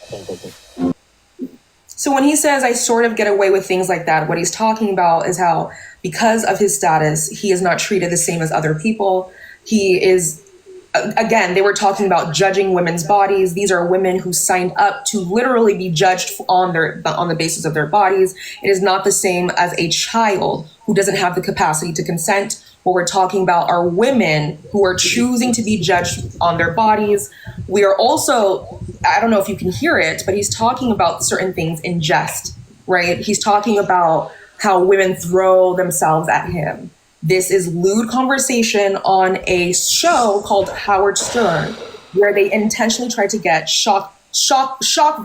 So when he says I sort of get away with things like that, what he's talking about is how because of his status, he is not treated the same as other people. He is, again, they were talking about judging women's bodies. These are women who signed up to literally be judged on the basis of their bodies. It is not the same as a child who doesn't have the capacity to consent. What we're talking about are women who are choosing to be judged on their bodies. We are also, I don't know if you can hear it, but he's talking about certain things in jest, right? He's talking about how women throw themselves at him. This is lewd conversation on a show called Howard Stern, where they intentionally try to get shock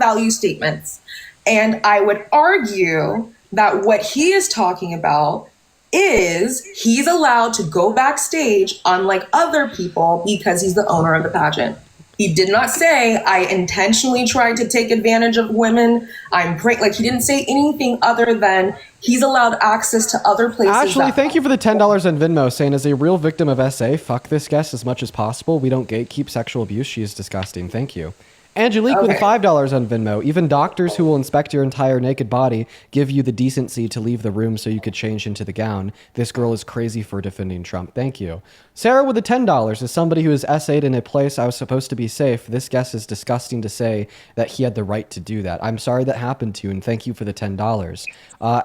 value statements. And I would argue that what he is talking about is he's allowed to go backstage, unlike other people, because he's the owner of the pageant. He did not say, I intentionally tried to take advantage of women. He didn't say anything other than he's allowed access to other places. Ashley, thank you for the $10 on Venmo, saying, as a real victim of SA, fuck this guest as much as possible. We don't gatekeep sexual abuse. She is disgusting. Thank you. Angelique with $5 on Venmo. Even doctors who will inspect your entire naked body give you the decency to leave the room so you could change into the gown. This girl is crazy for defending Trump. Thank you. Sarah with the $10. As somebody who is essayed in a place I was supposed to be safe, this guest is disgusting to say that he had the right to do that. I'm sorry that happened to you, and thank you for the $10.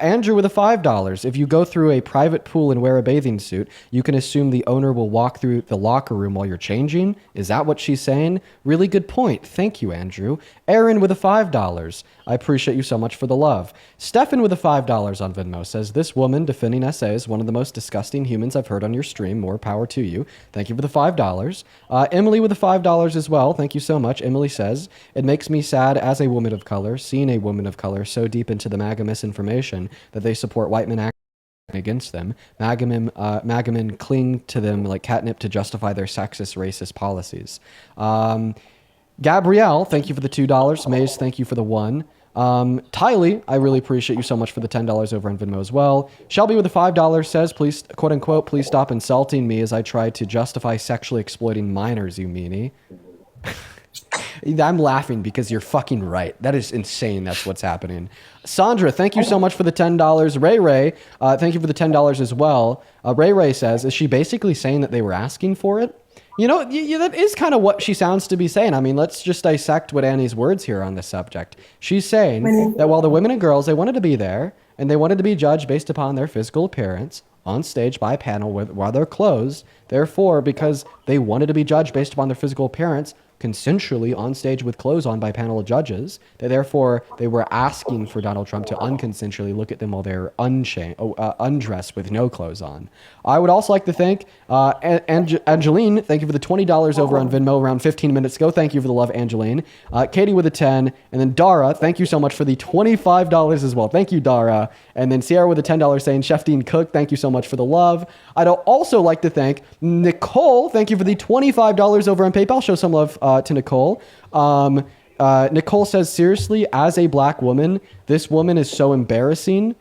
Andrew with a $5. If you go through a private pool and wear a bathing suit, you can assume the owner will walk through the locker room while you're changing. Is that what she's saying? Really good point. Thank you, Andrew. Aaron with a $5. I appreciate you so much for the love. Stefan with a $5 on Venmo says, this woman defending SA is one of the most disgusting humans I've heard on your stream. More power to you. Thank you for the $5. Emily with the $5 as well. Thank you so much. Emily says, it makes me sad as a woman of color, seeing a woman of color so deep into the MAGA misinformation that they support white men acting against them. MAGA men cling to them like catnip to justify their sexist, racist policies. Gabrielle, thank you for the $2. Maze, thank you for the $1. Tylee, I really appreciate you so much for the $10 over on Venmo as well. Shelby with the $5 says, please, quote unquote, please stop insulting me as I try to justify sexually exploiting minors, you meanie. I'm laughing because you're fucking right. That is insane. That's what's happening. Sandra, thank you so much for the $10. Ray, thank you for the $10 as well. Ray says, is she basically saying that they were asking for it? That is kind of what she sounds to be saying. I mean, let's just dissect what Annie's words here on this subject. She's saying that while the women and girls, they wanted to be there, and they wanted to be judged based upon their physical appearance on stage by a panel while they're closed. Therefore, because they wanted to be judged based upon their physical appearance, consensually on stage with clothes on by a panel of judges, that therefore they were asking for Donald Trump to unconsensually look at them while they're undressed with no clothes on. I would also like to thank Angeline. Thank you for the $20 over on Venmo around 15 minutes ago. Thank you for the love, Angeline. Katie with a 10. And then Dara, thank you so much for the $25 as well. Thank you, Dara. And then Sierra with a $10 saying, Chef Dean Cook, thank you so much for the love. I'd also like to thank Nicole. Thank you for the $25 over on PayPal. Show some love to Nicole. Nicole says, seriously, as a black woman, this woman is so embarrassing.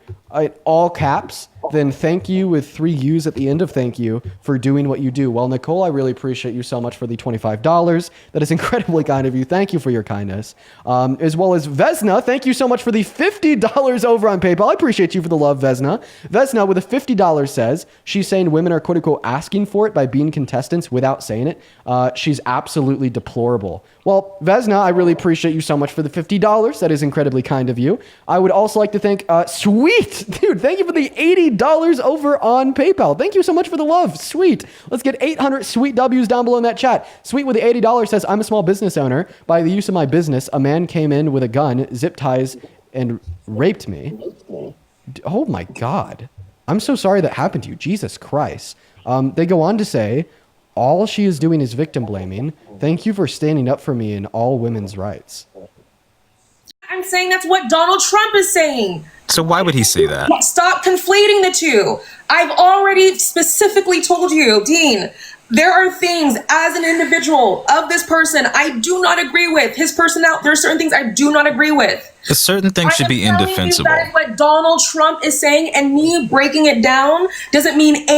All caps. Then thank you with 3 U's at the end of thank you for doing what you do. Well, Nicole, I really appreciate you so much for the $25. That is incredibly kind of you. Thank you for your kindness. As well as Vesna, thank you so much for the $50 over on PayPal. I appreciate you for the love, Vesna. Vesna with a $50 says, she's saying women are quote unquote asking for it by being contestants without saying it. She's absolutely deplorable. Well, Vesna, I really appreciate you so much for the $50. That is incredibly kind of you. I would also like to thank Sweet. Dude, thank you for the $80 over on PayPal. Thank you so much for the love. Sweet. Let's get 800 sweet W's down below in that chat. Sweet with the $80 says, I'm a small business owner. By the use of my business, a man came in with a gun, zip ties, and raped me. Oh my God. I'm so sorry that happened to you. Jesus Christ. They go on to say, all she is doing is victim blaming. Thank you for standing up for me in all women's rights. I'm saying that's what Donald Trump is saying. So why would he say that? Stop conflating the two. I've already specifically told you, Dean, there are things as an individual of this person I do not agree with. His personality, there are certain things I do not agree with. Certain things should be indefensible. That is what Donald Trump is saying, and me breaking it down doesn't mean the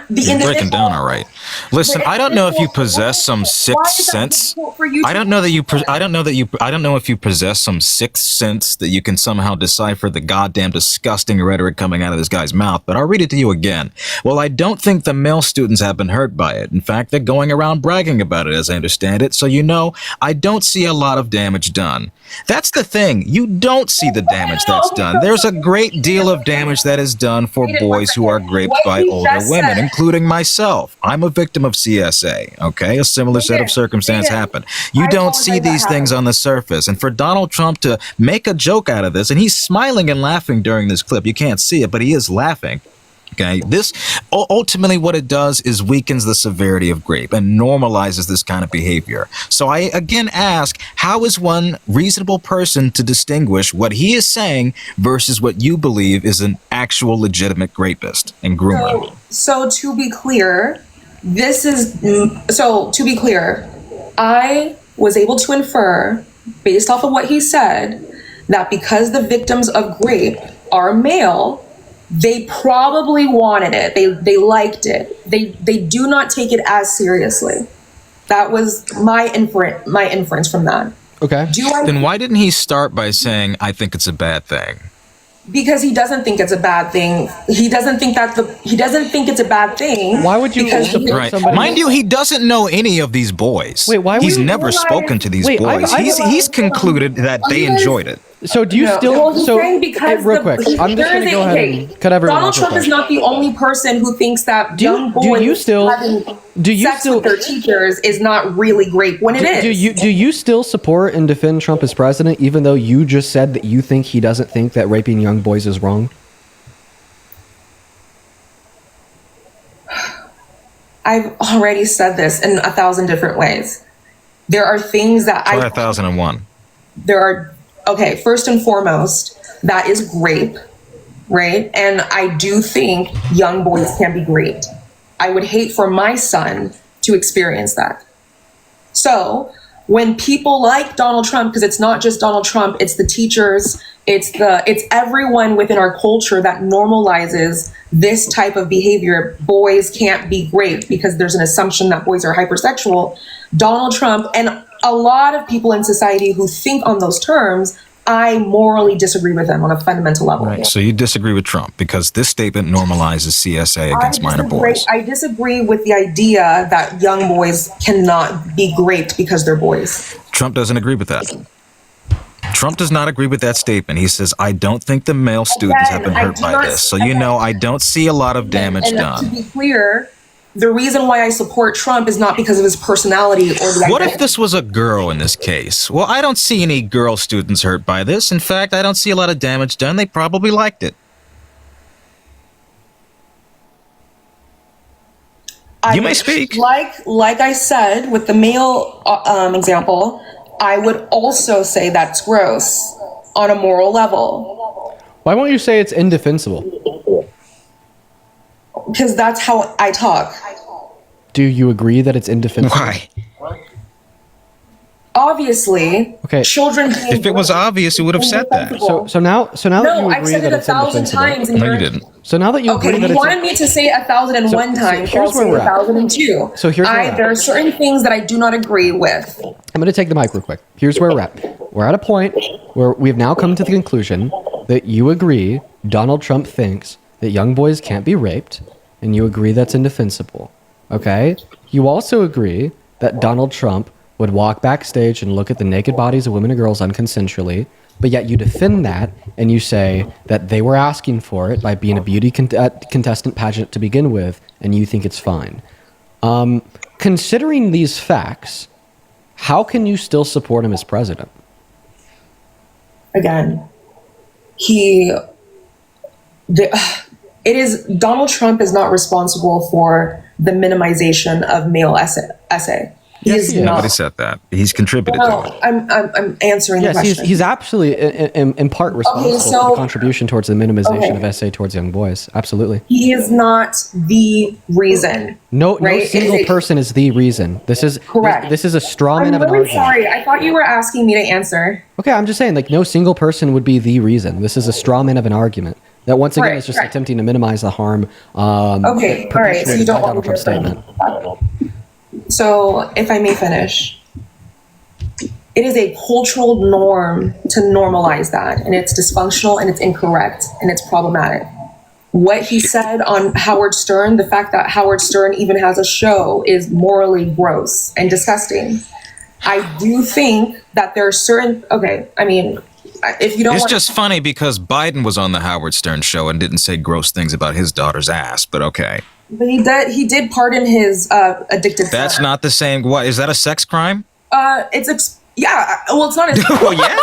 individual. Breaking down, all right. Listen, I don't know if you possess some sixth sense. I don't know if you possess some sixth sense that you can somehow decipher the goddamn disgusting rhetoric coming out of this guy's mouth. But I'll read it to you again. Well, I don't think the male students have been hurt by it. In fact, they're going around bragging about it, as I understand it. So I don't see a lot of damage done. That's the thing. You don't see the damage that's done. There's a great deal of damage that is done for boys who are raped by older women, including myself. I'm a victim of CSA, okay? A similar set of circumstance happened. You don't see these things on the surface. And for Donald Trump to make a joke out of this, and he's smiling and laughing during this clip. You can't see it, but he is laughing. Okay, this ultimately what it does is weakens the severity of rape and normalizes this kind of behavior. So I again ask, how is one reasonable person to distinguish what he is saying versus what you believe is an actual legitimate rapist and groomer? So to be clear, I was able to infer, based off of what he said, that because the victims of rape are male, they probably wanted it. They liked it. They do not take it as seriously. That was my inference from that. Okay. Then why didn't he start by saying, I think it's a bad thing? Because he doesn't think it's a bad thing. He doesn't think it's a bad thing. Why would you right. Mind you, he doesn't know any of these boys. Wait, why he's never spoken to these boys. He's concluded that they enjoyed it. So do you real quick, I'm just going to go ahead and cut everyone Donald off. Trump is not the only person who thinks that young boys having sex with their teachers is not really great when it is. Do you still support and defend Trump as president, even though you just said that you think he doesn't think that raping young boys is wrong? I've already said this in 1,000 different ways. There are things that Try 1,001. Okay, first and foremost, that is rape, right? And I do think young boys can be raped. I would hate for my son to experience that. So when people like Donald Trump, because it's not just Donald Trump, it's the teachers, it's everyone within our culture that normalizes this type of behavior. Boys can't be raped because there's an assumption that boys are hypersexual. Donald Trump and a lot of people in society who think on those terms, I morally disagree with them on a fundamental level. Right. So you disagree with Trump because this statement normalizes CSA against minor boys. I disagree with the idea that young boys cannot be raped because they're boys. Trump doesn't agree with that. Trump does not agree with that statement. He says, I don't think the male students have been hurt by this. So I don't see a lot of damage done. To be clear, the reason why I support Trump is not because of his personality or the What idea. if this was a girl in this case? Well, I don't see any girl students hurt by this. In fact, I don't see a lot of damage done. They probably liked it. You may speak. Like I said, with the male example, I would also say that's gross on a moral level. Why won't you say it's indefensible? Because that's how I talk. Do you agree that it's indefensible? Why? Obviously, Okay. children being If it was obvious, you would have said that. So now that No, you I've agree said that it it's 1,000 indefensible. times. And No, you you're- didn't. So now that you Okay, agree that you it's wanted me to say it 1,001 times. here's I'll where say we're at. 1,002. So here's where we're at. There are certain things that I do not agree with. I'm going to take the mic real quick. Here's where we're at. We're at a point where we've now come to the conclusion that you agree Donald Trump thinks that young boys can't be raped, and you agree that's indefensible. Okay? You also agree that Donald Trump would walk backstage and look at the naked bodies of women and girls unconsensually, but yet you defend that and you say that they were asking for it by being a beauty contestant pageant to begin with, and you think it's fine. Considering these facts, how can you still support him as president? Again, Donald Trump is not responsible for the minimization of male essay. He is not. Nobody said that. He's contributed No, to it. I'm answering the Yes, question. he's absolutely in part responsible so- for the contribution towards the minimization Okay. of essay towards young boys. Absolutely. He is not the reason. No Right? It is single a- person is the reason. This is Correct. This is a straw man I'm of an really argument. sorry. I thought you were asking me to answer. Okay, I'm just saying, like, no single person would be the reason. This is a straw man of an argument that once again Right, is just right. attempting to minimize the harm. Okay, all right. So perpetuated you don't by want Donald to Trump's hear from statement. me. So, if I may finish, it is a cultural norm to normalize that, and it's dysfunctional and it's incorrect and it's problematic. What he said on Howard Stern, the fact that Howard Stern even has a show, is morally gross and disgusting. I do think that there are certain, if you don't It's want just funny because Biden was on the Howard Stern show and didn't say gross things about his daughter's ass, but okay. but he did pardon his addicted That's son. not the same. What, is that a sex crime? Well, it's not a Oh, yes?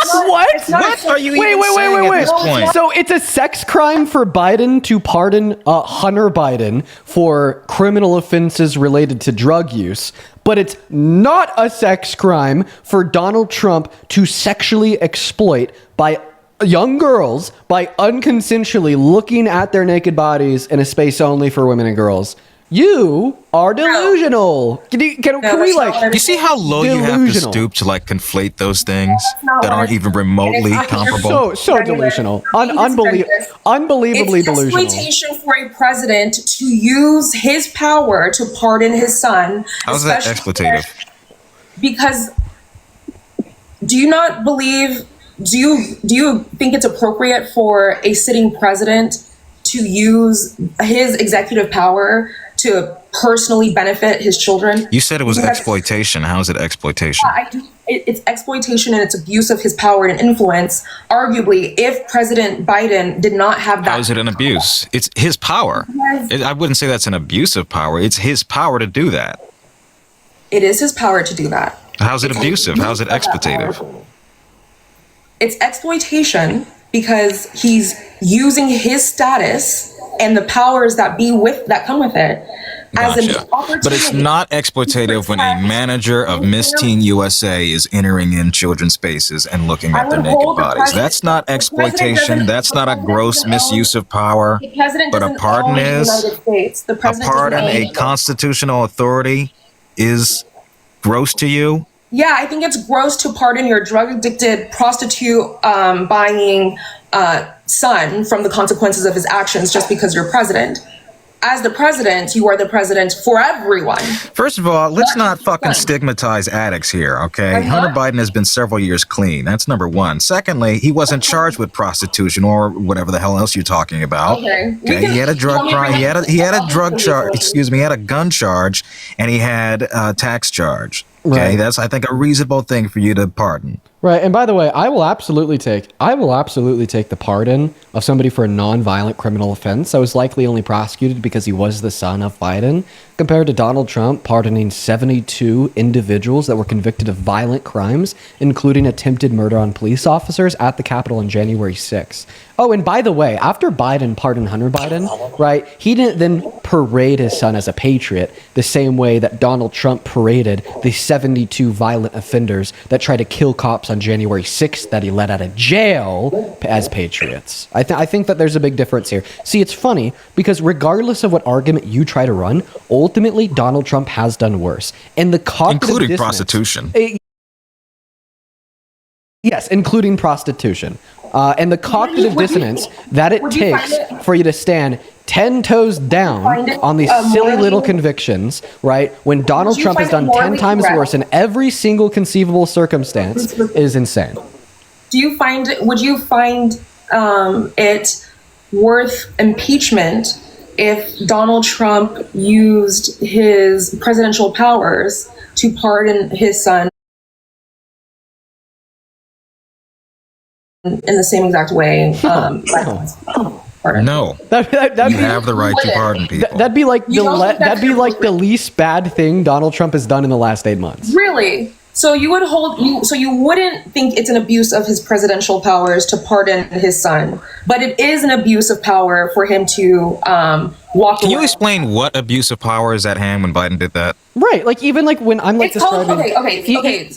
It's not What a, are you even saying at this point? So it's a sex crime for Biden to pardon Hunter Biden for criminal offenses related to drug use, but it's not a sex crime for Donald Trump to sexually exploit by young girls by unconsensually looking at their naked bodies in a space only for women and girls. You are delusional. Can we like? You see how low you have to Delusional. stoop to like conflate those things not that what aren't I- even remotely It's comparable? So delusional. Unbelievably it's delusional. exploitation for a president to use his power to pardon his son. How's that especially exploitative? Because do you not believe? Do you think it's appropriate for a sitting president to use his executive power to personally benefit his children? You said it was Yes. exploitation. How is it exploitation? It's exploitation and it's abuse of his power and influence. Arguably, if President Biden did not have that, How is it an abuse? It's his power. Yes. I wouldn't say that's an abuse of power. It's his power to do that. it is his power to do that. How's it abusive? How's it exploitative? It's exploitation because he's using his status and the powers that come with it as an Gotcha. opportunity. But it's not exploitative when a manager of Miss Teen USA is entering in children's spaces and looking at their naked bodies. That's not exploitation. That's not a gross misuse of power. The president But a doesn't pardon own the is United States. The a president pardon, doesn't own a constitutional authority is gross to you. Yeah, I think it's gross to pardon your drug-addicted, prostitute-buying son from the consequences of his actions just because you're president. As the president, you are the president for everyone. First of all, let's not fucking stigmatize addicts here, okay? Hunter Biden has been several years clean. That's number one. Secondly, he wasn't charged with prostitution or whatever the hell else you're talking about. Okay. He had a drug crime. He had a drug charge. Excuse me. He had a gun charge, and he had a tax charge. Okay, Right. that's I think a reasonable thing for you to pardon. Right, and by the way, I will absolutely take the pardon of somebody for a non-violent criminal offense that was likely only prosecuted because he was the son of Biden, compared to Donald Trump pardoning 72 individuals that were convicted of violent crimes, including attempted murder on police officers at the Capitol on January 6th. Oh, and by the way, after Biden pardoned Hunter Biden, right, he didn't then parade his son as a patriot the same way that Donald Trump paraded the 72 violent offenders that tried to kill cops on January 6th that he let out of jail as patriots. I think that there's a big difference here. See, it's funny because regardless of what argument you try to run, ultimately Donald Trump has done worse. And the cognitive including dissonance, prostitution. Yes, including prostitution. And the cognitive dissonance that it takes for you to stand 10 toes down on these silly little convictions, right? When Donald Trump has done 10 times worse in every single conceivable circumstance is insane. Would you find it worth impeachment if Donald Trump used his presidential powers to pardon his son in the same exact way? No, you have the right to pardon people. That'd be like the least bad thing Donald Trump has done in the last 8 months. Really? So you wouldn't think it's an abuse of his presidential powers to pardon his son, but it is an abuse of power for him to walk Can away. you explain what abuse of power is at hand when Biden did that? Right, like even like when I'm like describing,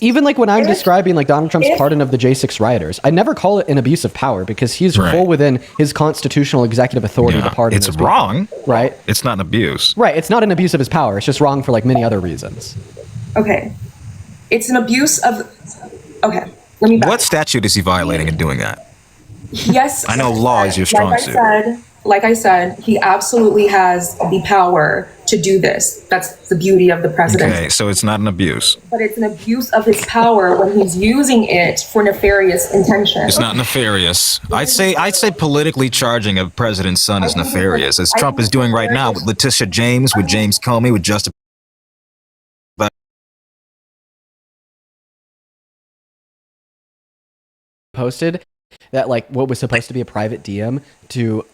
even like when I'm describing like Donald Trump's pardon of the J6 rioters, I never call it an abuse of power because he's full within his constitutional executive authority to pardon. It's wrong, right? It's not an abuse, right? It's not an abuse of his power. It's just wrong for like many other reasons. Okay, it's an abuse of. Okay, let me. What statute is he violating in doing that? Yes, I know law is your strong suit. Like I said, he absolutely has the power to do this. That's the beauty of the president. Okay, so it's not an abuse. But it's an abuse of his power when he's using it for nefarious intentions. It's not nefarious. I'd say politically charging a president's son is nefarious, as Trump is doing right now with Letitia James, with James Comey, with Justin. Posted that like what was supposed to be a private DM to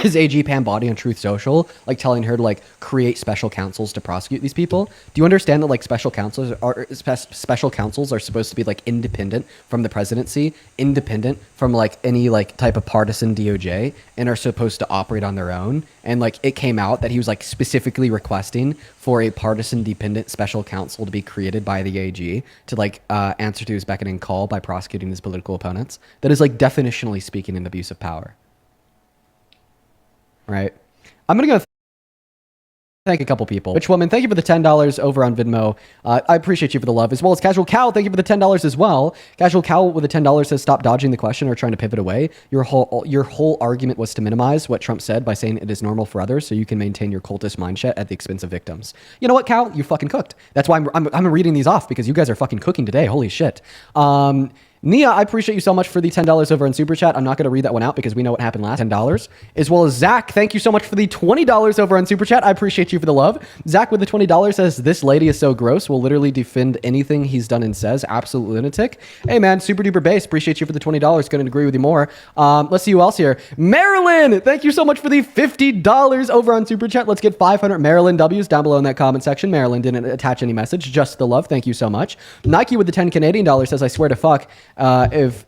his AG Pam Bondi on Truth Social, like telling her to like create special counsels to prosecute these people. Do you understand that like special counsels are supposed to be like independent from the presidency, independent from like any like type of partisan DOJ, and are supposed to operate on their own? And like it came out that he was like specifically requesting for a partisan dependent special counsel to be created by the AG to like answer to his beckoning call by prosecuting his political opponents. That is like definitionally speaking an abuse of power. Right. I'm going to go thank a couple people. Witch Woman, thank you for the $10 over on Venmo. I appreciate you for the love, as well as Casual Cow. Thank you for the $10 as well. Casual Cow with the $10 says, stop dodging the question or trying to pivot away. Your whole argument was to minimize what Trump said by saying it is normal for others so you can maintain your cultist mindset at the expense of victims. You know what, Cow? You fucking cooked. That's why I'm reading these off, because you guys are fucking cooking today. Holy shit. Nia, I appreciate you so much for the $10 over in Super Chat. I'm not going to read that one out because we know what happened last. $10. As well as Zach, thank you so much for the $20 over on Super Chat. I appreciate you for the love. Zach with the $20 says, this lady is so gross, will literally defend anything he's done and says. Absolute lunatic. Hey man, super duper bass. Appreciate you for the $20. Couldn't agree with you more. Let's see who else here. Marilyn, thank you so much for the $50 over on Super Chat. Let's get 500 Marilyn W's down below in that comment section. Marilyn didn't attach any message, just the love. Thank you so much. Nike with the 10 Canadian dollars says, I swear to fuck, if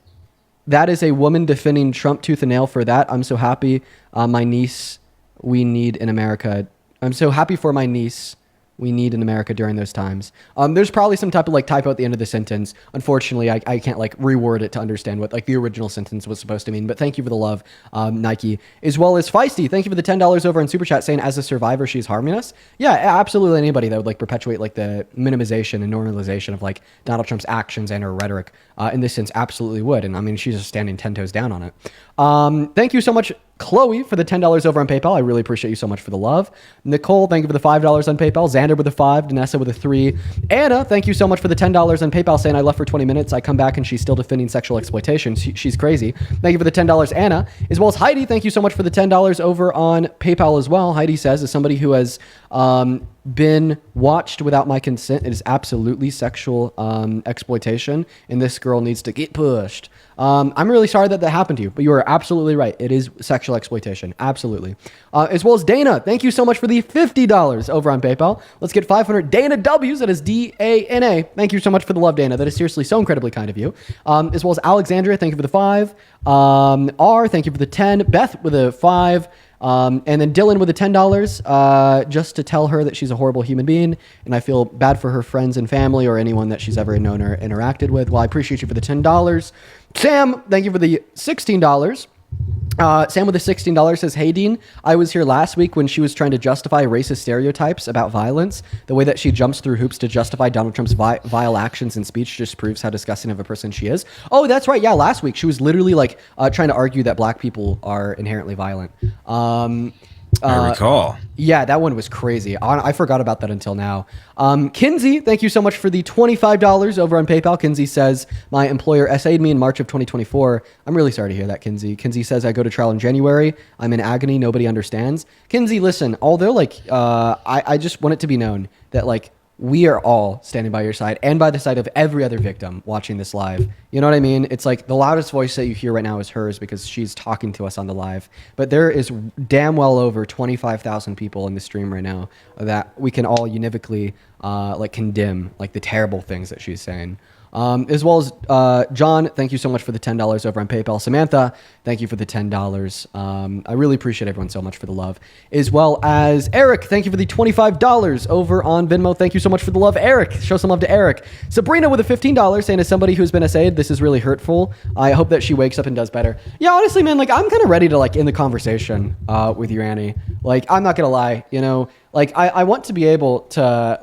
that is a woman defending Trump tooth and nail for that, I'm so happy. My niece, we need in America. I'm so happy for my niece. We need in America during those times. There's probably some type of like typo at the end of the sentence. Unfortunately, I can't like reword it to understand what like the original sentence was supposed to mean. But thank you for the love, Nike, as well as Feisty. Thank you for the $10 over on Super Chat saying, as a survivor, she's harming us. Yeah, absolutely. Anybody that would like perpetuate like the minimization and normalization of like Donald Trump's actions and her rhetoric in this sense absolutely would. And I mean, she's just standing 10 toes down on it. Thank you so much, Chloe, for the $10 over on PayPal. I really appreciate you so much for the love. Nicole, thank you for the $5 on PayPal. Xander with a 5. Danessa with a 3. Anna, thank you so much for the $10 on PayPal, saying I left for 20 minutes. I come back and she's still defending sexual exploitation. She's crazy. Thank you for the $10, Anna. As well as Heidi, thank you so much for the $10 over on PayPal as well. Heidi says, as somebody who has been watched without my consent, it is absolutely sexual exploitation, and this girl needs to get pushed. I'm really sorry that happened to you, but you are absolutely right. It is sexual exploitation. Absolutely. As well as Dana, thank you so much for the $50 over on PayPal. Let's get 500 Dana W's. That is DANA. Thank you so much for the love, Dana. That is seriously so incredibly kind of you. As well as Alexandria, thank you for the 5. R, thank you for the 10. Beth with a 5. And then Dylan with the $10, just to tell her that she's a horrible human being, and I feel bad for her friends and family or anyone that she's ever known or interacted with. Well, I appreciate you for the $10. Sam, thank you for the $16. Sam with the $16 says, hey, Dean, I was here last week when she was trying to justify racist stereotypes about violence. The way that she jumps through hoops to justify Donald Trump's vile actions and speech just proves how disgusting of a person she is. Oh, that's right. Yeah, last week she was literally like trying to argue that black people are inherently violent. I recall. Yeah, that one was crazy. I forgot about that until now. Kinsey, thank you so much for the $25 over on PayPal. Kinsey says, my employer SA'd me in March of 2024. I'm really sorry to hear that, Kinsey. Kinsey says, I go to trial in January. I'm in agony. Nobody understands. Kinsey, listen, although I just want it to be known that we are all standing by your side and by the side of every other victim watching this live. You know what I mean? It's like the loudest voice that you hear right now is hers because she's talking to us on the live. But there is damn well over 25,000 people in the stream right now that we can all univocally condemn the terrible things that she's saying. As well as John, thank you so much for the $10 over on PayPal. Samantha, thank you for the $10. I really appreciate everyone so much for the love. As well as Eric, thank you for the $25 over on Venmo. Thank you so much for the love, Eric. Show some love to Eric. Sabrina with a $15 saying, as somebody who's been SA'd, this is really hurtful. I hope that she wakes up and does better. Yeah, honestly, man, I'm kind of ready to end the conversation with you, Annie. I'm not gonna lie, I want to be able to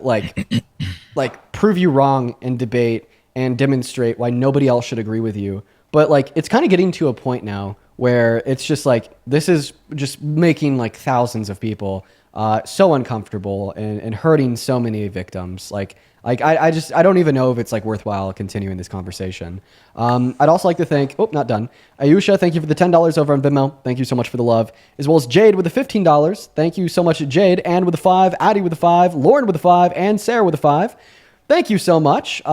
prove you wrong in debate and demonstrate why nobody else should agree with you. But it's kind of getting to a point now where it's just this is just making thousands of people so uncomfortable and hurting so many victims. I don't even know if it's worthwhile continuing this conversation. I'd also like to thank, not done. Ayusha, thank you for the $10 over on Venmo. Thank you so much for the love. As well as Jade with the $15. Thank you so much, Jade. And with the 5, Addie with the 5, Lauren with the 5, and Sarah with the 5. Thank you so much. You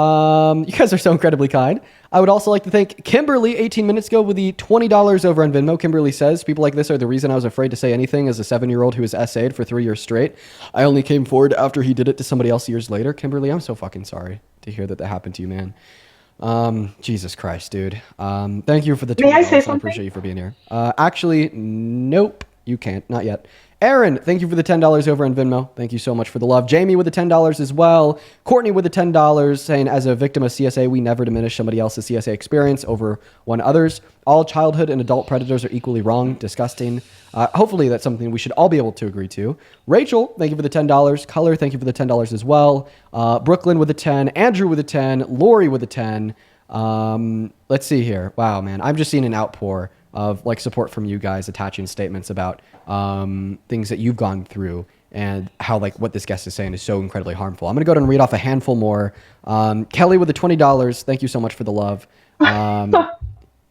guys are so incredibly kind. I would also like to thank Kimberly 18 minutes ago with the $20 over on Venmo. Kimberly says, people like this are the reason I was afraid to say anything as a 7-year-old who was SA'd for 3 years straight. I only came forward after he did it to somebody else years later. Kimberly, I'm so fucking sorry to hear that happened to you, man. Jesus Christ, dude. Thank you for the $20. May I say something? I appreciate you for being here. Actually, nope, you can't. Not yet. Aaron, thank you for the $10 over on Venmo. Thank you so much for the love. Jamie with the $10 as well. Courtney with the $10 saying, as a victim of CSA, we never diminish somebody else's CSA experience over one other's. All childhood and adult predators are equally wrong, disgusting. Hopefully that's something we should all be able to agree to. Rachel, thank you for the $10. Color, thank you for the $10 as well. Brooklyn with the 10. Andrew with the 10. Lori with the 10. Let's see here. Wow, man. I'm just seeing an outpour of support from you guys attaching statements about things that you've gone through and how what this guest is saying is so incredibly harmful. I'm gonna go ahead and read off a handful more. Kelly with the $20, thank you so much for the love.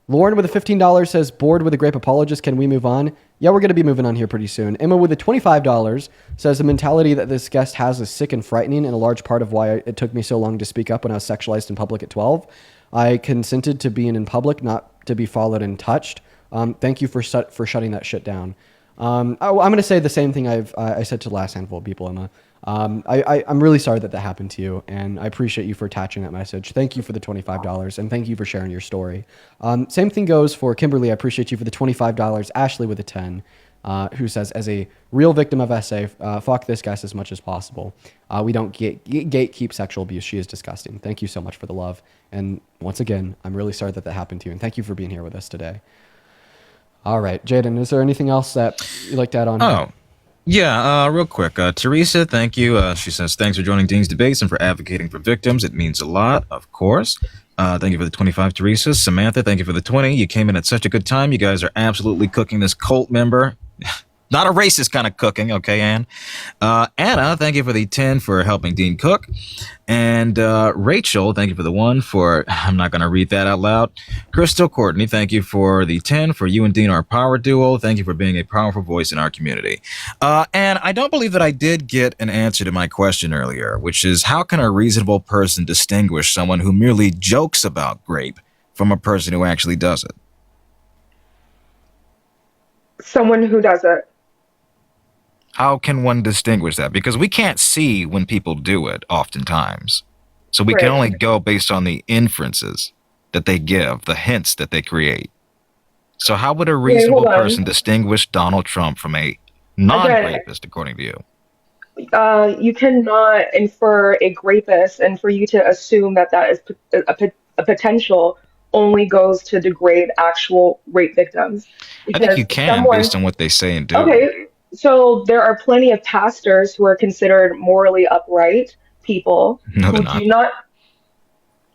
Lauren with the $15 says, bored with a grape apologist, can we move on? Yeah, we're gonna be moving on here pretty soon. Emma with the $25 says, the mentality that this guest has is sick and frightening and a large part of why it took me so long to speak up when I was sexualized in public at 12. I consented to being in public, not to be followed and touched. Thank you for shutting that shit down. I'm going to say the same thing I said to the last handful of people, Emma. I'm really sorry that happened to you, and I appreciate you for attaching that message. Thank you for the $25, and thank you for sharing your story. Same thing goes for Kimberly. I appreciate you for the $25. Ashley with a 10, who says, as a real victim of SA, fuck this guest as much as possible. We don't gatekeep sexual abuse. She is disgusting. Thank you so much for the love. And once again, I'm really sorry that happened to you, and thank you for being here with us today. All right, Jaden, is there anything else that you'd like to add on? Oh, yeah, real quick. Teresa, thank you. She says, thanks for joining Dean's Debates and for advocating for victims. It means a lot, of course. Thank you for the 25, Teresa. Samantha, thank you for the 20. You came in at such a good time. You guys are absolutely cooking this cult member. Not a racist kind of cooking, okay, Ann? Anna, thank you for the 10 for helping Dean cook. And Rachel, thank you for the 1 for, I'm not going to read that out loud. Crystal Courtney, thank you for the 10 for you and Dean are a power duo. Thank you for being a powerful voice in our community. And I don't believe that I did get an answer to my question earlier, which is how can a reasonable person distinguish someone who merely jokes about rape from a person who actually does it? Someone who does it. How can one distinguish that? Because we can't see when people do it oftentimes. So we can only go based on the inferences that they give, the hints that they create. So how would a reasonable person distinguish Donald Trump from a non-rapist, according to you? You cannot infer a rapist, and for you to assume that that is a potential only goes to degrade actual rape victims. I think you can based on what they say and do. Okay. So there are plenty of pastors who are considered morally upright people. No, they're not.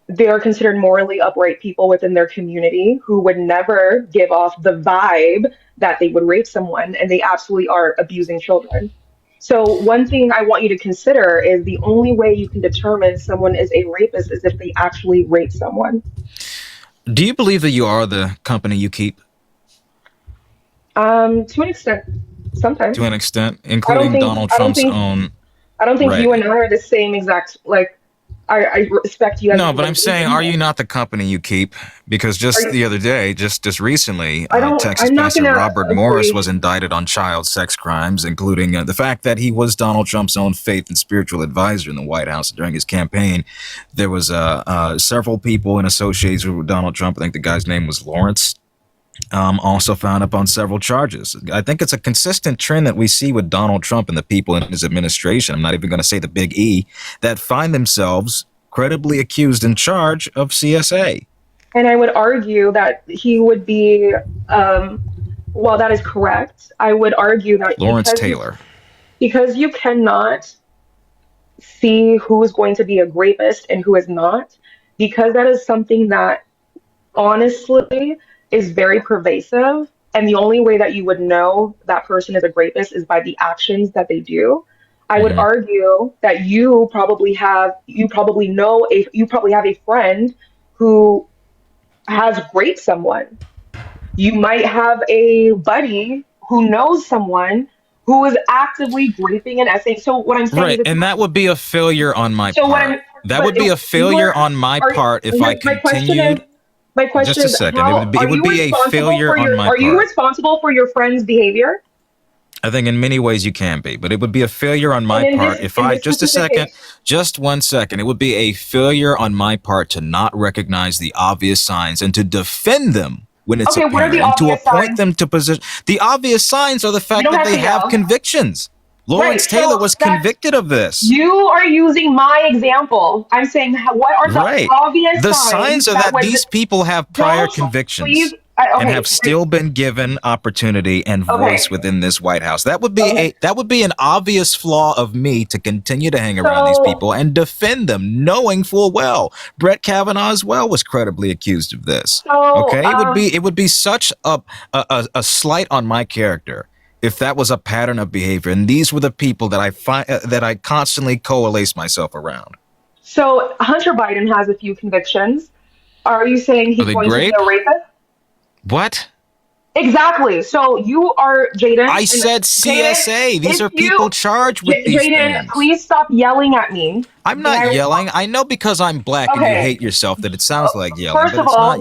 They are considered morally upright people within their community who would never give off the vibe that they would rape someone, and they absolutely are abusing children. So one thing I want you to consider is the only way you can determine someone is a rapist is if they actually rape someone. Do you believe that you are the company you keep? To an extent. Sometimes. To an extent, including Donald Trump's own. I don't think you and I are the same exact, I respect you. No, but I'm saying, are you not the company you keep? Because just the other day, just recently, Texas Pastor Robert Morris was indicted on child sex crimes, including the fact that he was Donald Trump's own faith and spiritual advisor in the White House during his campaign. There was several people in association with Donald Trump. I think the guy's name was Lawrence. Also found up on several charges. I think it's a consistent trend that we see with Donald Trump and the people in his administration. I'm not even going to say the big E, that find themselves credibly accused and charged of CSA. And I would argue that he would be, while that is correct, I would argue that Lawrence Taylor. Because you cannot see who is going to be a rapist and who is not, because that is something that honestly is very pervasive, and the only way that you would know that person is a rapist is by the actions that they do. I would argue that you probably have a friend who has raped someone. You might have a buddy who knows someone who is actively raping and essaying. So what I'm saying is, and that would be a failure on my part. That would be a failure on my part if I continued. My question just a second. It would be a failure on my part. Are you responsible for your friend's behavior? I think in many ways you can be, but it would be a failure on my part if I, just 1 second, it would be a failure on my part to not recognize the obvious signs and to defend them when it's apparent, and to appoint them to position. The obvious signs are the fact that they have convictions. Lawrence Taylor was convicted of this. You are using my example. I'm saying, what are the obvious signs? The signs are that these people have prior convictions and have still been given opportunity and voice within this White House. That would be an obvious flaw of me to continue to hang around these people and defend them, knowing full well Brett Kavanaugh as well was credibly accused of this. It would be such a slight on my character if that was a pattern of behavior, and these were the people that I constantly coalesce myself around. So Hunter Biden has a few convictions. Are you saying he's going to be a rapist? What? Exactly. So you are, Jaden. I said CSA. These are people charged with these things. Jaden, please stop yelling at me. I'm not yelling. I know because I'm black and you hate yourself that it sounds like yelling. First of all,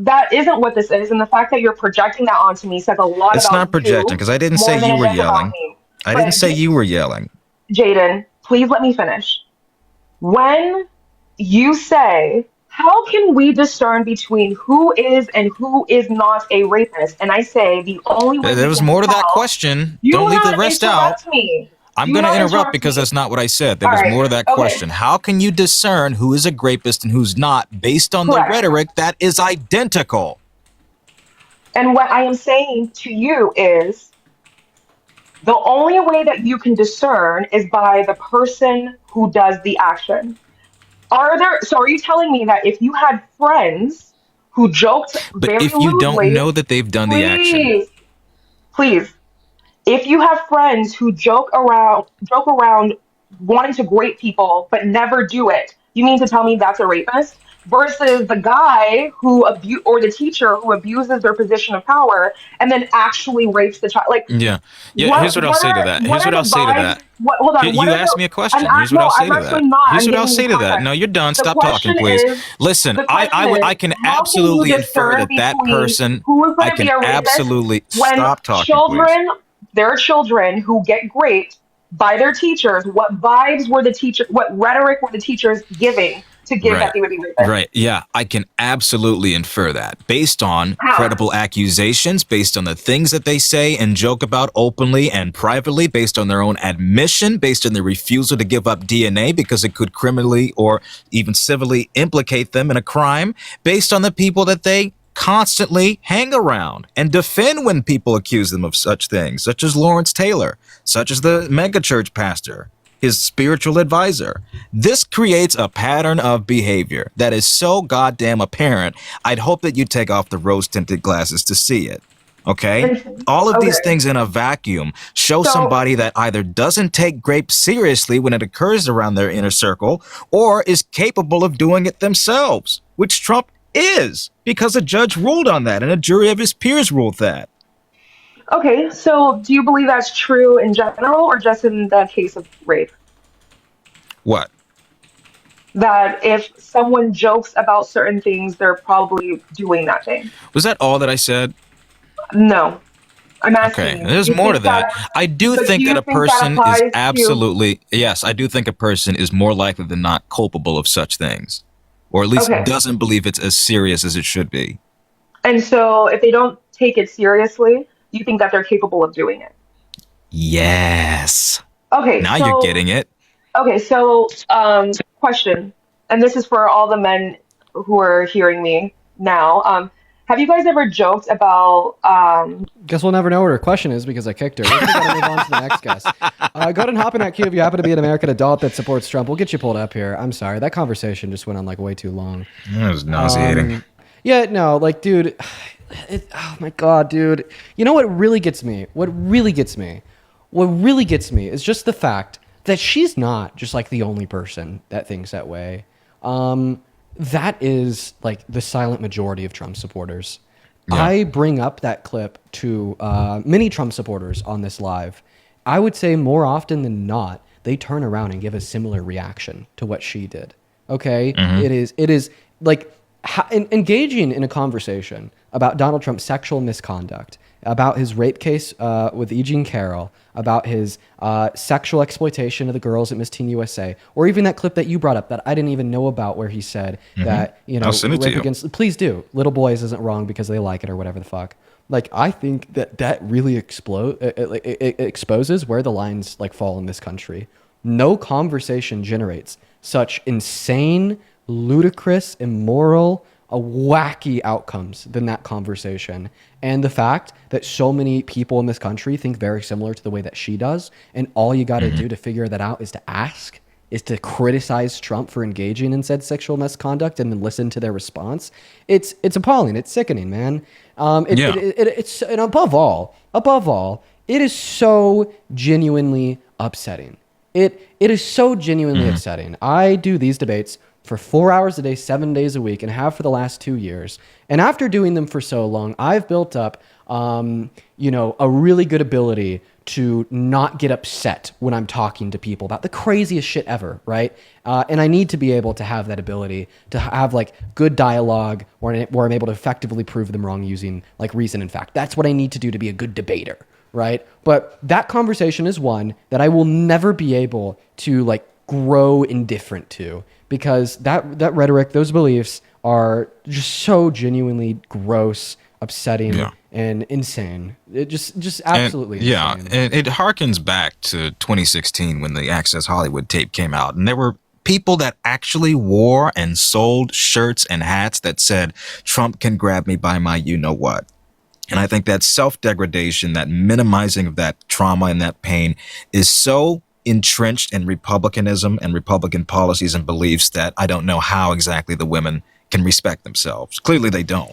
that isn't what this is, and the fact that you're projecting that onto me says a lot about you. It's not projecting, because I didn't say you were yelling. I didn't say you were yelling. Jaden, please let me finish. When you say, how can we discern between who is and who is not a rapist? And I say the only way there was more to that question. Don't leave the rest out. I'm going to interrupt because that's not what I said. There was more to that question. How can you discern who is a rapist and who's not based on the rhetoric that is identical? And what I am saying to you is the only way that you can discern is by the person who does the action. Are you telling me that if you had friends who joked but if you don't know that they've done the action? Please. If you have friends who joke around wanting to grape people but never do it, you mean to tell me that's a rapist? Versus the guy or the teacher who abuses their position of power and then actually rapes the child. Like, Yeah. Here's what I'll say to that. Here's what I'll say to that. Hold on. You asked me a question. Here's what No, I'll say I'm to actually that. not. Here's I'm what I'll giving say you to that. context. No, you're done. The Stop question talking, please. is, Listen, the question I is, can how can you absolutely infer discern that between person. who is going I to be can a rapist absolutely when stop talking, please. there are children who get raped by their teachers? What vibes were the teacher? What rhetoric were the teachers giving to give that Right. they would be rapists? Right. Yeah, I can absolutely infer that based on How? credible accusations, based on the things that they say and joke about openly and privately, based on their own admission, based on their refusal to give up DNA because it could criminally or even civilly implicate them in a crime, based on the people that they constantly hang around and defend when people accuse them of such things, such as Lawrence Taylor, such as the megachurch pastor, his spiritual advisor. This creates a pattern of behavior that is so goddamn apparent. I'd hope that you take off the rose-tinted glasses to see it. Okay? All of these things in a vacuum show somebody that either doesn't take grape seriously when it occurs around their inner circle or is capable of doing it themselves, which Trump is, because a judge ruled on that and a jury of his peers ruled that. Okay, so do you believe that's true in general or just in the case of rape? What? That if someone jokes about certain things, they're probably doing that thing. Was that all that I said? No. I'm asking Okay, you. there's Do you more to think that. I do but think do you that a think that person applies is to- absolutely, yes, I do think a person is more likely than not culpable of such things, or at least Okay. doesn't believe it's as serious as it should be. And so if they don't take it seriously, you think that they're capable of doing it? Yes. Okay, Now so, you're getting it. Okay, so question, and this is for all the men who are hearing me now. Have you guys ever joked about Guess we'll never know what her question is because I kicked her. We're going to move on to the next guest. Go ahead and hop in that queue if you happen to be an American adult that supports Trump. We'll get you pulled up here. I'm sorry. That conversation just went on like way too long. That was nauseating. Yeah, no, like, dude, oh my God, dude. You know what really gets me? What really gets me is just the fact that she's not just like the only person that thinks that way. That is like the silent majority of Trump supporters. Yeah. I bring up that clip to many Trump supporters on this live. I would say more often than not, they turn around and give a similar reaction to what she did. Okay? Mm-hmm. It is like engaging in a conversation about Donald Trump's sexual misconduct, about his rape case with E. Jean Carroll, about his sexual exploitation of the girls at Miss Teen USA, or even that clip that you brought up that I didn't even know about where he said that, you know, I'll send it to you. Please do. Little boys isn't wrong because they like it or whatever the fuck. Like, I think that really it exposes where the lines like fall in this country. No conversation generates such insane, ludicrous, immoral, wacky outcomes than that conversation. And the fact that so many people in this country think very similar to the way that she does, and all you got to do to figure that out is to criticize Trump for engaging in said sexual misconduct and then listen to their response. It's appalling. It's sickening, man. It's and above all, it is so genuinely upsetting. It is so genuinely upsetting. I do these debates for 4 hours a day, 7 days a week, and have for the last 2 years. And after doing them for so long, I've built up, a really good ability to not get upset when I'm talking to people about the craziest shit ever, right? And I need to be able to have that ability to have like good dialogue where I'm able to effectively prove them wrong using like reason and fact. That's what I need to do to be a good debater, right? But that conversation is one that I will never be able to like grow indifferent to, because that rhetoric, those beliefs are just so genuinely gross, upsetting, and insane. It just absolutely insane. And it harkens back to 2016 when the Access Hollywood tape came out, and there were people that actually wore and sold shirts and hats that said, "Trump can grab me by my you-know-what." And I think that self-degradation, that minimizing of that trauma and that pain is so entrenched in Republicanism and Republican policies and beliefs that I don't know how exactly the women can respect themselves. Clearly they don't.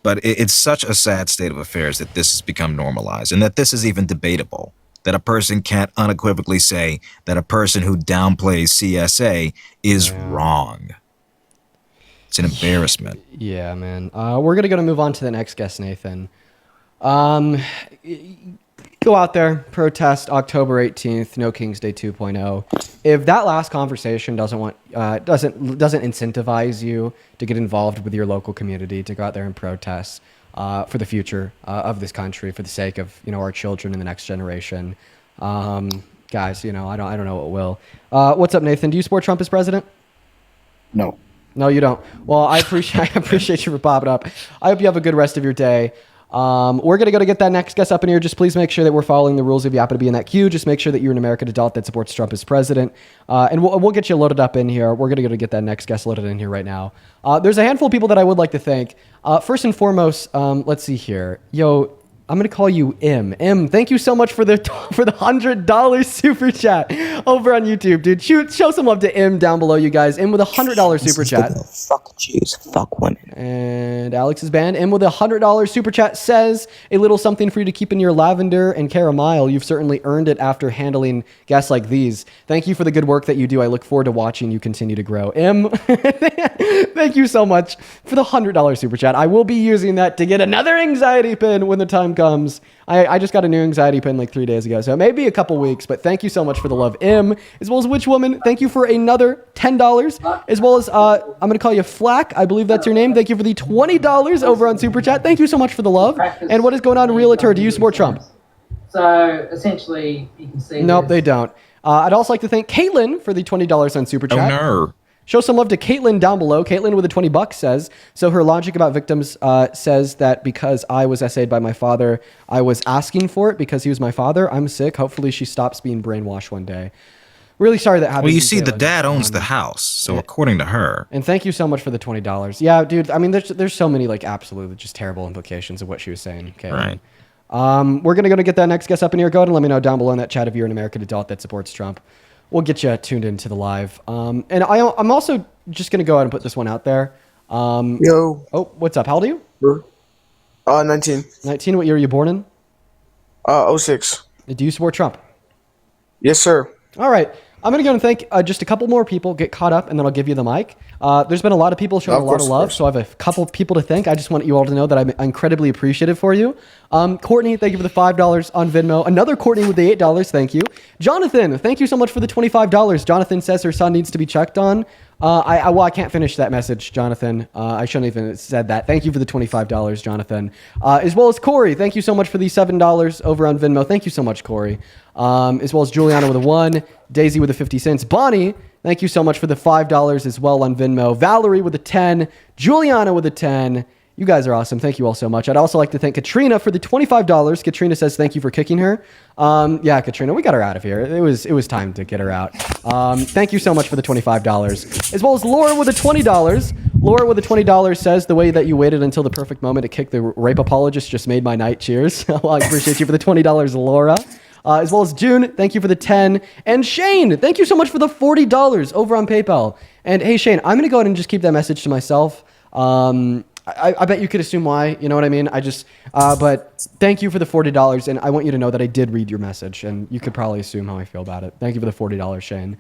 But it's such a sad state of affairs that this has become normalized and that this is even debatable. That a person can't unequivocally say that a person who downplays CSA is wrong. It's an embarrassment. Yeah, man. We're going to move on to the next guest, Nathan. Go out there, protest October 18th, No King's Day 2.0. If that last conversation doesn't incentivize you to get involved with your local community, to go out there and protest for the future of this country, for the sake of our children and the next generation, guys, I don't know what will. What's up, Nathan? Do you support Trump as president? No. No, you don't. Well, I appreciate you for popping up. I hope you have a good rest of your day. We're going to get that next guest up in here. Just please make sure that we're following the rules if you happen to be in that queue. Just make sure that you're an American adult that supports Trump as president. And we'll get you loaded up in here. We're going to get that next guest loaded in here right now. There's a handful of people that I would like to thank. First and foremost, let's see here. Yo, I'm going to call you M. M, thank you so much for the $100 super chat over on YouTube, dude. Show some love to M down below, you guys. M with $100 super chat. Fuck Jews, fuck women. And Alex's band. M with $100 super chat says, a little something for you to keep in your lavender and caramel. You've certainly earned it after handling guests like these. Thank you for the good work that you do. I look forward to watching you continue to grow. M, thank you so much for the $100 super chat. I will be using that to get another anxiety pin when the time comes. I just got a new anxiety pin like 3 days ago, so it may be a couple weeks, but thank you so much for the love, M, as well as Witch Woman. Thank you for another $10, as well as I'm going to call you Flack. I believe that's your name. Thank you for the $20 over on Super Chat. Thank you so much for the love. And what is going on, Realtor? Do you support Trump? So essentially, you can see. Nope, they don't. I'd also like to thank Caitlin for the $20 on Super Chat. Oh, no. Show some love to Caitlin down below. Caitlin with the $20 says, so her logic about victims says that because I was essayed by my father, I was asking for it because he was my father. I'm sick. Hopefully she stops being brainwashed one day. Really sorry that happened. Well, you see, the dad owns the house, so according to her. And thank you so much for the $20. Yeah, dude. I mean, there's so many like absolutely just terrible implications of what she was saying. Caitlin. Right. We're gonna get that next guest up in here. Go ahead and let me know down below in that chat if you're an American adult that supports Trump. We'll get you tuned into the live. And I'm also just going to go ahead and put this one out there. Yo. Oh, what's up? How old are you? 19. 19? What year were you born in? 06. Do you support Trump? Yes, sir. All right. I'm going to go and thank just a couple more people, get caught up, and then I'll give you the mic. There's been a lot of people showing a lot of love, so I have a couple of people to thank. I just want you all to know that I'm incredibly appreciative for you. Courtney, thank you for the $5 on Venmo. Another Courtney with the $8, thank you. Jonathan, thank you so much for the $25. Jonathan says her son needs to be checked on. I can't finish that message, Jonathan. I shouldn't even have said that. Thank you for the $25, Jonathan. As well as Corey, thank you so much for the $7 over on Venmo. Thank you so much, Corey. As well as Juliana with a 1, Daisy with a 50 cents. Bonnie, thank you so much for the $5 as well on Venmo. Valerie with a 10, Juliana with a 10. You guys are awesome. Thank you all so much. I'd also like to thank Katrina for the $25. Katrina says thank you for kicking her. Yeah, Katrina, we got her out of here. It was time to get her out. Thank you so much for the $25. As well as Laura with the $20. Laura with the $20 says the way that you waited until the perfect moment to kick the rape apologist just made my night. Cheers. Well, I appreciate you for the $20, Laura. As well as June, thank you for the 10. And Shane, thank you so much for the $40 over on PayPal. And hey, Shane, I'm going to go ahead and just keep that message to myself. I bet you could assume why, you know what I mean? But thank you for the $40, and I want you to know that I did read your message, and you could probably assume how I feel about it. Thank you for the $40, Shane.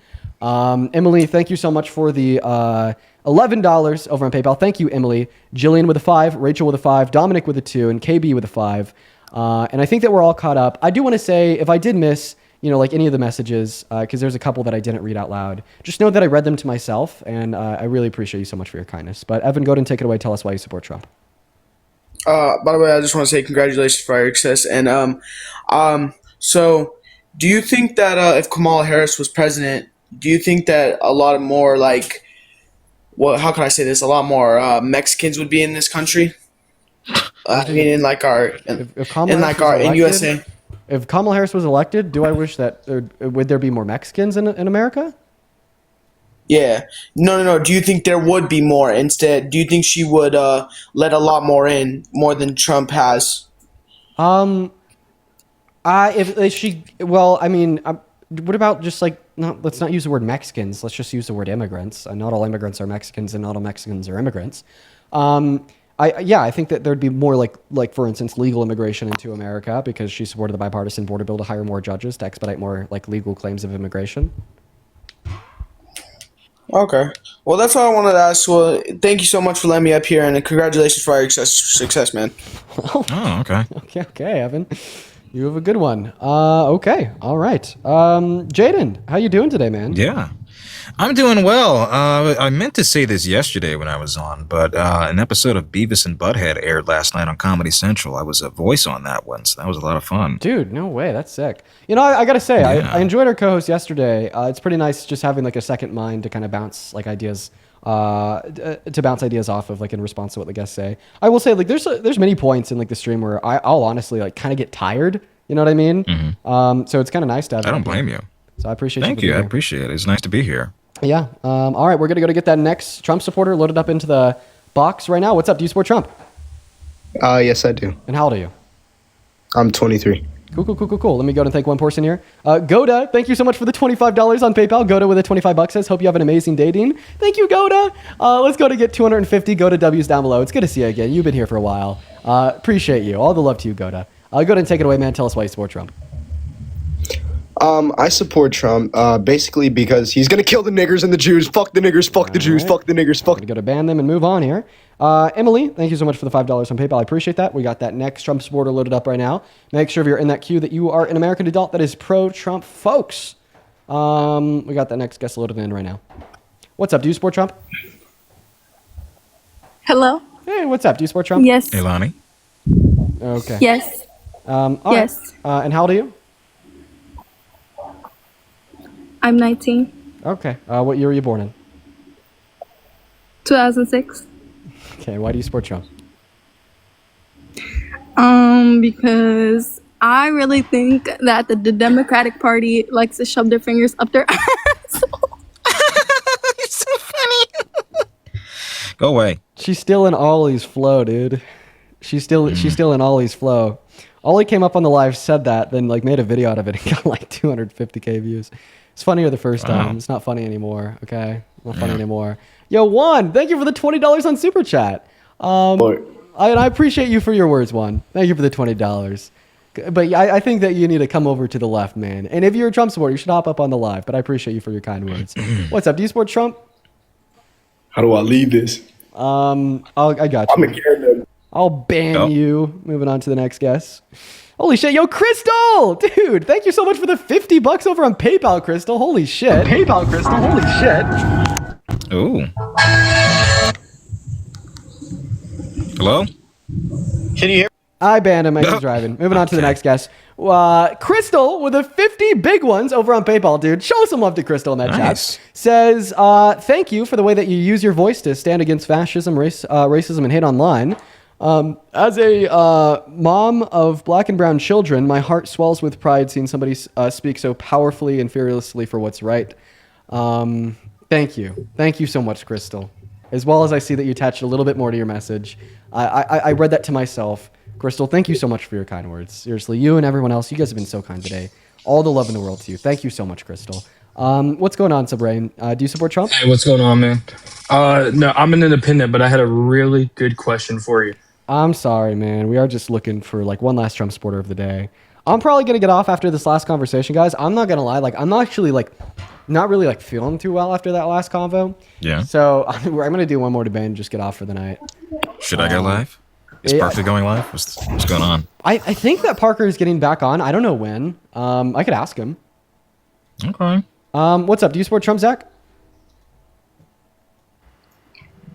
Emily, thank you so much for the $11 over on PayPal. Thank you, Emily. Jillian with a 5, Rachel with a 5, Dominic with a 2, and KB with a 5. And I think that we're all caught up. I do want to say, if I did miss, like any of the messages, because there's a couple that I didn't read out loud, just know that I read them to myself, and I really appreciate you so much for your kindness. But Evan, go ahead and take it away. Tell us why you support Trump. By the way, I just want to say congratulations for your success. And so do you think that if Kamala Harris was president, do you think that a lot more how can I say this? A lot more Mexicans would be in this country? I mean, in USA. If Kamala Harris was elected, do I wish that would there be more Mexicans in America? Yeah. No. Do you think there would be more instead? Do you think she would let a lot more in, more than Trump has? What about just let's not use the word Mexicans. Let's just use the word immigrants. Not all immigrants are Mexicans, and not all Mexicans are immigrants. I think that there'd be more like for instance legal immigration into America because she supported the bipartisan border bill to hire more judges to expedite more like legal claims of immigration. Okay. Well, that's all I wanted to ask. Well, thank you so much for letting me up here, and congratulations for your success, man. Oh, okay. Okay, Evan. You have a good one. Okay. All right. Jaden, how you doing today, man? Yeah. I'm doing well. I meant to say this yesterday when I was on, but an episode of Beavis and Butthead aired last night on Comedy Central. I was a voice on that one, so that was a lot of fun. Dude, no way. That's sick. You know, I got to say, Yeah. I enjoyed our co-host yesterday. It's pretty nice just having like a second mind to kind of bounce like ideas, to bounce ideas off of like in response to what the guests say. I will say like there's many points in like the stream where I'll honestly like kind of get tired. You know what I mean? Mm-hmm. So it's kind of nice to have. I don't blame you. So I appreciate Thank you. For you. I being here. appreciate it. It's nice to be here. Yeah. All right. We're going to go to get that next Trump supporter loaded up into the box right now. What's up? Do you support Trump? Yes, I do. And how old are you? I'm 23. Cool. Let me go and thank one person here. Goda, thank you so much for the $25 on PayPal. Goda with a $25 says, hope you have an amazing day, Dean. Thank you, Goda. Let's go to get 250 Goda W's down below. It's good to see you again. You've been here for a while. Appreciate you. All the love to you, Goda. Go ahead and take it away, man. Tell us why you support Trump. I support Trump, basically because he's gonna kill the niggers and the Jews. Fuck the niggers, fuck the Jews, fuck the niggers, fuck. We're going to ban them and move on here. Emily, thank you so much for the $5 on PayPal. I appreciate that. We got that next Trump supporter loaded up right now. Make sure if you're in that queue that you are an American adult that is pro-Trump, folks. We got that next guest loaded in right now. What's up? Do you support Trump? Hello? Hey, what's up? Do you support Trump? Yes. Hey, Lonnie. Okay. Yes. All Yes. right. And how old are you? I'm 19. Okay. What year were you born in? 2006. Okay. Why do you support Trump? Because I really think that the Democratic Party likes to shove their fingers up their ass. It's so funny. Go away. She's still in Ollie's flow, dude. She's still in Ollie's flow. Ollie came up on the live, said that, then like made a video out of it and got like 250K views. It's funnier the first time. It's not funny anymore. Okay, not funny anymore. Yo, Juan, thank you for the $20 on Super Chat. I appreciate you for your words, Juan. Thank you for the $20. But I think that you need to come over to the left, man. And if you're a Trump supporter, you should hop up on the live. But I appreciate you for your kind words. What's up? Do you support Trump? How do I leave this? I got you. I'll ban you. Moving on to the next guest. Holy shit, yo, Crystal! Dude, thank you so much for the $50 over on PayPal, Crystal. Holy shit. PayPal, Crystal. Holy shit. Ooh. Hello? Can you hear? I banned him. He's driving. Moving on to the next guest. Crystal with the 50 big ones over on PayPal, dude. Show some love to Crystal in that chat. Says, thank you for the way that you use your voice to stand against fascism, racism, and hate online. As a mom of black and brown children, my heart swells with pride seeing somebody speak so powerfully and fearlessly for what's right. Thank you. Thank you so much, Crystal. As well as I see that you attached a little bit more to your message. I read that to myself. Crystal, thank you so much for your kind words. Seriously, you and everyone else, you guys have been so kind today. All the love in the world to you. Thank you so much, Crystal. What's going on, Sabrain? Do you support Trump? Hey, what's going on, man? No, I'm an independent, but I had a really good question for you. I'm sorry, man. We are just looking for like one last Trump supporter of the day. I'm probably going to get off after this last conversation, guys. I'm not going to lie. Like, I'm not actually like, not really like feeling too well after that last convo. Yeah. So I'm going to do one more debate and just get off for the night. Should I go live? Is Parker going live? What's going on? I think that Parker is getting back on. I don't know when. I could ask him. Okay. What's up? Do you support Trump, Zach?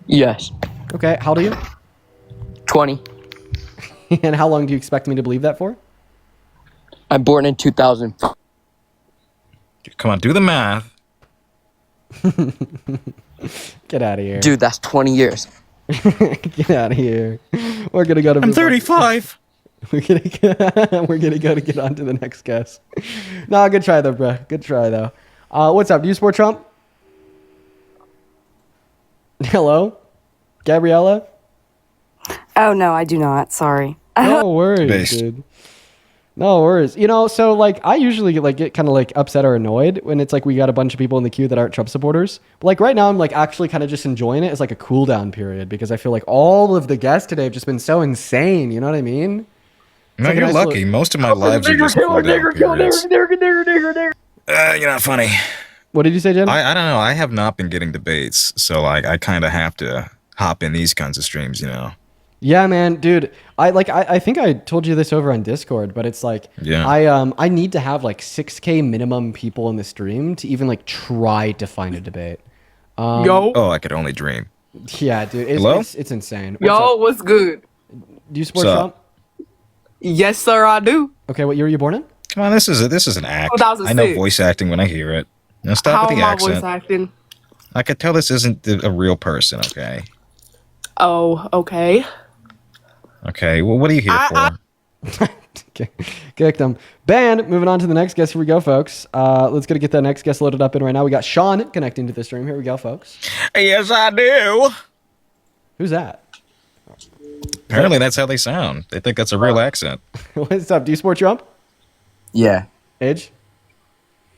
Yes. Okay. How old are you? 20. And how long do you expect me to believe that for? I'm born in 2000. Come on, do the math. Get out of here. Dude, that's 20 years. Get out of here. We're going to go to... I'm 35. We're gonna go to get on to the next guest. Nah, good try though, bro. Good try though. What's up? Do you support Trump? Hello? Gabriella? Oh, no, I do not. Sorry. No worries, dude. No worries. You know, so like I usually get kind of like upset or annoyed when it's like we got a bunch of people in the queue that aren't Trump supporters. But like right now, I'm like actually kind of just enjoying it as like a cool down period because I feel like all of the guests today have just been so insane. You know what I mean? No, like a you're nice lucky. Most of my lives are just cool down periods. You're not funny. What did you say, Jen? I don't know. I have not been getting debates, so like I kind of have to hop in these kinds of streams, you know. Yeah, man, dude. I think I told you this over on Discord, but it's like I need to have like 6K minimum people in the stream to even like try to find a debate. Oh, I could only dream. Yeah, dude. It's insane. Yo, what's good? Do you support What's Trump? Yes, sir, I do. Okay, what year were you born in? Come on, this is an act. 2006. I know voice acting when I hear it. Now stop How with the am I accent. voice acting? I could tell this isn't a real person. Okay. Oh, okay. Okay. Well, what are you here for? Kicked them. Banned. Moving on to the next guest. Here we go, folks. Let's get that next guest loaded up in right now. We got Sean connecting to the stream. Here we go, folks. Yes, I do. Who's that? Apparently, that's how they sound. They think that's a real accent. What's up? Do you support Trump? Yeah. Age?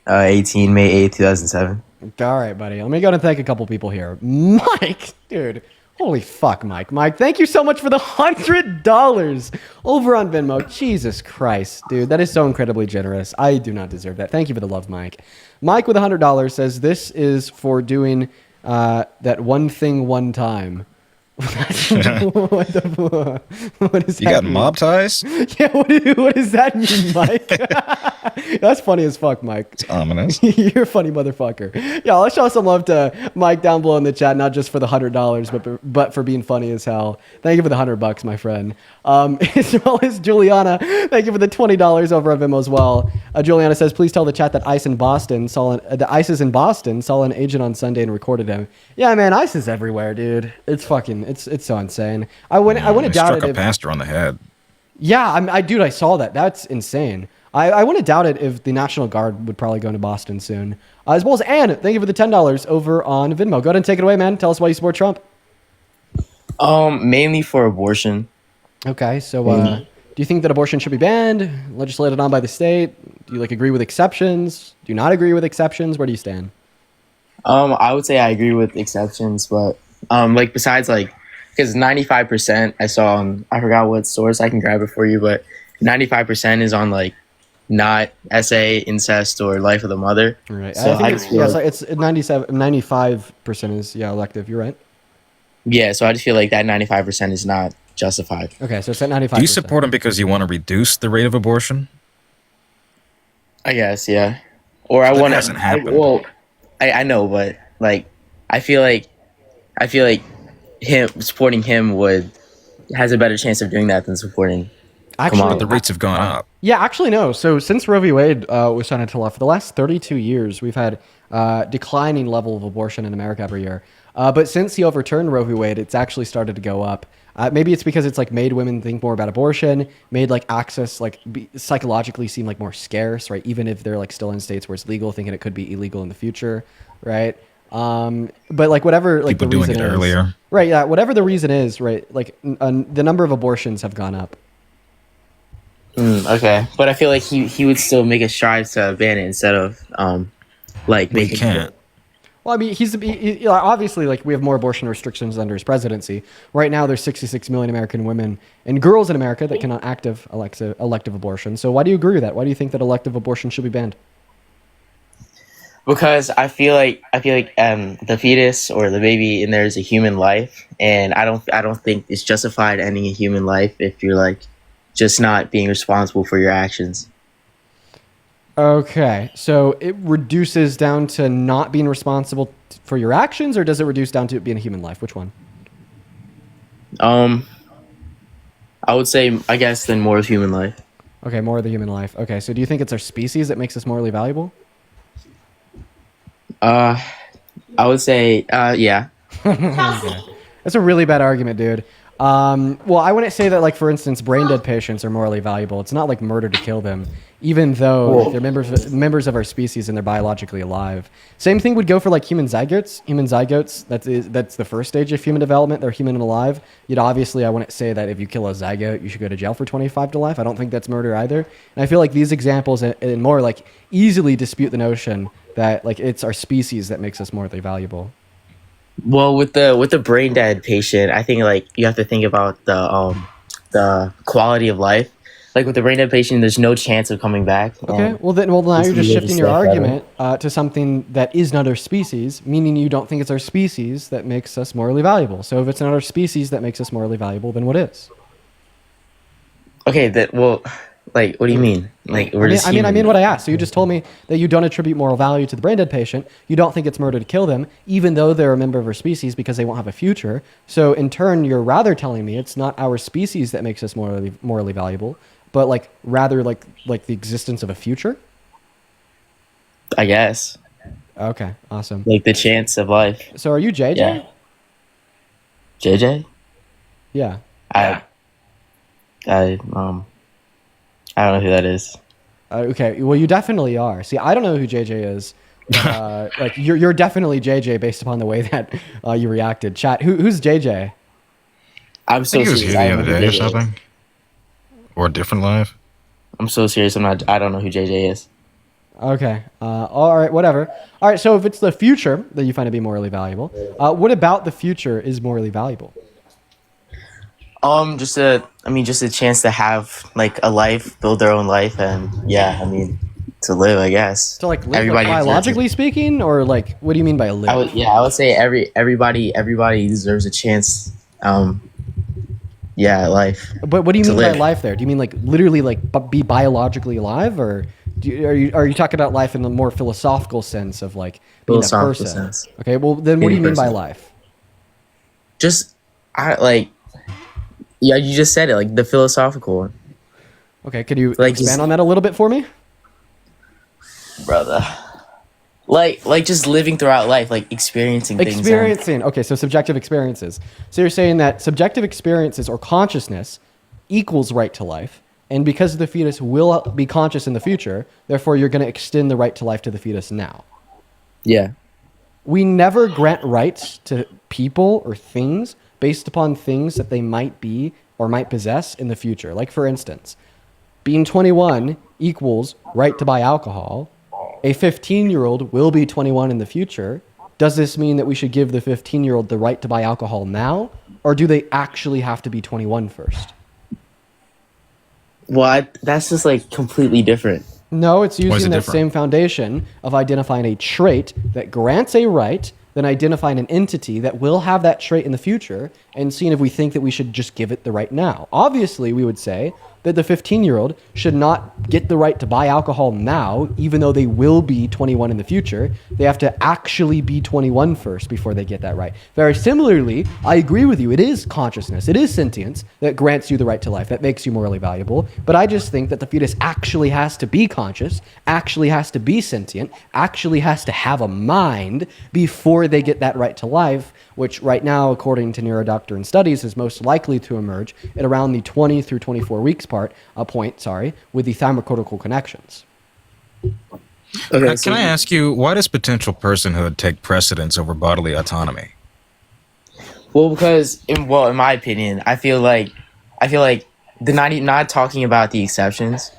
18 May 8th, 2007. All right, buddy. Let me go and thank a couple people here. Mike, dude. Holy fuck, Mike. Mike, thank you so much for the $100 over on Venmo. Jesus Christ, dude. That is so incredibly generous. I do not deserve that. Thank you for the love, Mike. Mike with $100 says this is for doing that one thing one time. What is You that got mean? mob ties? Yeah, what does that mean, Mike? That's funny as fuck, Mike. It's ominous. You're a funny motherfucker. Yeah, let's show some love to Mike down below in the chat, not just for the $100, but for being funny as hell. Thank you for the $100, my friend. As well as Juliana, thank you for the $20 over on Venmo as well. Juliana says, please tell the chat that ICE is in Boston saw an agent on Sunday and recorded him. Yeah, man, ICE is everywhere, dude. It's fucking, it's so insane. I wouldn't doubt struck it. a pastor on the head. Yeah, dude, I saw that. That's insane. I wouldn't doubt it if the National Guard would probably go into Boston soon. As well as Ann, thank you for the $10 over on Venmo. Go ahead and take it away, man. Tell us why you support Trump. Mainly for abortion. Okay, so do you think that abortion should be banned, legislated on by the state? Do you agree with exceptions? Do you not agree with exceptions? Where do you stand? I would say I agree with exceptions, but besides because 95% I saw on, I forgot what source, I can grab it for you, but 95% is on not SA, incest, or life of the mother. Right. So I think it's 95% is elective. You're right. Yeah, so I just feel like that 95% is not justified. Okay, so it's at 95%. Do you support him because you want to reduce the rate of abortion? I guess, yeah. Or I want to. Hasn't happened. Well, I know, but I feel like him supporting him has a better chance of doing that than supporting. Actually, the rates have gone up. Yeah, actually, no. So since Roe v. Wade was signed into law, for the last 32 years, we've had declining level of abortion in America every year. But since he overturned Roe v. Wade, it's actually started to go up. Maybe it's because it's made women think more about abortion, made access psychologically seem more scarce, right? Even if they're still in states where it's legal, thinking it could be illegal in the future, right? But whatever people the doing reason it is, earlier, right? Yeah, whatever the reason is, right? The number of abortions have gone up. Okay, but I feel like he would still make a strive to ban it instead of making. He can't. Well, I mean, he obviously we have more abortion restrictions under his presidency. Right now, there's 66 million American women and girls in America that cannot elective abortion. So why do you agree with that? Why do you think that elective abortion should be banned? Because I feel like the fetus or the baby in there is a human life, and I don't think it's justified ending a human life if you're just not being responsible for your actions. Okay, so it reduces down to not being responsible for your actions, or does it reduce down to it being a human life? Which one? I would say, I guess, then more of human life. Okay, more of the human life. Okay, so do you think it's our species that makes us morally valuable? I would say, yeah. Okay. That's a really bad argument, dude. Well, I wouldn't say that, for instance, brain dead patients are morally valuable. It's not murder to kill them. even though they're members of our species and they're biologically alive. Same thing would go for like human zygotes. Human zygotes, that's the first stage of human development. They're human and alive. Yet obviously I wouldn't say that if you kill a zygote, you should go to jail for 25 to life. I don't think that's murder either. And I feel like these examples and more like easily dispute the notion that like it's our species that makes us morally valuable. Well, with the brain dead patient, I think like you have to think about the quality of life. Like with the brain dead patient, there's no chance of coming back. Okay, well now you're just shifting your argument to something that is not our species, meaning you don't think it's our species that makes us morally valuable. So if it's not our species that makes us morally valuable, then what is? Okay, like, what do you mean? Like, I mean what I asked. So you just told me that you don't attribute moral value to the brain dead patient. You don't think it's murder to kill them, even though they're a member of our species because they won't have a future. So in turn, you're rather telling me it's not our species that makes us morally valuable, but like rather like the existence of a future. I guess. Okay, awesome. Like the chance of life. So are you JJ? Yeah. JJ? Yeah. I don't know who that is. Okay, well you definitely are. See, I don't know who JJ is. Like you're definitely JJ based upon the way that you reacted. Chat, who's JJ? I'm so I think he was serious. here the other day or something. Or a different live. I'm so serious. I don't know who JJ is. Okay. All right. Whatever. All right. So if it's the future that you find to be morally valuable, what about the future is morally valuable? Just a chance to have like a life, build their own life, and to live, I guess. So like live biologically speaking, or like what do you mean by live? I would say everybody deserves a chance. Life. But what do you mean by life there? Do you mean like literally like be biologically alive, or are you talking about life in the more philosophical sense of like being a person? Sense. Okay, well then what do you mean by life? You just said it, like the philosophical one. Okay, could you expand on that a little bit for me? Brother. Like just living throughout life, like experiencing things. Okay, so subjective experiences. So you're saying that subjective experiences or consciousness equals right to life, and because the fetus will be conscious in the future, therefore you're going to extend the right to life to the fetus now. Yeah. We never grant rights to people or things based upon things that they might be or might possess in the future. Like for instance, being 21 equals right to buy alcohol. A 15-year-old will be 21 in the future. Does this mean that we should give the 15-year-old the right to buy alcohol now, or do they actually have to be 21 first? Well, that's just like completely different. No, it's using that same foundation of identifying a trait that grants a right, then identifying an entity that will have that trait in the future, and seeing if we think that we should just give it the right now. Obviously, we would say that the 15-year-old should not get the right to buy alcohol now, even though they will be 21 in the future. They have to actually be 21 first before they get that right. Very similarly, I agree with you. It is consciousness. It is sentience that grants you the right to life, that makes you morally valuable. But I just think that the fetus actually has to be conscious, actually has to be sentient, actually has to have a mind before they get that right to life, which right now, according to neurodoctrine studies, is most likely to emerge at around the 20 through 24 weeks point, with the thyrocortical connections. Okay, can I ask you, why does potential personhood take precedence over bodily autonomy? Well, because in my opinion, I feel like not talking about the exceptions.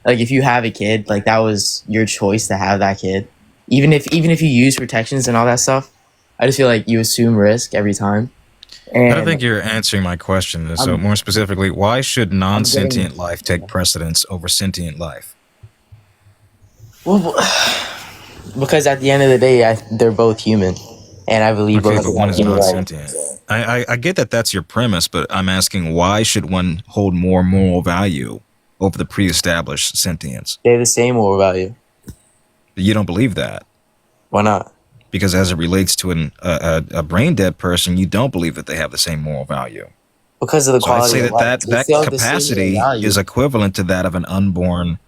Like if you have a kid, like that was your choice to have that kid. Even if you use protections and all that stuff, I just feel like you assume risk every time. And I don't think you're answering my question. So more specifically, why should non-sentient life take precedence over sentient life? Well, because at the end of the day, they're both human, and I believe both. But one is non-sentient. I get that that's your premise, but I'm asking why should one hold more moral value over the pre-established sentience? They have the same moral value. You don't believe that? Why not? Because as it relates to a brain dead person, you don't believe that they have the same moral value. Because of the quality of life. I'd say that capacity is equivalent to that of an unborn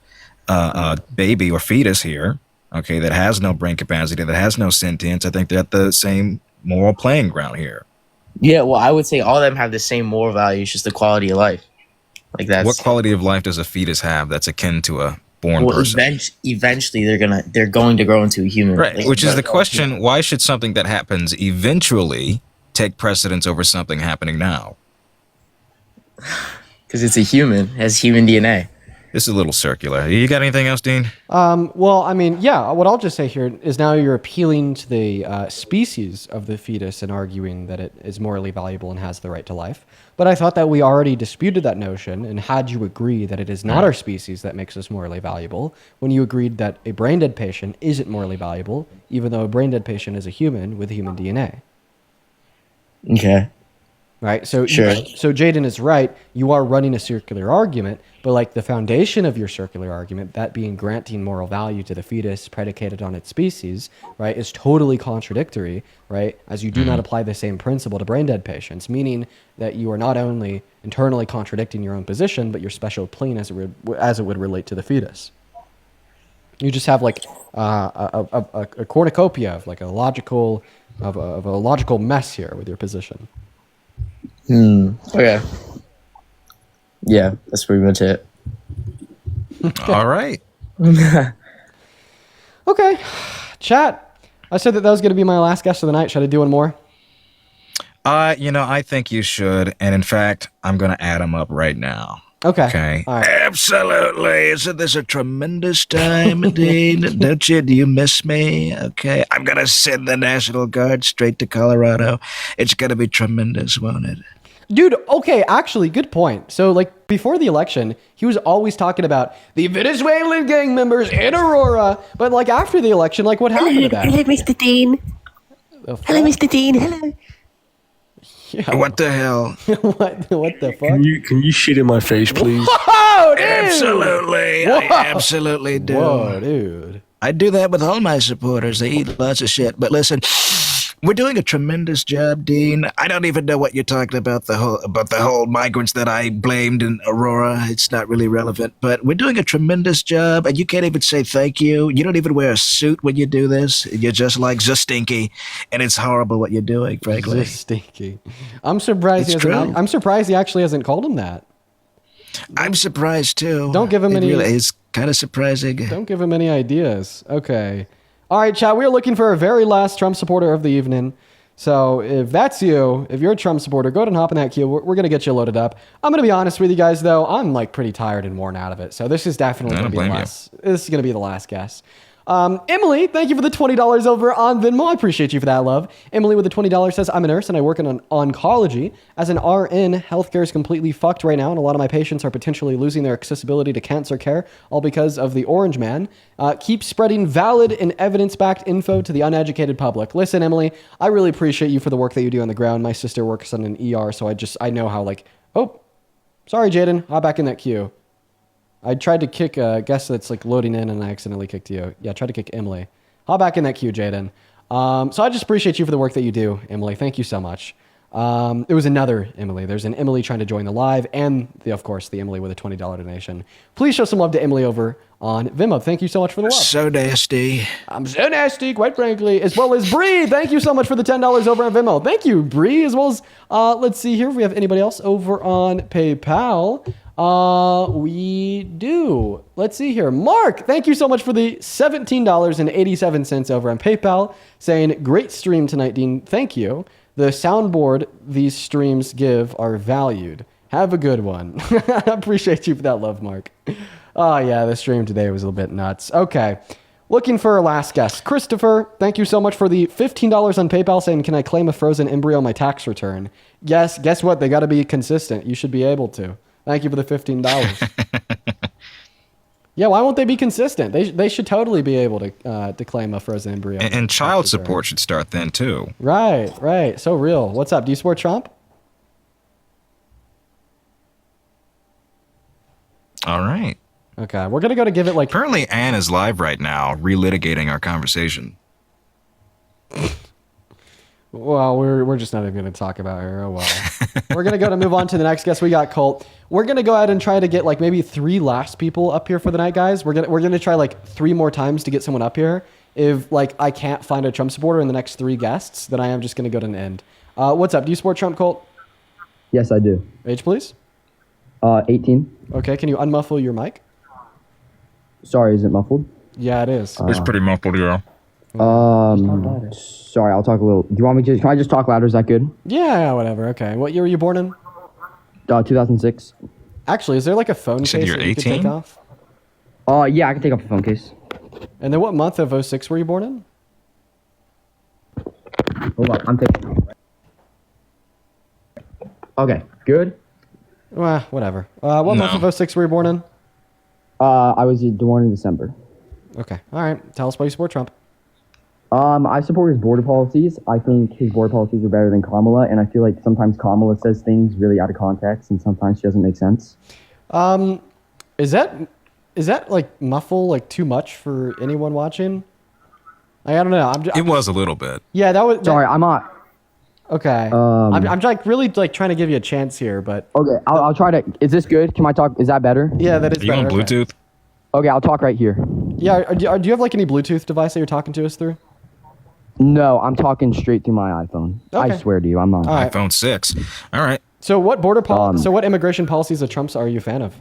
baby or fetus here, okay, that has no brain capacity, that has no sentience. I think they're at the same moral playing ground here. Yeah, well, I would say all of them have the same moral value. It's just the quality of life. Like that's what quality of life does a fetus have that's akin to born person. Eventually, they're going to grow into a human. Right, Like, which is the question, why should something that happens eventually take precedence over something happening now? Because it's a human, has human DNA. This is a little circular. You got anything else, Dean? Well, I mean, yeah, what I'll just say here is now you're appealing to the species of the fetus and arguing that it is morally valuable and has the right to life. But I thought that we already disputed that notion and had you agree that it is not our species that makes us morally valuable when you agreed that a brain dead patient isn't morally valuable, even though a brain dead patient is a human with human DNA. Okay. Right. So, Sure. So Jaden is right. You are running a circular argument, but like the foundation of your circular argument, that being granting moral value to the fetus predicated on its species, right, is totally contradictory, right? As you do not apply the same principle to brain dead patients, meaning that you are not only internally contradicting your own position, but your special plane as it would relate to the fetus. You just have like a cornucopia of like a logical mess here with your position. Okay. Yeah, that's pretty much it. All right. Okay. Chat. I said that was going to be my last guest of the night. Should I do one more? I think you should. And in fact, I'm going to add them up right now. Okay. All right. Absolutely. Isn't this a tremendous time, Dean? Don't you? Do you miss me? Okay. I'm going to send the National Guard straight to Colorado. It's going to be tremendous, won't it? Dude, okay, actually, good point. So, like, before the election, he was always talking about the Venezuelan gang members in Aurora. But, like, after the election, like, what happened to that? Hello, Mr. Dean. Hello, Mr. Dean. Hello. Yeah. What the hell? what the fuck? Can you shit in my face, please? Whoa, dude! Absolutely. Whoa. I absolutely do. Whoa, dude. I do that with all my supporters. They eat lots of shit. But listen, we're doing a tremendous job, Dean. I don't even know what you're talking about, the whole migrants that I blamed in Aurora. It's not really relevant. But we're doing a tremendous job, and you can't even say thank you. You don't even wear a suit when you do this. You're just like Zastinky, and it's horrible what you're doing, frankly. Zastinky. I'm surprised. I'm surprised he actually hasn't called him that. I'm surprised too. Don't give him any. Really, it's kind of surprising. Don't give him any ideas. Okay. All right, chat. We're looking for our very last Trump supporter of the evening. So if that's you, if you're a Trump supporter, go ahead and hop in that queue. We're going to get you loaded up. I'm going to be honest with you guys, though. I'm like pretty tired and worn out of it. So this is definitely going to be the last. This is going to be the last guess. Emily, thank you for the $20 over on Venmo. I appreciate you for that, love. Emily with the $20 says, I'm a nurse and I work in oncology. As an RN, healthcare is completely fucked right now, and a lot of my patients are potentially losing their accessibility to cancer care, all because of the orange man. Keep spreading valid and evidence-backed info to the uneducated public. Listen, Emily, I really appreciate you for the work that you do on the ground. My sister works on an ER, so I know how, like, oh, sorry, Jaden, hop back in that queue. I tried to kick a guest that's like loading in and I accidentally kicked you. Yeah, I tried to kick Emily. Hop back in that queue, Jaden. So I just appreciate you for the work that you do, Emily. Thank you so much. It was another Emily. There's an Emily trying to join the live and, of course, the Emily with a $20 donation. Please show some love to Emily over on Venmo. Thank you so much for the love. So nasty. I'm so nasty, quite frankly. As well as Bree. Thank you so much for the $10 over on Venmo. Thank you, Bree. As well as, let's see here if we have anybody else over on PayPal. We do. Let's see here. Mark, thank you so much for the $17.87 over on PayPal, saying, great stream tonight, Dean. Thank you. The soundboard these streams give are valued. Have a good one. I appreciate you for that love, Mark. Oh, yeah, the stream today was a little bit nuts. Okay. Looking for our last guest. Christopher, thank you so much for the $15 on PayPal, saying, can I claim a frozen embryo on my tax return? Yes, guess what? They got to be consistent. You should be able to. Thank you for the $15. Yeah, why won't they be consistent? They should totally be able to claim a frozen embryo. And child support should start then, too. Right. So real. What's up? Do you support Trump? All right. Okay, we're going to go to give it like... Apparently Anne is live right now, relitigating our conversation. Well, we're just not even going to talk about her. Oh, well. We're going to move on to the next guest. We got Colt. We're going to go ahead and try to get like maybe 3 last people up here for the night, guys. We're going to try like 3 more times to get someone up here. If like I can't find a Trump supporter in the next 3 guests, then I am just going to go to an end. What's up? Do you support Trump, Colt? Yes, I do. Age, please? 18. Okay, can you unmuffle your mic? Sorry, is it muffled? Yeah, it is. It's pretty muffled, yeah. Sorry, I'll talk a little. Do you want me to? Can I just talk louder? Is that good? Yeah, whatever. Okay. What year were you born in? 2006. Actually, is there like a phone said case you're that you could take 18? off? Yeah, I can take off the phone case. And then what month of 06 were you born in? Hold on, I'm taking. Okay, good. Well, whatever. What month of 06 were you born in? I was born in December. Okay. All right. Tell us why you support Trump. I support his border policies. I think his border policies are better than Kamala, and I feel like sometimes Kamala says things really out of context, and sometimes she doesn't make sense. Is that like muffle like too much for anyone watching? I don't know. It was a little bit. Yeah, that was. Sorry, I'm not. Okay. I'm like really like trying to give you a chance here, but. Okay, I'll try to. Is this good? Can I talk? Is that better? Yeah, that is you better. on Bluetooth? Okay, I'll talk right here. Yeah. Do you have like any Bluetooth device that you're talking to us through? No, I'm talking straight through my iPhone. Okay. I swear to you, I'm not. All right. iPhone 6. All right. So what so what immigration policies of Trump's are you a fan of?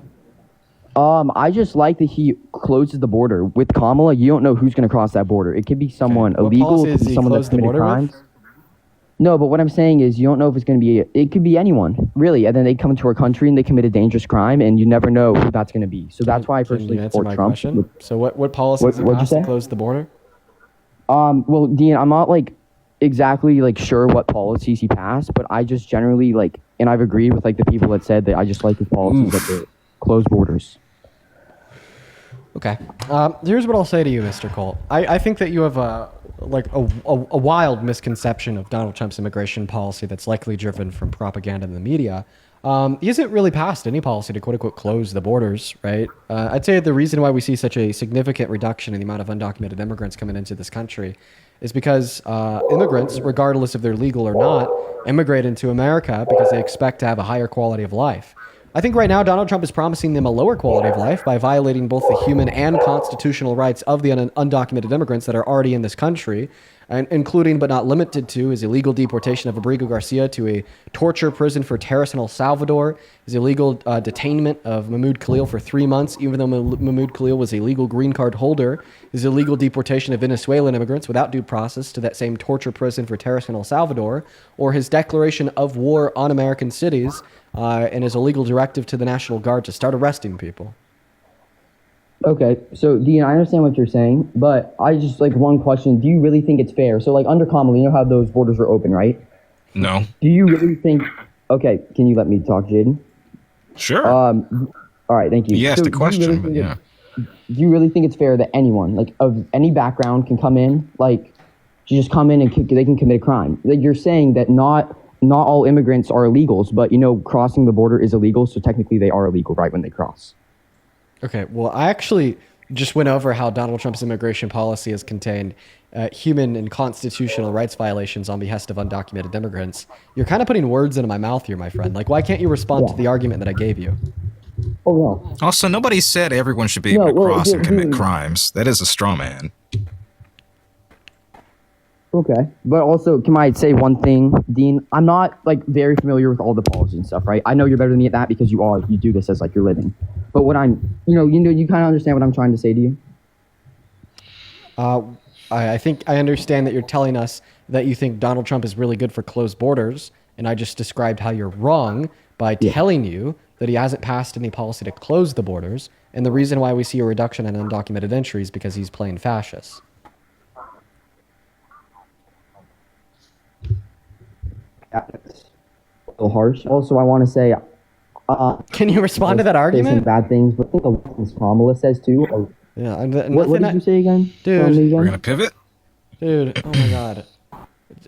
I just like that he closes the border. With Kamala, you don't know who's going to cross that border. It could be someone illegal, it could be someone that's committed crimes. No, but what I'm saying is you don't know if it's going to be, it could be anyone, really. And then they come into our country and they commit a dangerous crime and you never know who that's going to be. So that's why I personally support Trump. Question? So what policies have passed to close the border? Well, Dean, I'm not like exactly like sure what policies he passed, but I just generally like, and I've agreed with like the people that said that I just like his policies that they close borders. Okay. Here's what I'll say to you, Mr. Colt. I think that you have a wild misconception of Donald Trump's immigration policy that's likely driven from propaganda in the media. He hasn't really passed any policy to quote-unquote close the borders, right? I'd say the reason why we see such a significant reduction in the amount of undocumented immigrants coming into this country is because immigrants, regardless if they're legal or not, immigrate into America because they expect to have a higher quality of life. I think right now Donald Trump is promising them a lower quality of life by violating both the human and constitutional rights of the undocumented immigrants that are already in this country, and including but not limited to his illegal deportation of Abrigo Garcia to a torture prison for terrorists in El Salvador, his illegal detainment of Mahmoud Khalil for 3 months, even though Mahmoud Khalil was a legal green card holder, his illegal deportation of Venezuelan immigrants without due process to that same torture prison for terrorists in El Salvador, or his declaration of war on American cities, and his illegal directive to the National Guard to start arresting people. Okay, so Dean, I understand what you're saying, but I just like one question. Do you really think it's fair? So like under Kamala, you know how those borders were open, right? No. Do you really think, okay, can you let me talk, Jaden? Sure. All right, thank you. You asked a question, but yeah. Do you really think it's fair that anyone, like of any background, can come in, like, just come in and they can commit a crime? Like you're saying that not all immigrants are illegals, but you know, crossing the border is illegal, so technically they are illegal right when they cross. Okay, well, I actually just went over how Donald Trump's immigration policy has contained human and constitutional rights violations on behest of undocumented immigrants. You're kind of putting words into my mouth here, my friend. Like, why can't you respond to the argument that I gave you? Oh, no. Also, nobody said everyone should be able to cross and commit crimes. That is a straw man. Okay, but also, can I say one thing, Dean? I'm not like very familiar with all the policies and stuff, right? I know you're better than me at that because you do this as like your living. But what I'm, you kind of understand what I'm trying to say to you. I think I understand that you're telling us that you think Donald Trump is really good for closed borders, and I just described how you're wrong by telling you that he hasn't passed any policy to close the borders, and the reason why we see a reduction in undocumented entries because he's playing fascist. That's a little harsh. Also, I want to say, can you respond to that argument? Some bad things, but I think a lot of things Kamala says too. Yeah, what did you say again? Dude, we're gonna pivot. Dude, oh my god.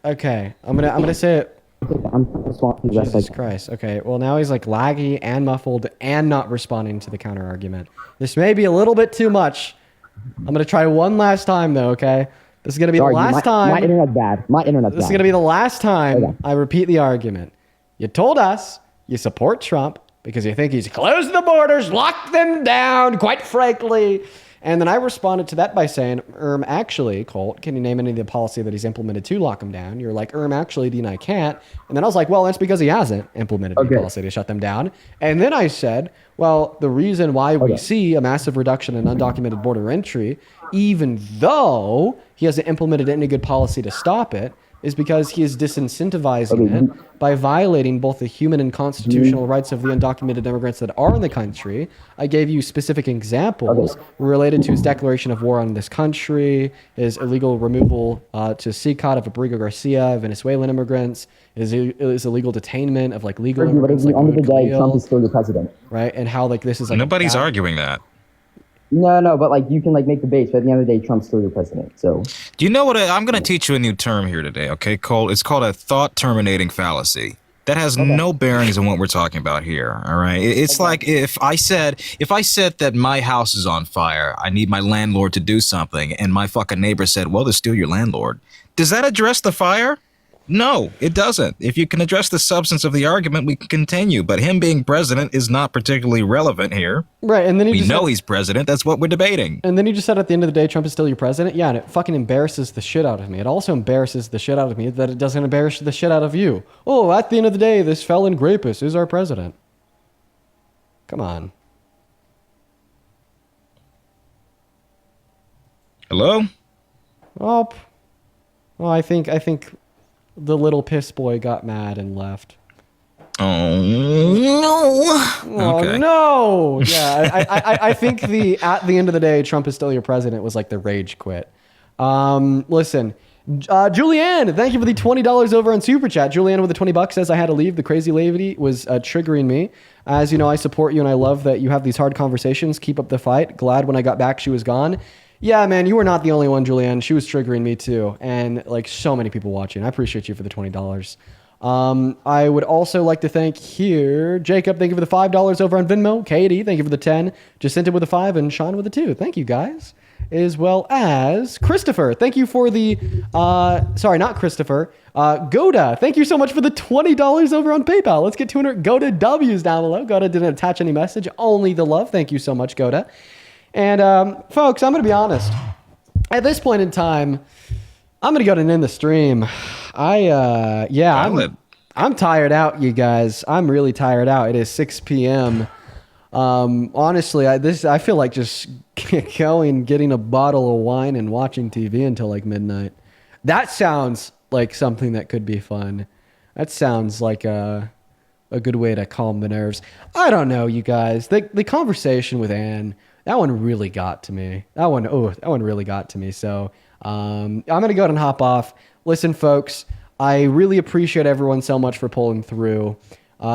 Okay, I'm gonna say it. Jesus Christ. Okay, well now he's like laggy and muffled and not responding to the counter argument. This may be a little bit too much. I'm gonna try one last time though. Okay. This is going to be the last time. My internet's bad. This is going to be the last time I repeat the argument. You told us you support Trump because you think he's closed the borders, locked them down, quite frankly. And then I responded to that by saying, actually, Colt, can you name any of the policy that he's implemented to lock them down? You're like, actually, Dean, I can't. And then I was like, well, that's because he hasn't implemented any policy to shut them down. And then I said, well, the reason why we see a massive reduction in undocumented border entry, even though he hasn't implemented any good policy to stop it, is because he is disincentivizing it by violating both the human and constitutional rights of the undocumented immigrants that are in the country. I gave you specific examples related to his declaration of war on this country, his illegal removal to CICOT of Abrigo Garcia, Venezuelan immigrants, his illegal detainment of like legal immigrants. Like end of the day, Trump is still your president. Right? And how like this is like nobody's arguing that. No, but like you can like make debates, but at the end of the day, Trump's still your president. So, do you know what? I'm going to teach you a new term here today, okay, Cole? It's called a thought terminating fallacy. That has no bearings on what we're talking about here. All right, it's like if I said that my house is on fire, I need my landlord to do something, and my fucking neighbor said, "Well, they're still your landlord." Does that address the fire? No, it doesn't. If you can address the substance of the argument, we can continue. But him being president is not particularly relevant here. Right, and then we know he's president. That's what we're debating. And then you just said at the end of the day, Trump is still your president. Yeah, and it fucking embarrasses the shit out of me. It also embarrasses the shit out of me that it doesn't embarrass the shit out of you. Oh, at the end of the day, this felon rapist is our president. Come on. Hello? Oh, well, I think the little piss boy got mad and left. Oh no! Oh okay. No! Yeah, I think at the end of the day, Trump is still your president was like the rage quit. Listen, Julianne, thank you for the $20 over on Super Chat. Julianne with the $20 says I had to leave. The crazy lady was triggering me. As you know, I support you and I love that you have these hard conversations. Keep up the fight. Glad when I got back she was gone. Yeah, man, you were not the only one, Julianne. She was triggering me too. And like so many people watching. I appreciate you for the $20. I would also like to thank here, Jacob, thank you for the $5 over on Venmo. Katie, thank you for the 10. Jacinta with the 5 and Sean with the 2. Thank you guys. As well as Christopher, thank you for the, sorry, not Christopher, Goda, thank you so much for the $20 over on PayPal. Let's get 200 Goda W's down below. Goda didn't attach any message, only the love. Thank you so much, Goda. And folks, I'm going to be honest. At this point in time, I'm going to go and end the stream. I'm tired out, you guys. I'm really tired out. It is 6 p.m. Honestly, I feel like just going, getting a bottle of wine and watching TV until like midnight. That sounds like something that could be fun. That sounds like a good way to calm the nerves. I don't know, you guys. The conversation with Anne, that one really got to me. That one really got to me. So I'm going to go ahead and hop off. Listen, folks, I really appreciate everyone so much for pulling through.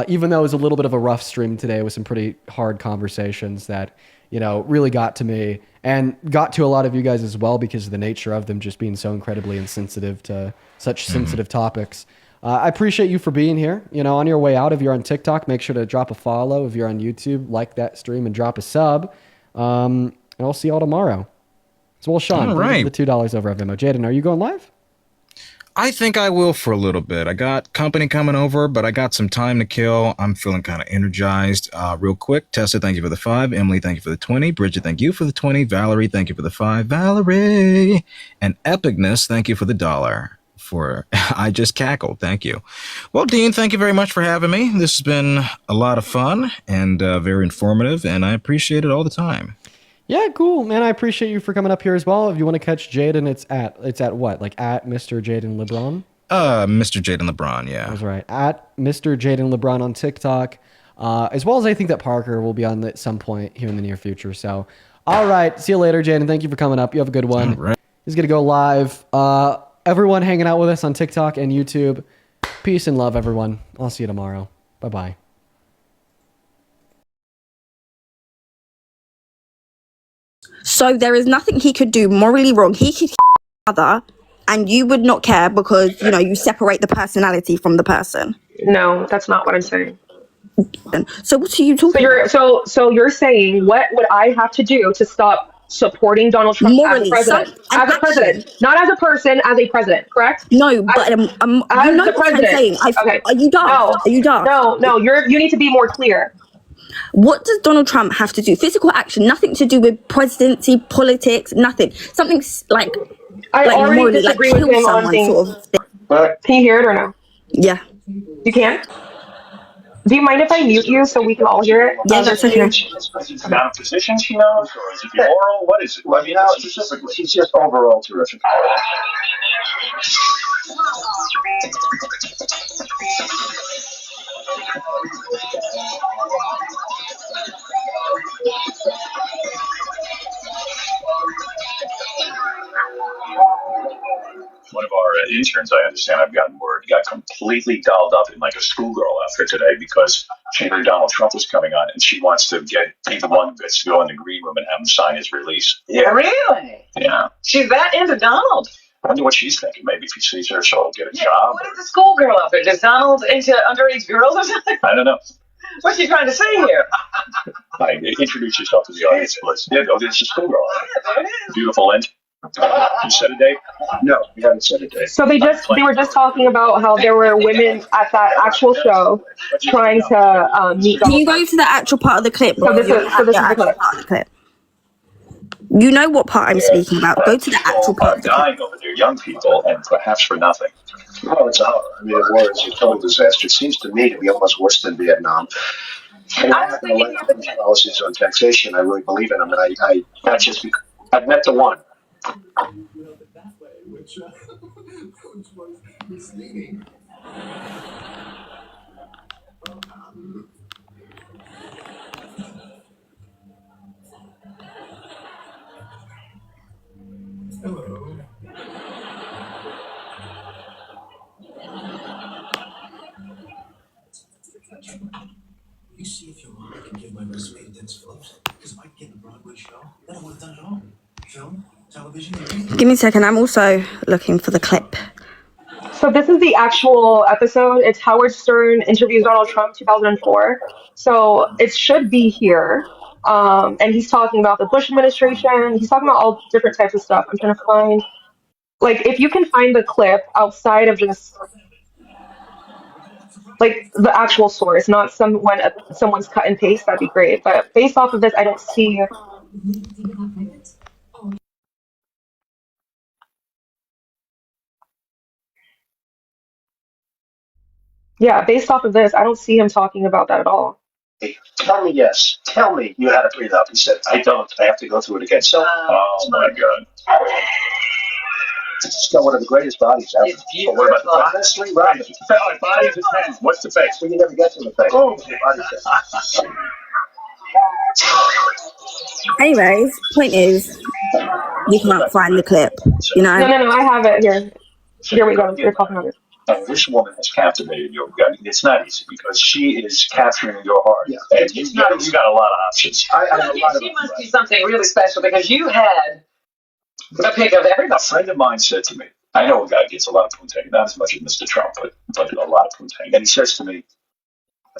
Even though it was a little bit of a rough stream today with some pretty hard conversations that, you know, really got to me and got to a lot of you guys as well because of the nature of them just being so incredibly insensitive to such sensitive topics. I appreciate you for being here. You know, on your way out, if you're on TikTok, make sure to drop a follow. If you're on YouTube, like that stream and drop a sub. And I'll see y'all tomorrow. So, well, Sean, all right. The $2 over at Venmo. Jaden, are you going live? I think I will for a little bit. I got company coming over, but I got some time to kill. I'm feeling kind of energized. Real quick, Tessa, thank you for the 5. Emily, thank you for the 20. Bridget, thank you for the 20. Valerie, thank you for the 5. Valerie. And Epicness, thank you for the $1. For I just cackled. Thank you. Well, Dean, thank you very much for having me. This has been a lot of fun and very informative, and I appreciate it all the time. Yeah, cool, man. I appreciate you for coming up here as well. If you want to catch Jaden, it's at what? Like at Mr. Jaden LeBron? Mr. Jaden LeBron, yeah. That's right. At Mr. Jaden LeBron on TikTok. As well as I think that Parker will be on at some point here in the near future. So, all right. See you later, Jaden. Thank you for coming up. You have a good one. All right. He's going to go live. Everyone hanging out with us on TikTok and YouTube. Peace and love, everyone. I'll see you tomorrow. Bye-bye. So there is nothing he could do morally wrong. He could other, and you would not care because, you know, you separate the personality from the person. No, that's not what I'm saying. So what are you talking about? So you're saying what would I have to do to stop supporting Donald Trump morally, as president? As a president, not as a person, as a president, correct? No, but as you know the what I'm president. saying. Okay. Are you dumb? No, are you dumb? No, you need to be more clear. What does Donald Trump have to do? Physical action, nothing to do with presidency, politics, nothing. Something like I like already morally, like disagree with kill him on someone, things. sort of thing. Can you hear it or no? Yeah. You can? Do you mind if I mute you so we can all hear it? Yeah, that's okay. Is it amount of position she knows, or is it the oral? What is it? I mean, specifically, she's just overall terrific. One of our interns, I understand, I've gotten word, got completely dolled up in like a schoolgirl outfit today because she heard Donald Trump was coming on, and she wants to be the one that's to go in the green room and have him sign his release. Yeah, really? Yeah. She's that into Donald. I wonder what she's thinking. Maybe if he sees her, she'll get a job. What is the schoolgirl up there? Is Donald into underage girls or something? I don't know. What's she trying to say here? Introduce yourself to the audience, please. Yeah, no, this is schoolgirl. Beautiful end. You set a date? No, we haven't set a date. So they were just talking about how there were women at that actual show trying to meet. Can you go to the actual part of the clip? So this is the clip. Part of the clip. You know what part I'm speaking about. Go to the actual part. Of the dying over there, young people, and perhaps for nothing. Well, it's a horror. I mean, the war is a total disaster. It seems to me to be almost worse than Vietnam. I'm not going to like these policies on taxation. I really believe in them, and I not just because I've met the one. Which was misleading. Hello. You see if your mom can give my resume to Dennis Phillips? Because if I can get a Broadway show, then I would have done it all. Film, television, everything. Give me a second. I'm also looking for the clip. So this is the actual episode. It's Howard Stern interviews Donald Trump 2004. So it should be here. And he's talking about the Bush administration. He's talking about all different types of stuff. I'm trying to find, like, if you can find the clip outside of just like the actual source, not someone's cut and paste, that'd be great. But based off of this, I don't see. Yeah, based off of this, I don't see him talking about that at all. Tell me yes. Tell me you had to breathe up. He said, I don't. I have to go through it again. So, oh my God. It's got one of the greatest bodies ever. But what about the honestly, right? If you felt like bodies and hands, what's the face? Well, you never get to the face. Oh, Anyways, point is, you can't find the clip. You know. No, I have it here. Here we go. You're talking about it. And this woman has captivated you. I mean, it's not easy because she is capturing your heart. Yeah. And you got a lot of options. She must be something really special because you had a pick of everybody. A friend of mine said to me, I know a guy gets a lot of poontang, not as much as Mr. Trump, but a lot of poontang. And he says to me,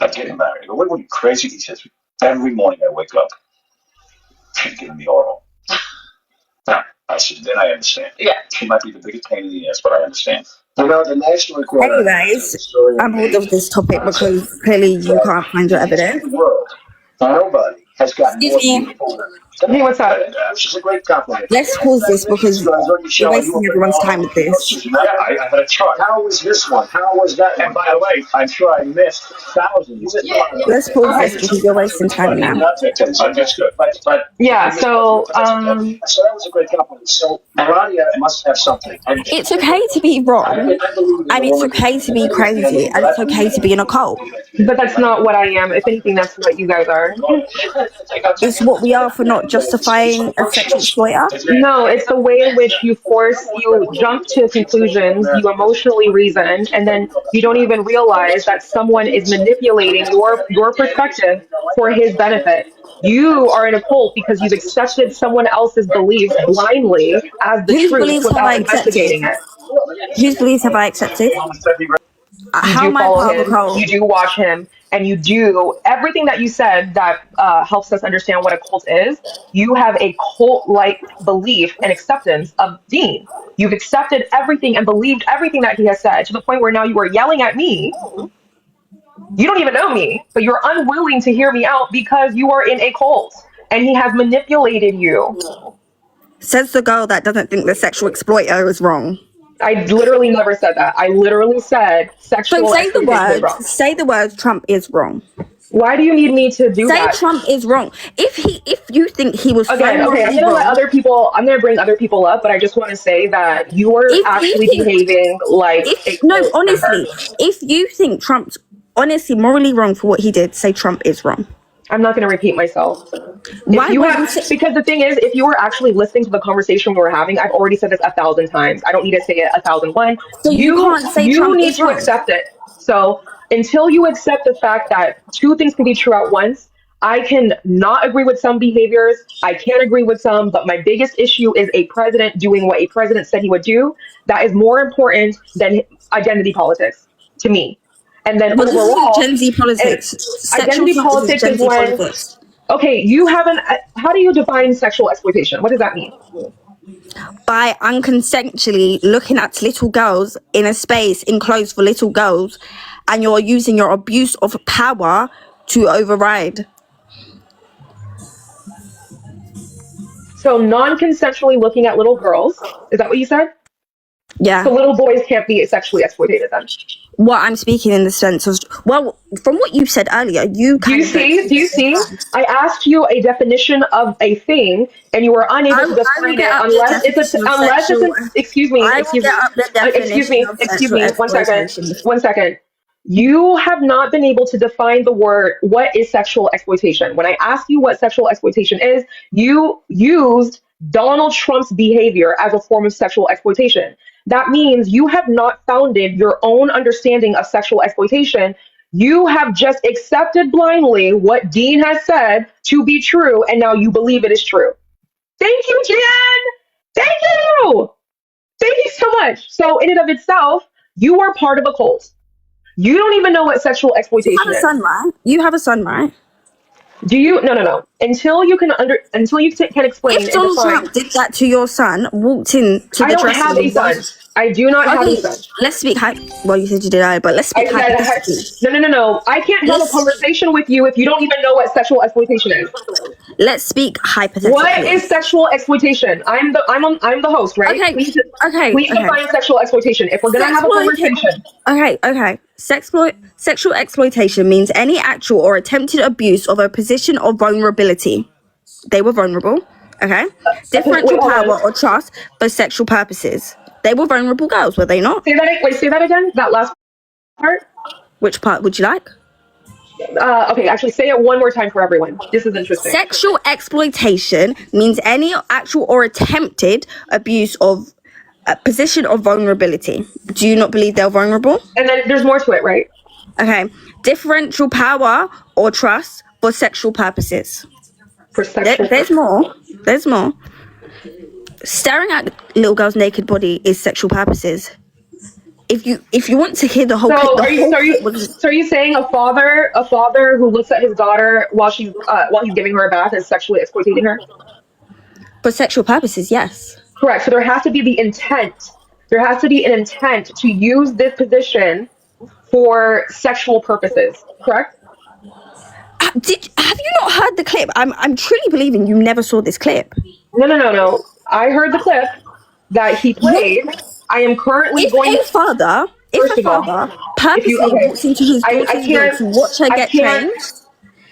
I'm getting married. I go, what are you, crazy? He says, every morning I wake up, she's giving me oral. I said, then I understand. Yeah. She might be the biggest pain in the ass, but I understand. You know, the National Recorder. Anyways, I'm bored of this topic because clearly you can't find your evidence. Nobody has gotten more people. Hey, what's up? Which is a great compliment. Let's pause this because you're wasting everyone's time with this. Yeah, I had a chart. How was this one? How was that? And by the way, I'm sure I missed thousands. Let's pause this because you're wasting time now. Understood. But yeah, so so that was a great compliment. So Melania must have something. It's okay to be wrong, and it's okay to be crazy, and it's okay to be in a cult. But that's not what I am. If anything, that's what you guys are. It's what we are for not justifying a sexual exploiter. No, it's the way in which you jump to conclusions, you emotionally reason, and then you don't even realize that someone is manipulating your perspective for his benefit. You are in a cult because you've accepted someone else's beliefs blindly as the truth without investigating it. Whose beliefs have I accepted? How am I part of a cult? You do watch him, and you do everything that you said that helps us understand what a cult is. You have a cult-like belief and acceptance of Dean. You've accepted everything and believed everything that he has said to the point where now you are yelling at me You don't even know me, but you're unwilling to hear me out because you are in a cult and he has manipulated you. Says the girl that doesn't think the sexual exploiter is wrong. I literally never said that. I literally said sexual So say the exploitation is wrong. words. Say the words. Trump is wrong. Why do you need me to do say that? Say Trump is wrong. If you think he was okay, I'm gonna let other people. I'm gonna bring other people up, but I just want to say that you are actually behaving like honestly, if you think Trump's honestly morally wrong for what he did, say Trump is wrong. I'm not going to repeat myself. Why because the thing is, if you were actually listening to the conversation we were having, I've already said this 1,000 times. I don't need to say it 1,001. So you can't say Trump need is to wrong. accept it. So until you accept the fact that two things can be true at once, I can not agree with some behaviors. I can't agree with some, but my biggest issue is a president doing what a president said he would do. That is more important than identity politics to me. And then overall, Gen Z politics. Identity politics is when. Okay, you haven't. How do you define sexual exploitation? What does that mean? By unconsensually looking at little girls in a space enclosed for little girls, and you're using your abuse of power to override. So non-consensually looking at little girls. Is that what you said? Yeah. So little boys can't be sexually exploited then? What I'm speaking in the sense of, well, from what you said earlier, Do you see? I asked you a definition of a thing, and you were unable to define it unless it's excuse me. 1 second. You have not been able to define the word, what is sexual exploitation? When I asked you what sexual exploitation is, you used Donald Trump's behavior as a form of sexual exploitation. That means you have not founded your own understanding of sexual exploitation. You have just accepted blindly what Dean has said to be true, and now you believe it is true. Thank you, Jen! Thank you! Thank you so much. So in and of itself, you are part of a cult. You don't even know what sexual exploitation is. You have a son, right? You have a son, right? Do you? No. Until you can explain. If Donald Trump did that to your son, walked in to the dressing room. I don't have a son. I do not have a son. Let's speak. Well, you said you did, but let's speak hypothetically. No. I can't have a conversation with you if you don't even know what sexual exploitation is. Let's speak hypothetically. What is sexual exploitation? I'm the host, right? Okay. Please define sexual exploitation. If we're gonna have a conversation. Okay. Sexual exploitation means any actual or attempted abuse of a position of vulnerability. They were vulnerable. Okay. Differential power or trust for sexual purposes. They were vulnerable girls, were they not? Say that again. That last part. Which part would you like? Okay, actually say it one more time for everyone. This is interesting. Sexual exploitation means any actual or attempted abuse of a position of vulnerability. Do you not believe they're vulnerable? And then there's more to it, right? Okay. Differential power or trust for sexual purposes. There's more. Staring at little girl's naked body is sexual purposes. If you want to hear the whole, are you saying a father who looks at his daughter while he's giving her a bath is sexually exploiting her? For sexual purposes, yes. Correct. So there has to be the intent. There has to be an intent to use this position for sexual purposes. Correct? Have you not heard the clip? I'm truly believing you never saw this clip. No. I heard the clip that he played. I am currently If a father purposely walks into his daughter's room to watch her get changed,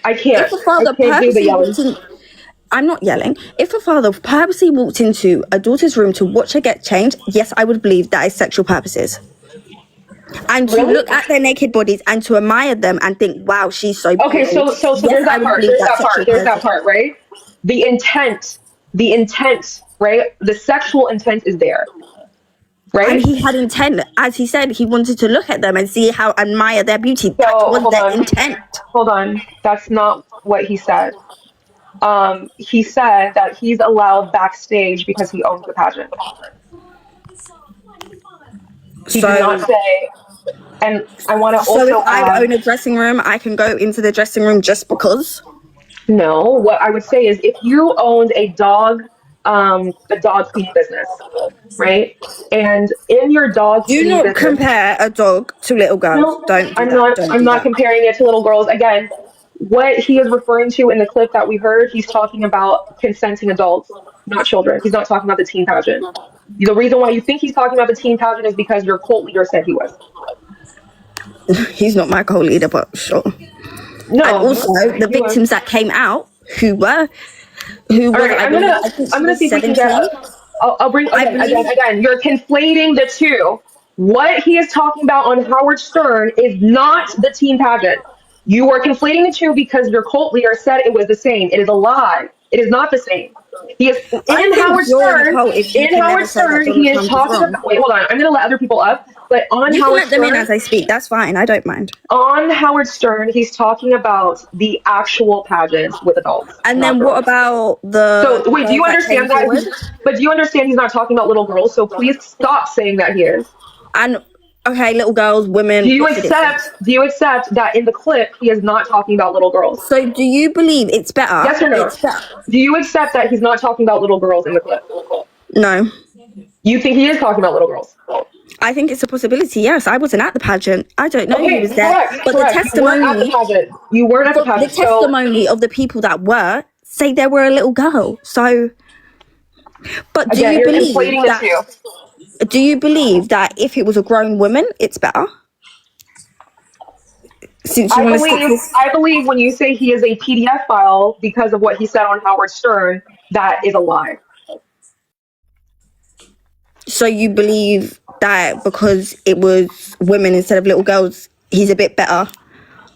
I can't. If a father purposely walks in, I'm not yelling. If a father purposely walked into a daughter's room to watch her get changed, yes, I would believe that is sexual purposes. And to look at their naked bodies and to admire them and think, wow, she's so beautiful. Okay, so there's that part. There's that part, right? The intent, right? The sexual intent is there. Right? And he had intent. As he said, he wanted to look at them and see how admire their beauty. That was their intent. Hold on. That's not what he said. He said that he's allowed backstage because he owns the pageant. He did not say, and I want to also if I own a dressing room, I can go into the dressing room just because? No, what I would say is if you owned a dog the dog cleaning business, right? And in your dog Do cleaning not business, compare a dog to little girls. no, Don't do I'm that. not. Don't I'm do not that. comparing it to little girls. Again, what he is referring to in the clip that we heard, he's talking about consenting adults, not children. He's not talking about the teen pageant. The reason why you think he's talking about the teen pageant is because your cult leader said he was. He's not my co-leader, but sure. No, and also the he was. victims that came out who were All right, I'm gonna see if we can get. I'll bring again. You're conflating the two. What he is talking about on Howard Stern is not the teen pageant. You are conflating the two because your cult leader said it was the same. It is a lie. It is not the same. He is in Howard Stern. In Howard Stern, he is talking about. Wait, hold on. I'm gonna let other people up. But on you Howard can let them Stern, in as I speak. That's fine. I don't mind. on Howard Stern, he's talking about the actual pageants with adults. And then what about the? So wait, do you understand that? Forward? But do you understand he's not talking about little girls? So please stop saying that he is. And okay, little girls, women. Do you accept? Do you accept that in the clip he is not talking about little girls? So do you believe it's better? Yes or no? It's better. Do you accept that he's not talking about little girls in the clip? No. You think he is talking about little girls? I think it's a possibility. Yes, I wasn't at the pageant. I don't know who was there, correct, but correct. the testimony. You weren't at the pageant. You weren't at the pageant. The testimony of the people that were say there were a little girl. So, but do Again, you you're believe conflating the that? Do you believe that if it was a grown woman, it's better? Since you I believe when you say he is a PDF file because of what he said on Howard Stern, that is a lie. So you believe that because it was women instead of little girls, he's a bit better?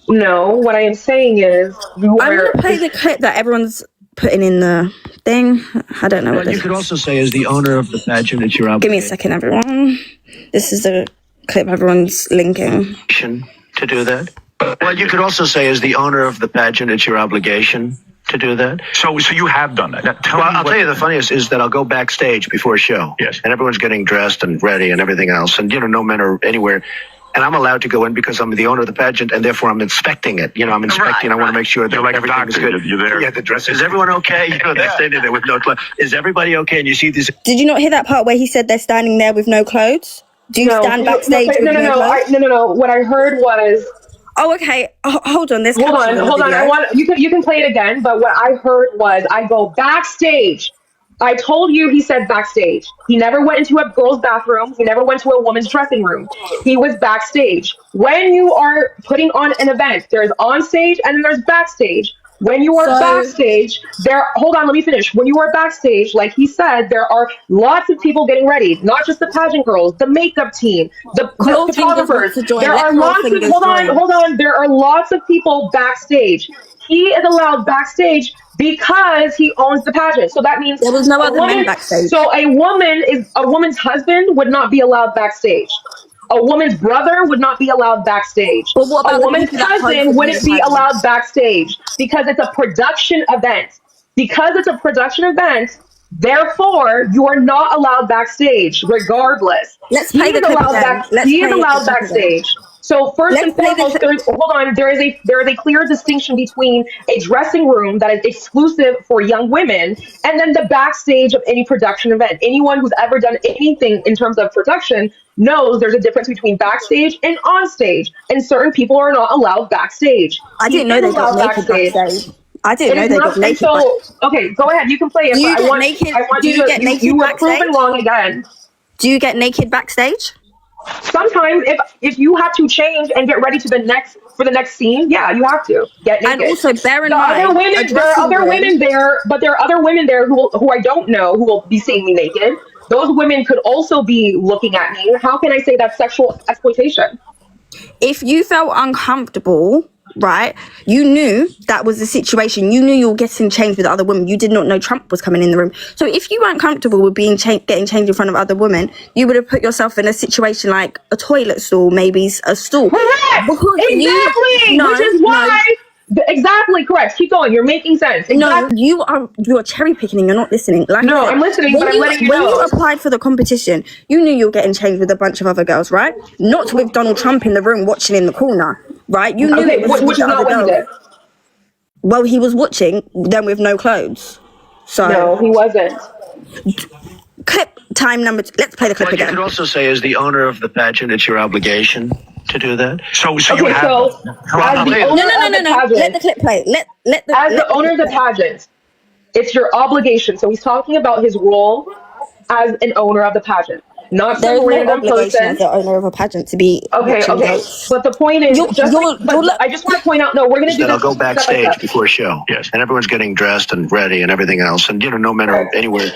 No, what I am saying is I'm gonna play the clip that everyone's putting in the thing. I don't know what you could also say as the owner of the pageant, it's your Give me a second, everyone. This is the clip everyone's linking. to do that. Well, you could also say as the owner of the pageant, it's your obligation to do that. So you have done that. Now, I'll tell you the funniest is that I'll go backstage before a show. Yes. And everyone's getting dressed and ready and everything else. And, no men are anywhere. And I'm allowed to go in because I'm the owner of the pageant, and therefore I'm inspecting it. I'm inspecting. I want to make sure that everything is good. You're there. Yeah, the dress. Is everyone okay? They're standing there with no clothes. Is everybody okay? And you see these. Did you not hear that part where he said they're standing there with no clothes? Do you stand backstage with no clothes? No. What I heard was. Oh, okay. Hold on. Hold on. I want you can play it again. But what I heard was I go backstage. I told you he said backstage. He never went into a girl's bathroom. He never went to a woman's dressing room. He was backstage. When you are putting on an event, there's on stage and then there's backstage. When you are backstage, hold on, let me finish. When you are backstage, like he said, there are lots of people getting ready, not just the pageant girls, the makeup team, the photographers. There are lots of, hold on. There are lots of people backstage. He is allowed backstage because he owns the pageant. So that means there was no other men backstage. So a woman's husband would not be allowed backstage. A woman's brother would not be allowed backstage. But what about a woman's cousin wouldn't be allowed backstage because it's a production event. Because it's a production event, therefore you are not allowed backstage, regardless. Let's play the clip again. He is allowed backstage. So first and foremost, there is a clear distinction between a dressing room that is exclusive for young women and then the backstage of any production event. Anyone who's ever done anything in terms of production knows there's a difference between backstage and on stage, and certain people are not allowed backstage. I didn't know they got naked backstage. I didn't know they got naked. So okay, go ahead, you can play it. Do you but get I want naked? you Do you to get naked you were backstage? proven wrong again. Do you get naked backstage? Sometimes if you have to change and get ready for the next scene, yeah, you have to get naked. And also bear in mind, there are other women there, but there are other women there who I don't know who will be seeing me naked. Those women could also be looking at me. How can I say that's sexual exploitation? If you felt uncomfortable, right, you knew that was the situation. You knew you were getting changed with other women. You did not know Trump was coming in the room. So if you weren't comfortable with being getting changed in front of other women, you would have put yourself in a situation like a toilet stall, maybe a stool. Correct. Exactly. Which is why. Exactly correct. Keep going. You're making sense. Exactly. No, you're cherry picking and you're not listening. Like no, I'm listening, but I'm letting you know. When you applied for the competition, you knew you were getting changed with a bunch of other girls, right? Not with Donald Trump in the room watching in the corner, right? You knew it was which is not what he did. Well, he was watching them with no clothes. So no, he wasn't. Clip time number. Let's play the clip What you again. could also say, as the owner of the pageant, it's your obligation to do that. So Okay, so as the owner of the pageant, Let the clip play. As the owner of the pageant, it's your obligation. So he's talking about his role as an owner of the pageant, not There is some no random obligation person. as the owner of a pageant to be Okay. watching goats. But the point is, I just want to point out. No, we're going to do Then this. I'll go step by backstage step. before a show. Yes. And everyone's getting dressed and ready and everything else. And, no men are anywhere.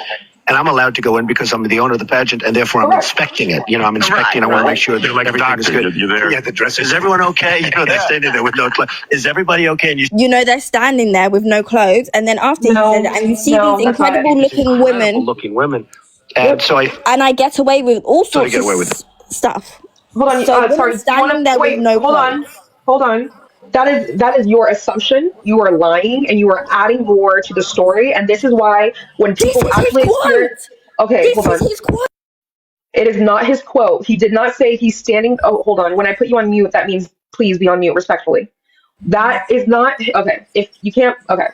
And I'm allowed to go in because I'm the owner of the pageant, and therefore I'm inspecting it. I'm inspecting. I want to make sure that everything is good. You're there. Yeah, the dress. Is everyone okay? They're standing there with no clothes. Is everybody okay? And They're standing there with no clothes, and then after he said it, and you see these incredible looking women. And so I get away with all sorts of stuff. Hold on. So Sorry. standing there with no clothes. Hold on. That is your assumption. You are lying, and you are adding more to the story. And this is why when people actually experience. Okay, hold on. This is his quote. It is not his quote. He did not say he's standing. Oh, hold on. When I put you on mute, that means please be on mute respectfully. That is not okay. If you can't, okay.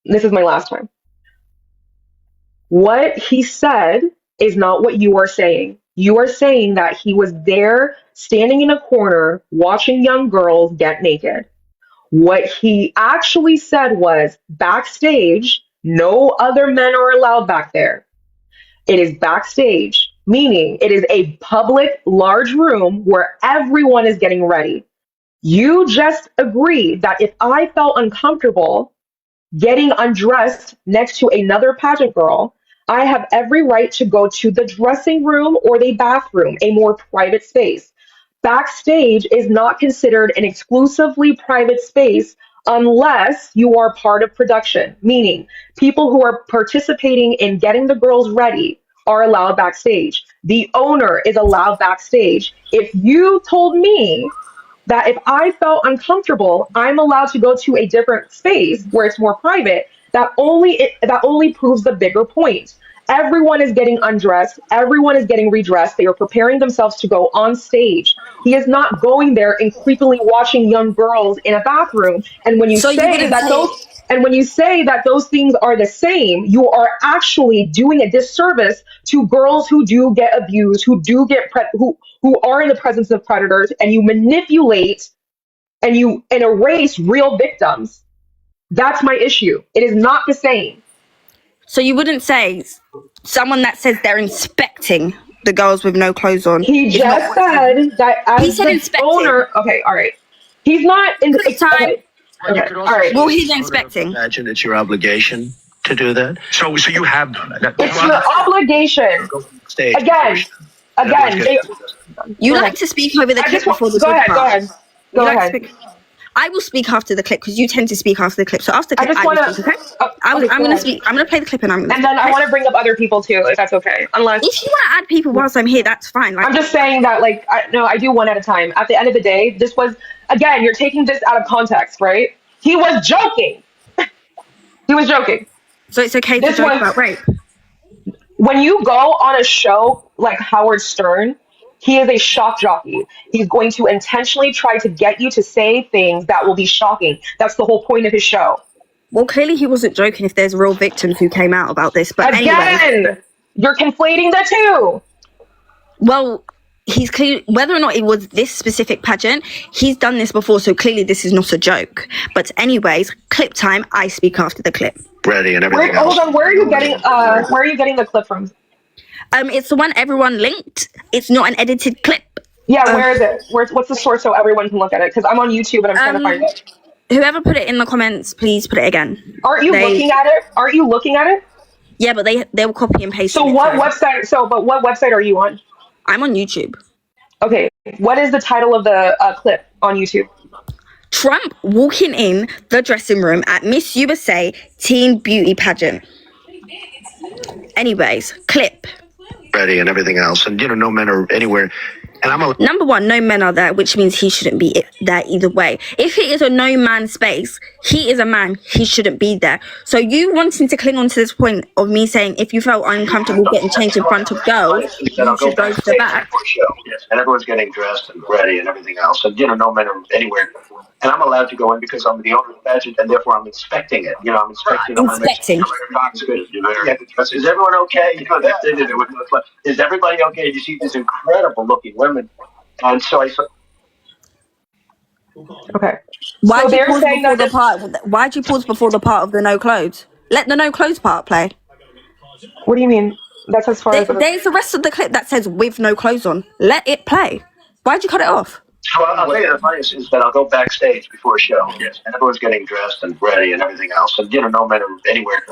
This is my last time. What he said is not what you are saying. You are saying that he was there standing in a corner watching young girls get naked. What he actually said was backstage, no other men are allowed back there. It is backstage, meaning it is a public, large room where everyone is getting ready. You just agreed that if I felt uncomfortable getting undressed next to another pageant girl, I have every right to go to the dressing room or the bathroom, a more private space. Backstage is not considered an exclusively private space unless you are part of production, meaning people who are participating in getting the girls ready are allowed backstage. The owner is allowed backstage. If you told me that if I felt uncomfortable, I'm allowed to go to a different space where it's more private, that only proves the bigger point. Everyone is getting undressed. Everyone is getting redressed. They are preparing themselves to go on stage. He is not going there and creepily watching young girls in a bathroom. And when you say that those things are the same, you are actually doing a disservice to girls who do get abused, who are in the presence of predators, and you manipulate and erase real victims. That's my issue. It is not the same. So you wouldn't say someone that says they're inspecting the girls with no clothes on. He just said that as the owner. Okay, all right. He's not in the time. Okay, all right. Well, he's inspecting. Imagine it's your obligation to do that. So you have done it. It's your obligation. Again. You like to speak over the clip before the clip. Go ahead. I will speak after the clip because you tend to speak after the clip. So after the clip, I'm going to speak. I'm going to play the clip and I'm going to. And then I want to bring up other people too, if that's okay. Unless if you want to add people whilst I'm here, that's fine. I'm just saying that, I do one at a time. At the end of the day, this was again, you're taking this out of context, right? He was joking. He was joking. So it's okay to joke about rape. When you go on a show like Howard Stern, he is a shock jockey. He's going to intentionally try to get you to say things that will be shocking. That's the whole point of his show. Well, clearly he wasn't joking if there's real victims who came out about this. But anyway, you're conflating the two. Well, he's clear whether or not it was this specific pageant, he's done this before, so clearly this is not a joke. But anyways, clip time. I speak after the clip. Ready and everything else. Hold on, where are you getting the clip from? It's the one everyone linked. It's not an edited clip. Yeah, where is it? What's the source so everyone can look at it? Because I'm on YouTube and I'm trying to find it. Whoever put it in the comments, please put it again. Aren't you looking at it? Aren't you looking at it? Yeah, but they will copy and paste. So what website? But what website are you on? I'm on YouTube. Okay, what is the title of the clip on YouTube? Trump walking in the dressing room at Miss USA Teen Beauty Pageant. Anyways, clip. Ready and everything else. And, no men are anywhere. And I'm a Number one, no men are there, which means he shouldn't be there either way. If it is a no man space, he is a man, he shouldn't be there. So you wanting to cling on to this point of me saying if you felt uncomfortable getting changed in front of girls, you should go to the back. and everyone's getting dressed and ready and everything else. And, no men are anywhere. And I'm allowed to go in because I'm the owner of the pageant, and therefore I'm inspecting it. I'm inspecting. Inspecting. Is everyone okay? Is everybody okay? You see these incredible looking women. And so I said, Okay. Why'd you pause before the part? Why'd you pause before the part of the no clothes? Let the no clothes part play. What do you mean? That's as far as there's the rest of the clip that says with no clothes on. Let it play. Why'd you cut it off? Well, I'll tell you the funniest is that I'll go backstage before a show, and everyone's getting dressed and ready and everything else, and no men are anywhere.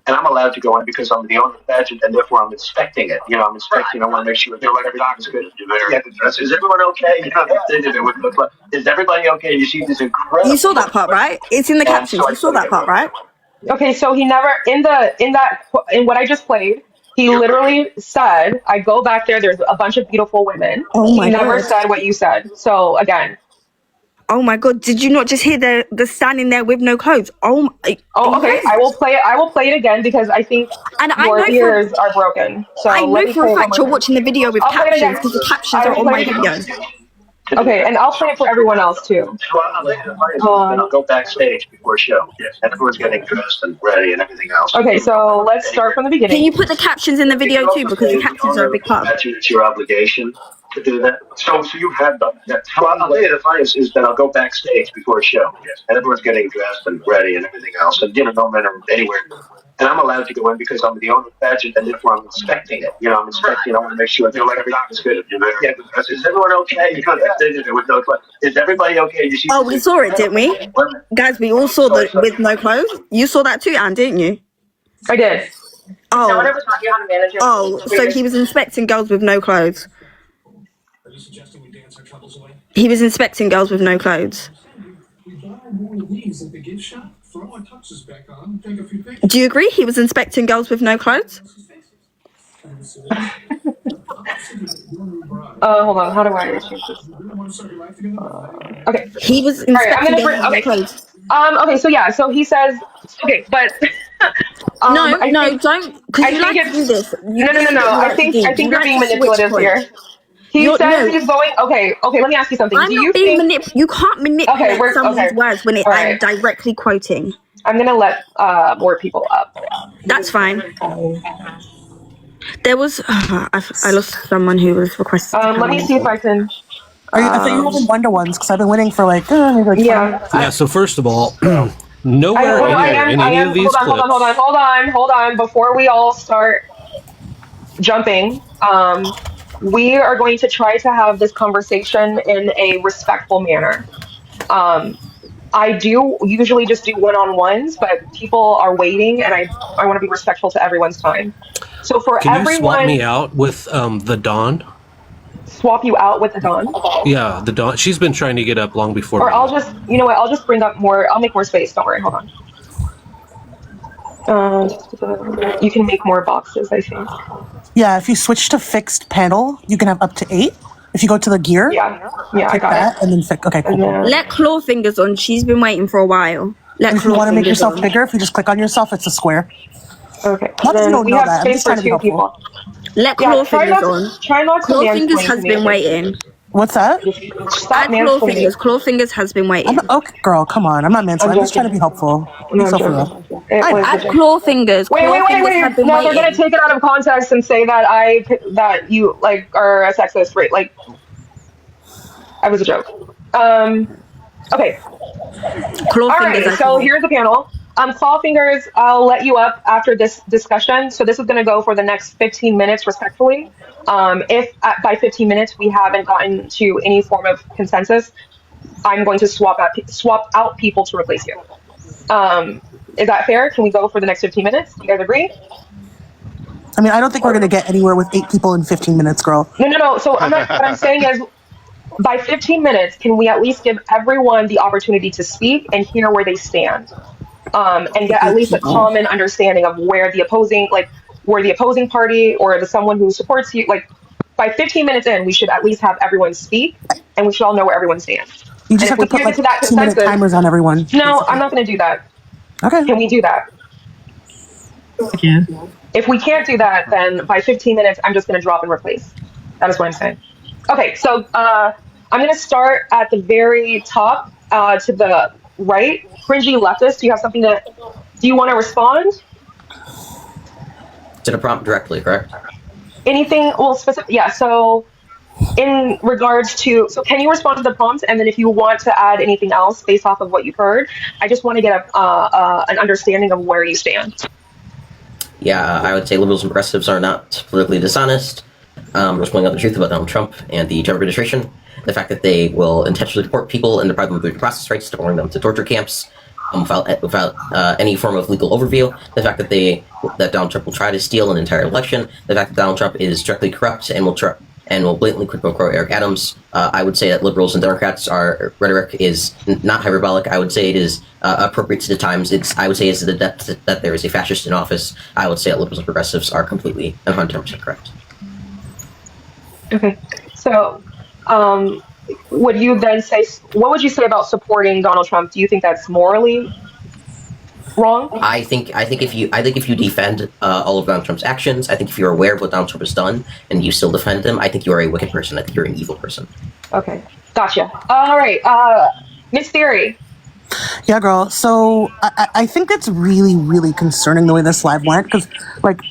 And I'm allowed to go in because I'm the owner of the pageant, and therefore I'm inspecting it. I'm inspecting. I want to make sure everything's good. Is everyone okay? Is everybody okay? You see this incredible. You saw that part, right? It's in the captions. You saw that part, right? Okay, so he never in what I just played. He literally said, "I go back there. There's a bunch of beautiful women." Oh my He never God. said what you said. So again. Oh my God! Did you not just hear the standing there with no clothes? Oh, okay. I will play it. I will play it again because I think your ears are broken. So I let know me for play a it fact one you're more watching the video with I'll play it captions again. because the captions I are will on play my it again. video. Okay, and I'll play it for everyone else too. I'll go backstage before a show, and everyone's getting dressed and ready and everything else. Okay, so let's start from the beginning. Can you put the captions in the video too? Because the captions are a big part. It's your obligation to do that. So you have done that. Well, I'll tell you the funniest is that I'll go backstage before a show, and everyone's getting dressed and ready and everything else, and no men are anywhere. And I'm allowed to go in because I'm the owner of the pageant, and therefore I'm inspecting it. I'm inspecting. I want to make sure everything's good. Is everyone okay? Is everybody okay? You see? Oh, we saw it, didn't we? Guys, we all saw the with no clothes. You saw that too, Anne, didn't you? I did. Oh. No one ever taught you how to manage your So he was inspecting girls with no clothes. He was inspecting girls with no clothes. Do you agree? He was inspecting girls with no clothes? Hold on. How do I change this? Okay. He was inspecting girls with no clothes. Okay. So yeah. So he says. Okay, but. Don't. I think it's no. I think you're being manipulative here. He says he's going. Okay. Let me ask you something. I'm not being you can't manipulate someone's words when I'm directly quoting. I'm gonna let more people up. That's fine. There was I lost someone who was requested. Let me see if I can. I thought you were having one-to-ones because I've been waiting for maybe Yeah. So first of all, nowhere in any of these clips. Hold on. Before we all start jumping, we are going to try to have this conversation in a respectful manner. I do usually just do one-on-ones, but people are waiting, and I want to be respectful to everyone's time. So for Can everyone, you swap me out with the Dawn? Swap you out with the Dawn? Yeah, the Dawn. She's been trying to get up long before. Or I'll just, you know what? I'll just bring up more. I'll make more space. Don't worry. Hold on. You can make more boxes, I think. Yeah, if you switch to fixed panel, you can have up to 8. If you go to the gear, I got that, it. and then okay, cool. Let Claw Fingers on. She's been waiting for a while. And if you want to make yourself bigger, if you just click on yourself, it's a square. Okay. Not that you don't we know have that. I'm space just for trying to be 2 helpful. people. Let Claw Fingers on. Try not to Claw Fingers mansplain has to me, been okay? waiting. What's that? Add Claw Fingers. Claw Fingers has been waiting. Okay, girl, come on. I'm not mansplaining. I'm just trying to be helpful. No, So for I'm real. Add Claw Fingers. Wait. Claw Fingers have been No, waiting. they're gonna take it out of context and say that you like are a sexist, right? Like, I was a joke. Okay. Claw All Fingers. right. So here's the panel. Claw Fingers, I'll let you up after this discussion. So this is going to go for the next 15 minutes, respectfully. If by 15 minutes we haven't gotten to any form of consensus, I'm going to swap out people to replace you. Is that fair? Can we go for the next 15 minutes? You guys agree? I mean, I don't think we're going to get anywhere with 8 people in 15 minutes, girl. No. So what I'm saying is, by 15 minutes, can we at least give everyone the opportunity to speak and hear where they stand? And get at least a common understanding of where the opposing party or someone who supports you, by 15 minutes in, we should at least have everyone speak, and we should all know where everyone stands. You just have to put like 2-minute timers on everyone. No, I'm not going to do that. Okay. Can we do that? I can. If we can't do that, then by 15 minutes, I'm just going to drop and replace. That is what I'm saying. Okay, so I'm going to start at the very top to the right. Cringy leftist, do you have something do you want to respond? To the prompt directly, correct? Anything, well, specific, yeah, so in regards to, so can you respond to the prompt? And then if you want to add anything else based off of what you've heard, I just want to get an understanding of where you stand. Yeah, I would say liberals and progressives are not politically dishonest. Just pointing out the truth about Donald Trump and the Trump administration. The fact that they will intentionally deport people and deprive them of their due process rights, deporting them to torture camps without any form of legal overview. The fact that Donald Trump will try to steal an entire election. The fact that Donald Trump is directly corrupt and will blatantly quid pro quo Eric Adams. I would say that liberals and Democrats' rhetoric is not hyperbolic. I would say it is appropriate to the times. I would say it's the depth that there is a fascist in office. I would say that liberals and progressives are completely 100% correct. Okay, so would you then say, what would you say about supporting Donald Trump? Do you think that's morally wrong? I think if you defend all of Donald Trump's actions, I think if you're aware of what Donald Trump has done and you still defend him, I think you are a wicked person. I think you're an evil person. Okay, gotcha. All right, Miss Theory. Yeah, girl. So I think it's really, really concerning the way this live went, because like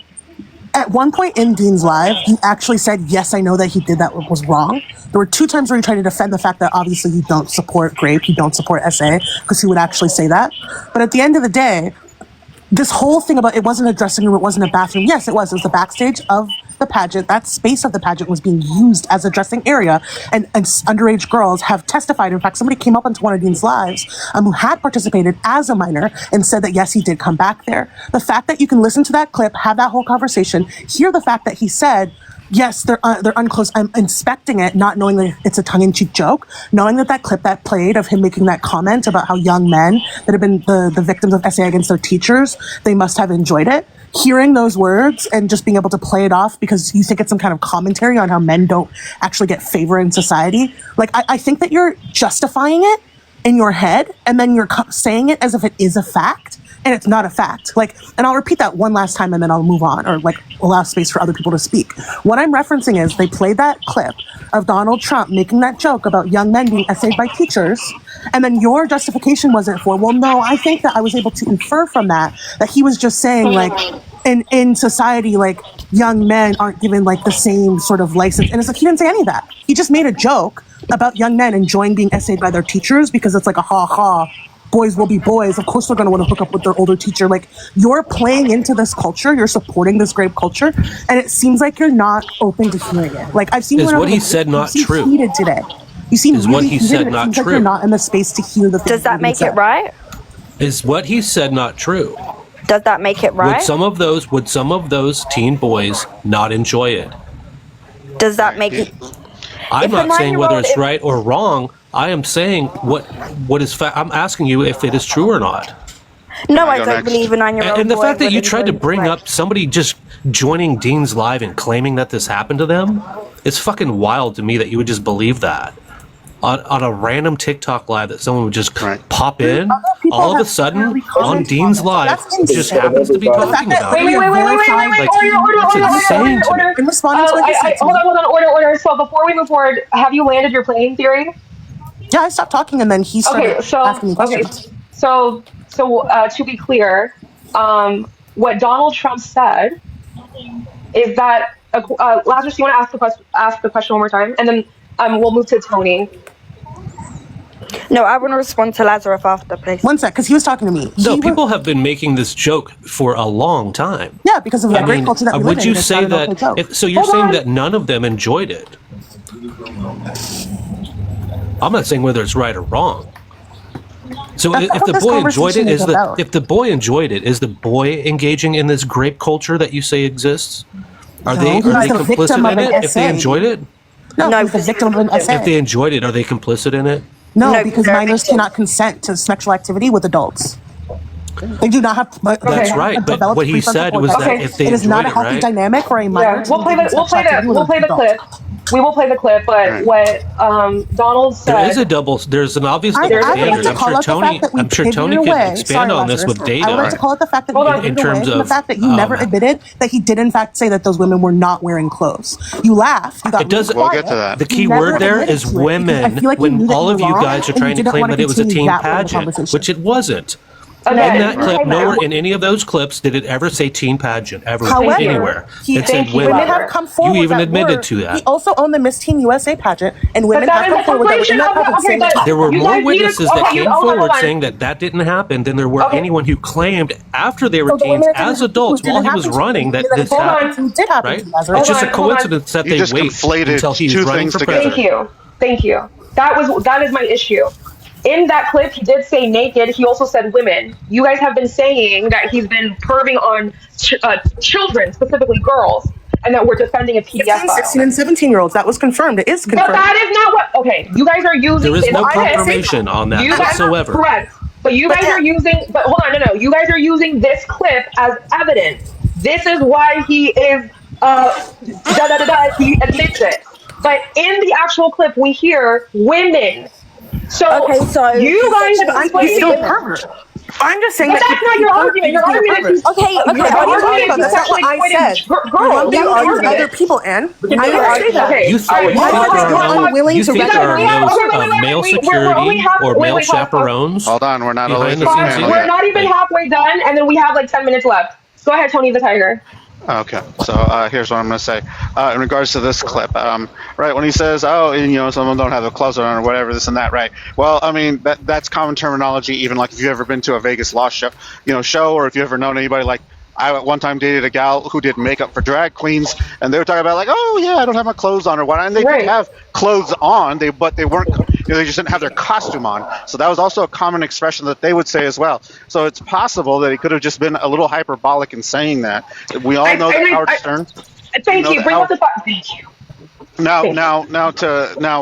at one point in Dean's live, he actually said, yes, I know that he did that was wrong. There were 2 times where he tried to defend the fact that obviously you don't support Grape, you don't support SA, because he would actually say that. But at the end of the day, this whole thing about it wasn't a dressing room, it wasn't a bathroom. Yes, it was. It was the backstage of the pageant. That space of the pageant was being used as a dressing area, and underage girls have testified. In fact, somebody came up onto one of Dean's lives who had participated as a minor and said that yes, he did come back there. The fact that you can listen to that clip, have that whole conversation, hear the fact that he said, yes, they're unclose. I'm inspecting it, not knowing that it's a tongue-in-cheek joke, knowing that clip that played of him making that comment about how young men that have been the victims of SA against their teachers, they must have enjoyed it. Hearing those words and just being able to play it off because you think it's some kind of commentary on how men don't actually get favor in society. Like, I think that you're justifying it in your head and then you're saying it as if it is a fact. And it's not a fact. Like, and I'll repeat that one last time and then I'll move on, or like allow space for other people to speak. What I'm referencing is they played that clip of Donald Trump making that joke about young men being essayed by teachers, and then your justification wasn't for, well, no, I think that I was able to infer from that he was just saying like in society, like young men aren't given like the same sort of license. And it's like, he didn't say any of that. He just made a joke about young men enjoying being essayed by their teachers because it's like a ha-ha. Boys will be boys. Of course, they're going to want to hook up with their older teacher. Like, you're playing into this culture. You're supporting this Grape culture, and it seems like you're not open to hearing it. Like, I've seen. Is what he said not true? Heated today. You seem is really what he heated, said not like true? you're not in the space to hear the things. Does that make it right? Is what he said not true? Does that make it right? Would some of those teen boys not enjoy it? Does that make it? I'm not saying whether it's right or wrong. I am saying what is I'm asking you if it is true or not. No, I don't believe a 9-year-old. And the fact that you tried to bring up somebody just joining Dean's live and claiming that this happened to them, it's fucking wild to me that you would just believe that. On a random TikTok live that someone would just pop in, all of a sudden, on Dean's live, just happens to be talking about it. Wait, hold on, order. So before we move forward, have you landed your playing theory? Yeah, I stopped talking and then he started asking me questions. So to be clear, what Donald Trump said is that Lazarus, you want to ask the question one more time, and then we'll move to Tony. No, I want to respond to Lazarus after, please. One sec, because he was talking to me. No, people have been making this joke for a long time. Yeah, because of the great culture that we live in. Would you say that? So you're saying that none of them enjoyed it? I'm not saying whether it's right or wrong. So if the boy enjoyed it, if the boy enjoyed it, is the boy engaging in this Grape culture that you say exists? Are they complicit in it? If they enjoyed it? No, he's the victim of an essay. If they enjoyed it, are they complicit in it? No, because minors cannot consent to sexual activity with adults. They do not have. But That's right. But what he said was that if they it is not a enjoyed it, healthy right? dynamic for a minor. Yeah, we'll play the clip. We will play the clip, but what Donald said. There is a double. There's an obvious double standard. I'm sure Tony can expand on this with data. I would like to call it the fact that we hid it away from the fact that you never admitted that he did in fact say that those women were not wearing clothes. You laughed. You got It does. We'll get to that. The key word there is women. When all of you guys are trying to claim that it was a teen pageant, which it wasn't. In that clip, nowhere in any of those clips did it ever say teen pageant, ever anywhere. It said women. Women have come forward. You even that admitted were- to that. He also owned the Miss Teen USA pageant, and women have come forward that were in that pageant saying that. There were more witnesses that came forward saying that that didn't happen than there were anyone who claimed after they were teens as adults while he was running that this happened. Right? It's just a coincidence that they wait until he's running for president. Thank you. That is my issue. In that clip, he did say naked. He also said women. You guys have been saying that he's been perving on children, specifically girls, and that we're defending a PDF file. 16 and 17-year-olds. That was confirmed. It is confirmed. But that is not what. Okay, you guys are using. There is no confirmation on that whatsoever. Correct. But you guys are using. But hold on, no. You guys are using this clip as evidence. This is why he is. He admits it. But in the actual clip, we hear women. So you guys have explained it. I'm just saying but that's not your argument. Your argument is that's not what I said. Girl, you argue other people, Anne. I never say that. You think there are no male security or male chaperones? Hold on, we're not behind always the scenes We're here? not even halfway done, and then we have like 10 minutes left. Go ahead, Tony the Tiger. Okay, so here's what I'm going to say. In regards to this clip, right, when he says, oh, and, some of them don't have their clothes on or whatever, this and that, right? Well, I mean, that's common terminology, even like if you've ever been to a Vegas Lost show, or if you've ever known anybody like, I at one time dated a gal who did makeup for drag queens, and they were talking about like, oh yeah, I don't have my clothes on or what, and they did have clothes on, but they weren't, they just didn't have their costume on. So that was also a common expression that they would say as well. So it's possible that he could have just been a little hyperbolic in saying that. We all know that Howard Stern. Thank you. Bring up the fact. Thank you. Now,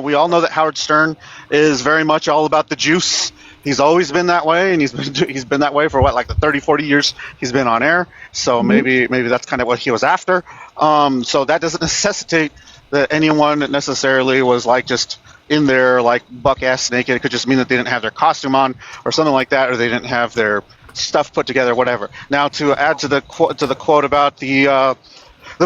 we all know that Howard Stern is very much all about the juice. He's always been that way, and he's been that way for like the 30, 40 years he's been on air. So maybe that's kind of what he was after. So that doesn't necessitate that anyone necessarily was like just in there like buck ass naked. It could just mean that they didn't have their costume on or something like that, or they didn't have their stuff put together, whatever. Now to add to the quote about the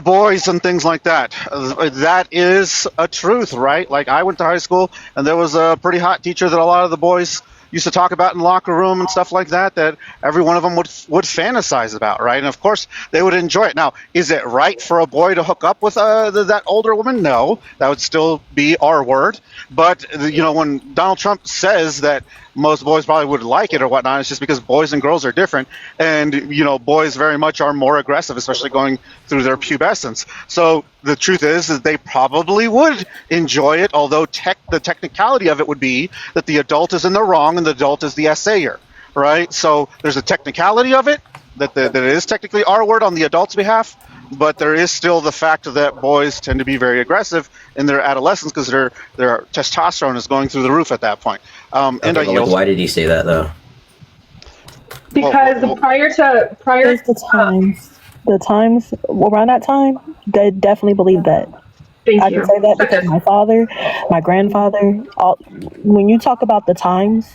boys and things like that. That is a truth, right? Like I went to high school and there was a pretty hot teacher that a lot of the boys used to talk about in the locker room and stuff like that every one of them would fantasize about, right? And of course they would enjoy it. Now, is it right for a boy to hook up with that older woman? No, that would still be our word. But when Donald Trump says that most boys probably would like it or whatnot, it's just because boys and girls are different, and boys very much are more aggressive, especially going through their pubescence. So the truth is that they probably would enjoy it, although the technicality of it would be that the adult is in the wrong and the adult is the essayer, right? So there's a technicality of it that it is technically our word on the adult's behalf, but there is still the fact that boys tend to be very aggressive in their adolescence because their testosterone is going through the roof at that point. Why did he say that though? Because prior to the times around that time, they definitely believed that. I can say that because my father, my grandfather, when you talk about the times,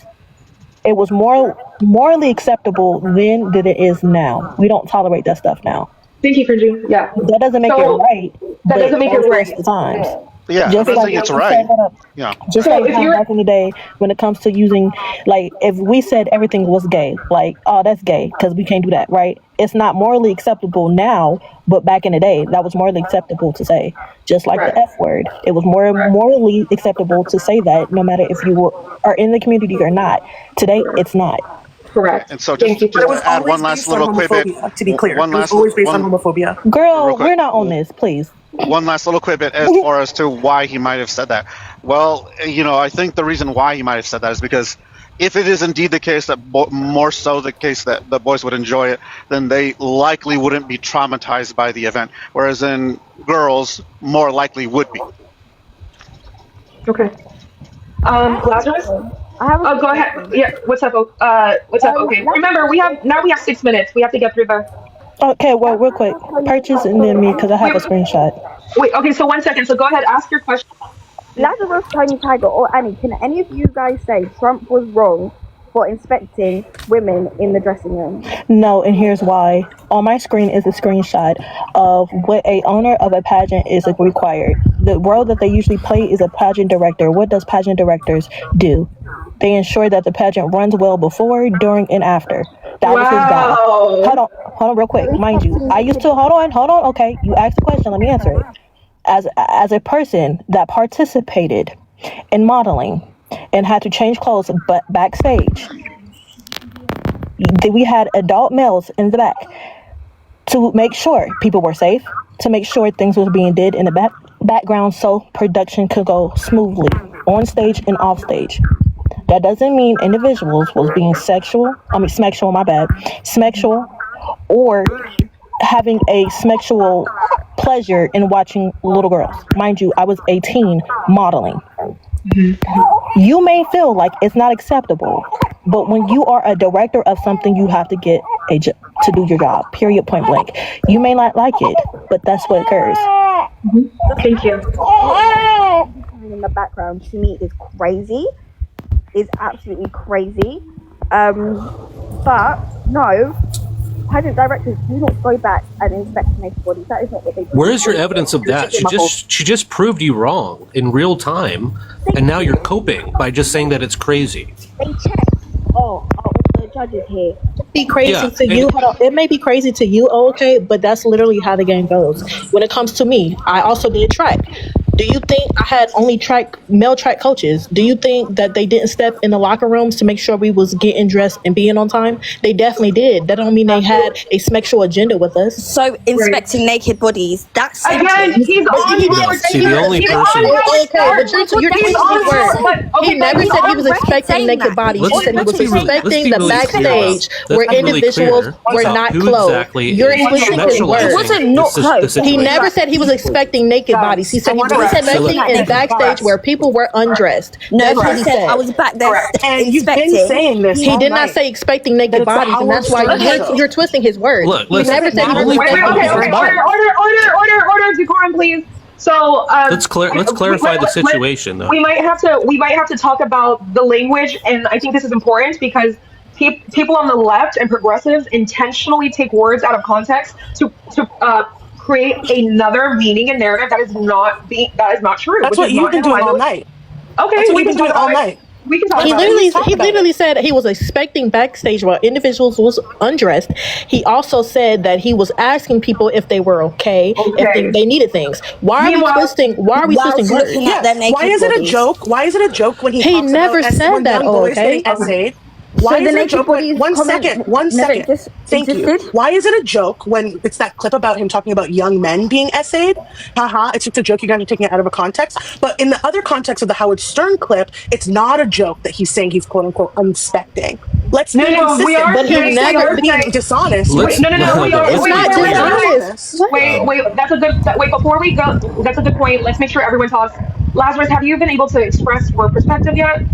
it was more morally acceptable then than it is now. We don't tolerate that stuff now. Thank you, Virginia. Yeah. That doesn't make it right. That doesn't make it right. The times. Yeah, just I don't think it's right. Yeah. Just like back in the day, when it comes to using, like, if we said everything was gay, like, oh, that's gay, because we can't do that, right? It's not morally acceptable now, but back in the day, that was morally acceptable to say. Just like the F word. It was morally acceptable to say that, no matter if you are in the community or not. Today, it's not. Correct. And so just to add one last little quick bit. To be clear, it was always based on homophobia. Girl, we're not on this, please. One last little quick bit as far as to why he might have said that. Well, I think the reason why he might have said that is because if it is indeed the case that more so the case that the boys would enjoy it, then they likely wouldn't be traumatized by the event, whereas in girls more likely would be. Okay. Lazarus? I have. Oh, go ahead. Yeah. What's up? What's up? Okay. Remember, we have 6 minutes. We have to get through the. Okay, well, real quick, purchase and then me because I have a screenshot. Wait. Okay. So 1 second. So go ahead. Ask your question. Lazarus, Tony Tiger, or Annie, can any of you guys say Trump was wrong for inspecting women in the dressing room? No, and here's why. On my screen is a screenshot of what a owner of a pageant is required. The role that they usually play is a pageant director. What does pageant directors do? They ensure that the pageant runs well before, during, and after. That was his job. Hold on real quick. Mind you, I used to, hold on. Okay, you asked the question, let me answer it. As a person that participated in modeling and had to change clothes but backstage, we had adult males in the back to make sure people were safe, to make sure things was being did in the background so production could go smoothly on stage and off stage. That doesn't mean individuals was being smexual, or having a smexual pleasure in watching little girls. Mind you, I was 18 modeling. You may feel like it's not acceptable, but when you are a director of something, you have to get to do your job, period, point blank. You may not like it, but that's what occurs. Thank you. In the background, to me, is crazy. Is absolutely crazy. But no, pageant directors do not go back and inspect naked bodies. That is not what they do. Where is your evidence of that? She just proved you wrong in real time, and now you're coping by just saying that it's crazy. They check. Oh, the judges here. Be crazy to you. Hold on. It may be crazy to you, okay, but that's literally how the game goes. When it comes to me, I also did track. Do you think I had only male track coaches? Do you think that they didn't step in the locker rooms to make sure we was getting dressed and being on time? They definitely did. That don't mean they had a sexual agenda with us. So inspecting naked bodies, that's again, he's on. See, the only person. He never said he was expecting naked bodies. He said he was expecting the backstage where individuals were not clothed. You're twisting his words. It wasn't not clothed. He never said he was expecting naked bodies. He said he was expecting in backstage where people were undressed. No, he said I was back there and you've been saying this. He did not say expecting naked bodies, and that's why you're twisting his words. Look, he never said he was expecting Okay, order, decorum, please. So let's clarify the situation, though. We might have to talk about the language, and I think this is important because people on the left and progressives intentionally take words out of context to create another meaning and narrative that is not true. That's what you've been doing all night. Okay, that's what you've been doing all night. We can talk he about literally said he was expecting backstage while individuals was undressed. He also said that he was asking people if they were okay. If they needed things. Why are we twisting words? Why is it a joke? Why is it a joke when he never said that? Okay. Why is it a joke? One second. Thank you. Why is it a joke when it's that clip about him talking about young men being essayed? Haha, it's just a joke. You guys are taking it out of a context. But in the other context of the Howard Stern clip, it's not a joke that he's saying he's quote unquote inspecting. Let's be consistent. But he never being dishonest. It's not dishonest. Wait. That's a good. Before we go, that's a good point. Let's make sure everyone talks. Lazarus, have you been able to express your perspective yet?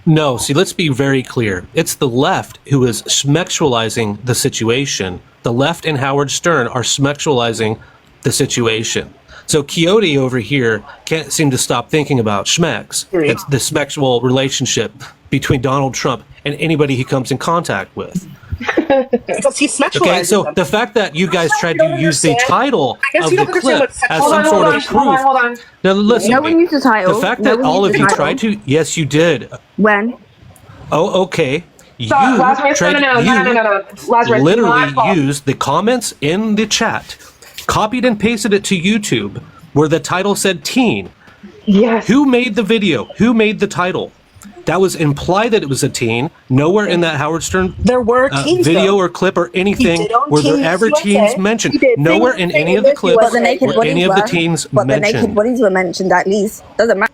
No, see, let's be very clear. It's the left who is smexualizing the situation. The left and Howard Stern are smexualizing the situation. So Quixote over here can't seem to stop thinking about schmex. It's the smexual relationship between Donald Trump and anybody he comes in contact with. Because he's sexualizing Okay, so them. the fact that you guys tried to use the title of the clip as some sort of proof. Hold on. Now listen, No one used the title. the fact that all of you tried to, yes, you did. When? Oh, okay. You Lazarus, no. Lazarus, literally used the comments in the chat, copied and pasted it to YouTube, where the title said teen. Yes. Who made the video? Who made the title? That was implied that it was a teen. Nowhere in that Howard Stern video or clip or anything were there ever teens mentioned. Nowhere in any of the clips were any of the teens but the naked mentioned. bodies were mentioned at least. Doesn't matter.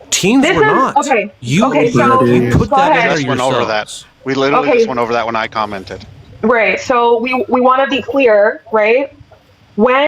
Teens were not. Okay. You put that in there just went over that. yourselves. We literally just went over that when I commented. Right. So we want to be clear, right? When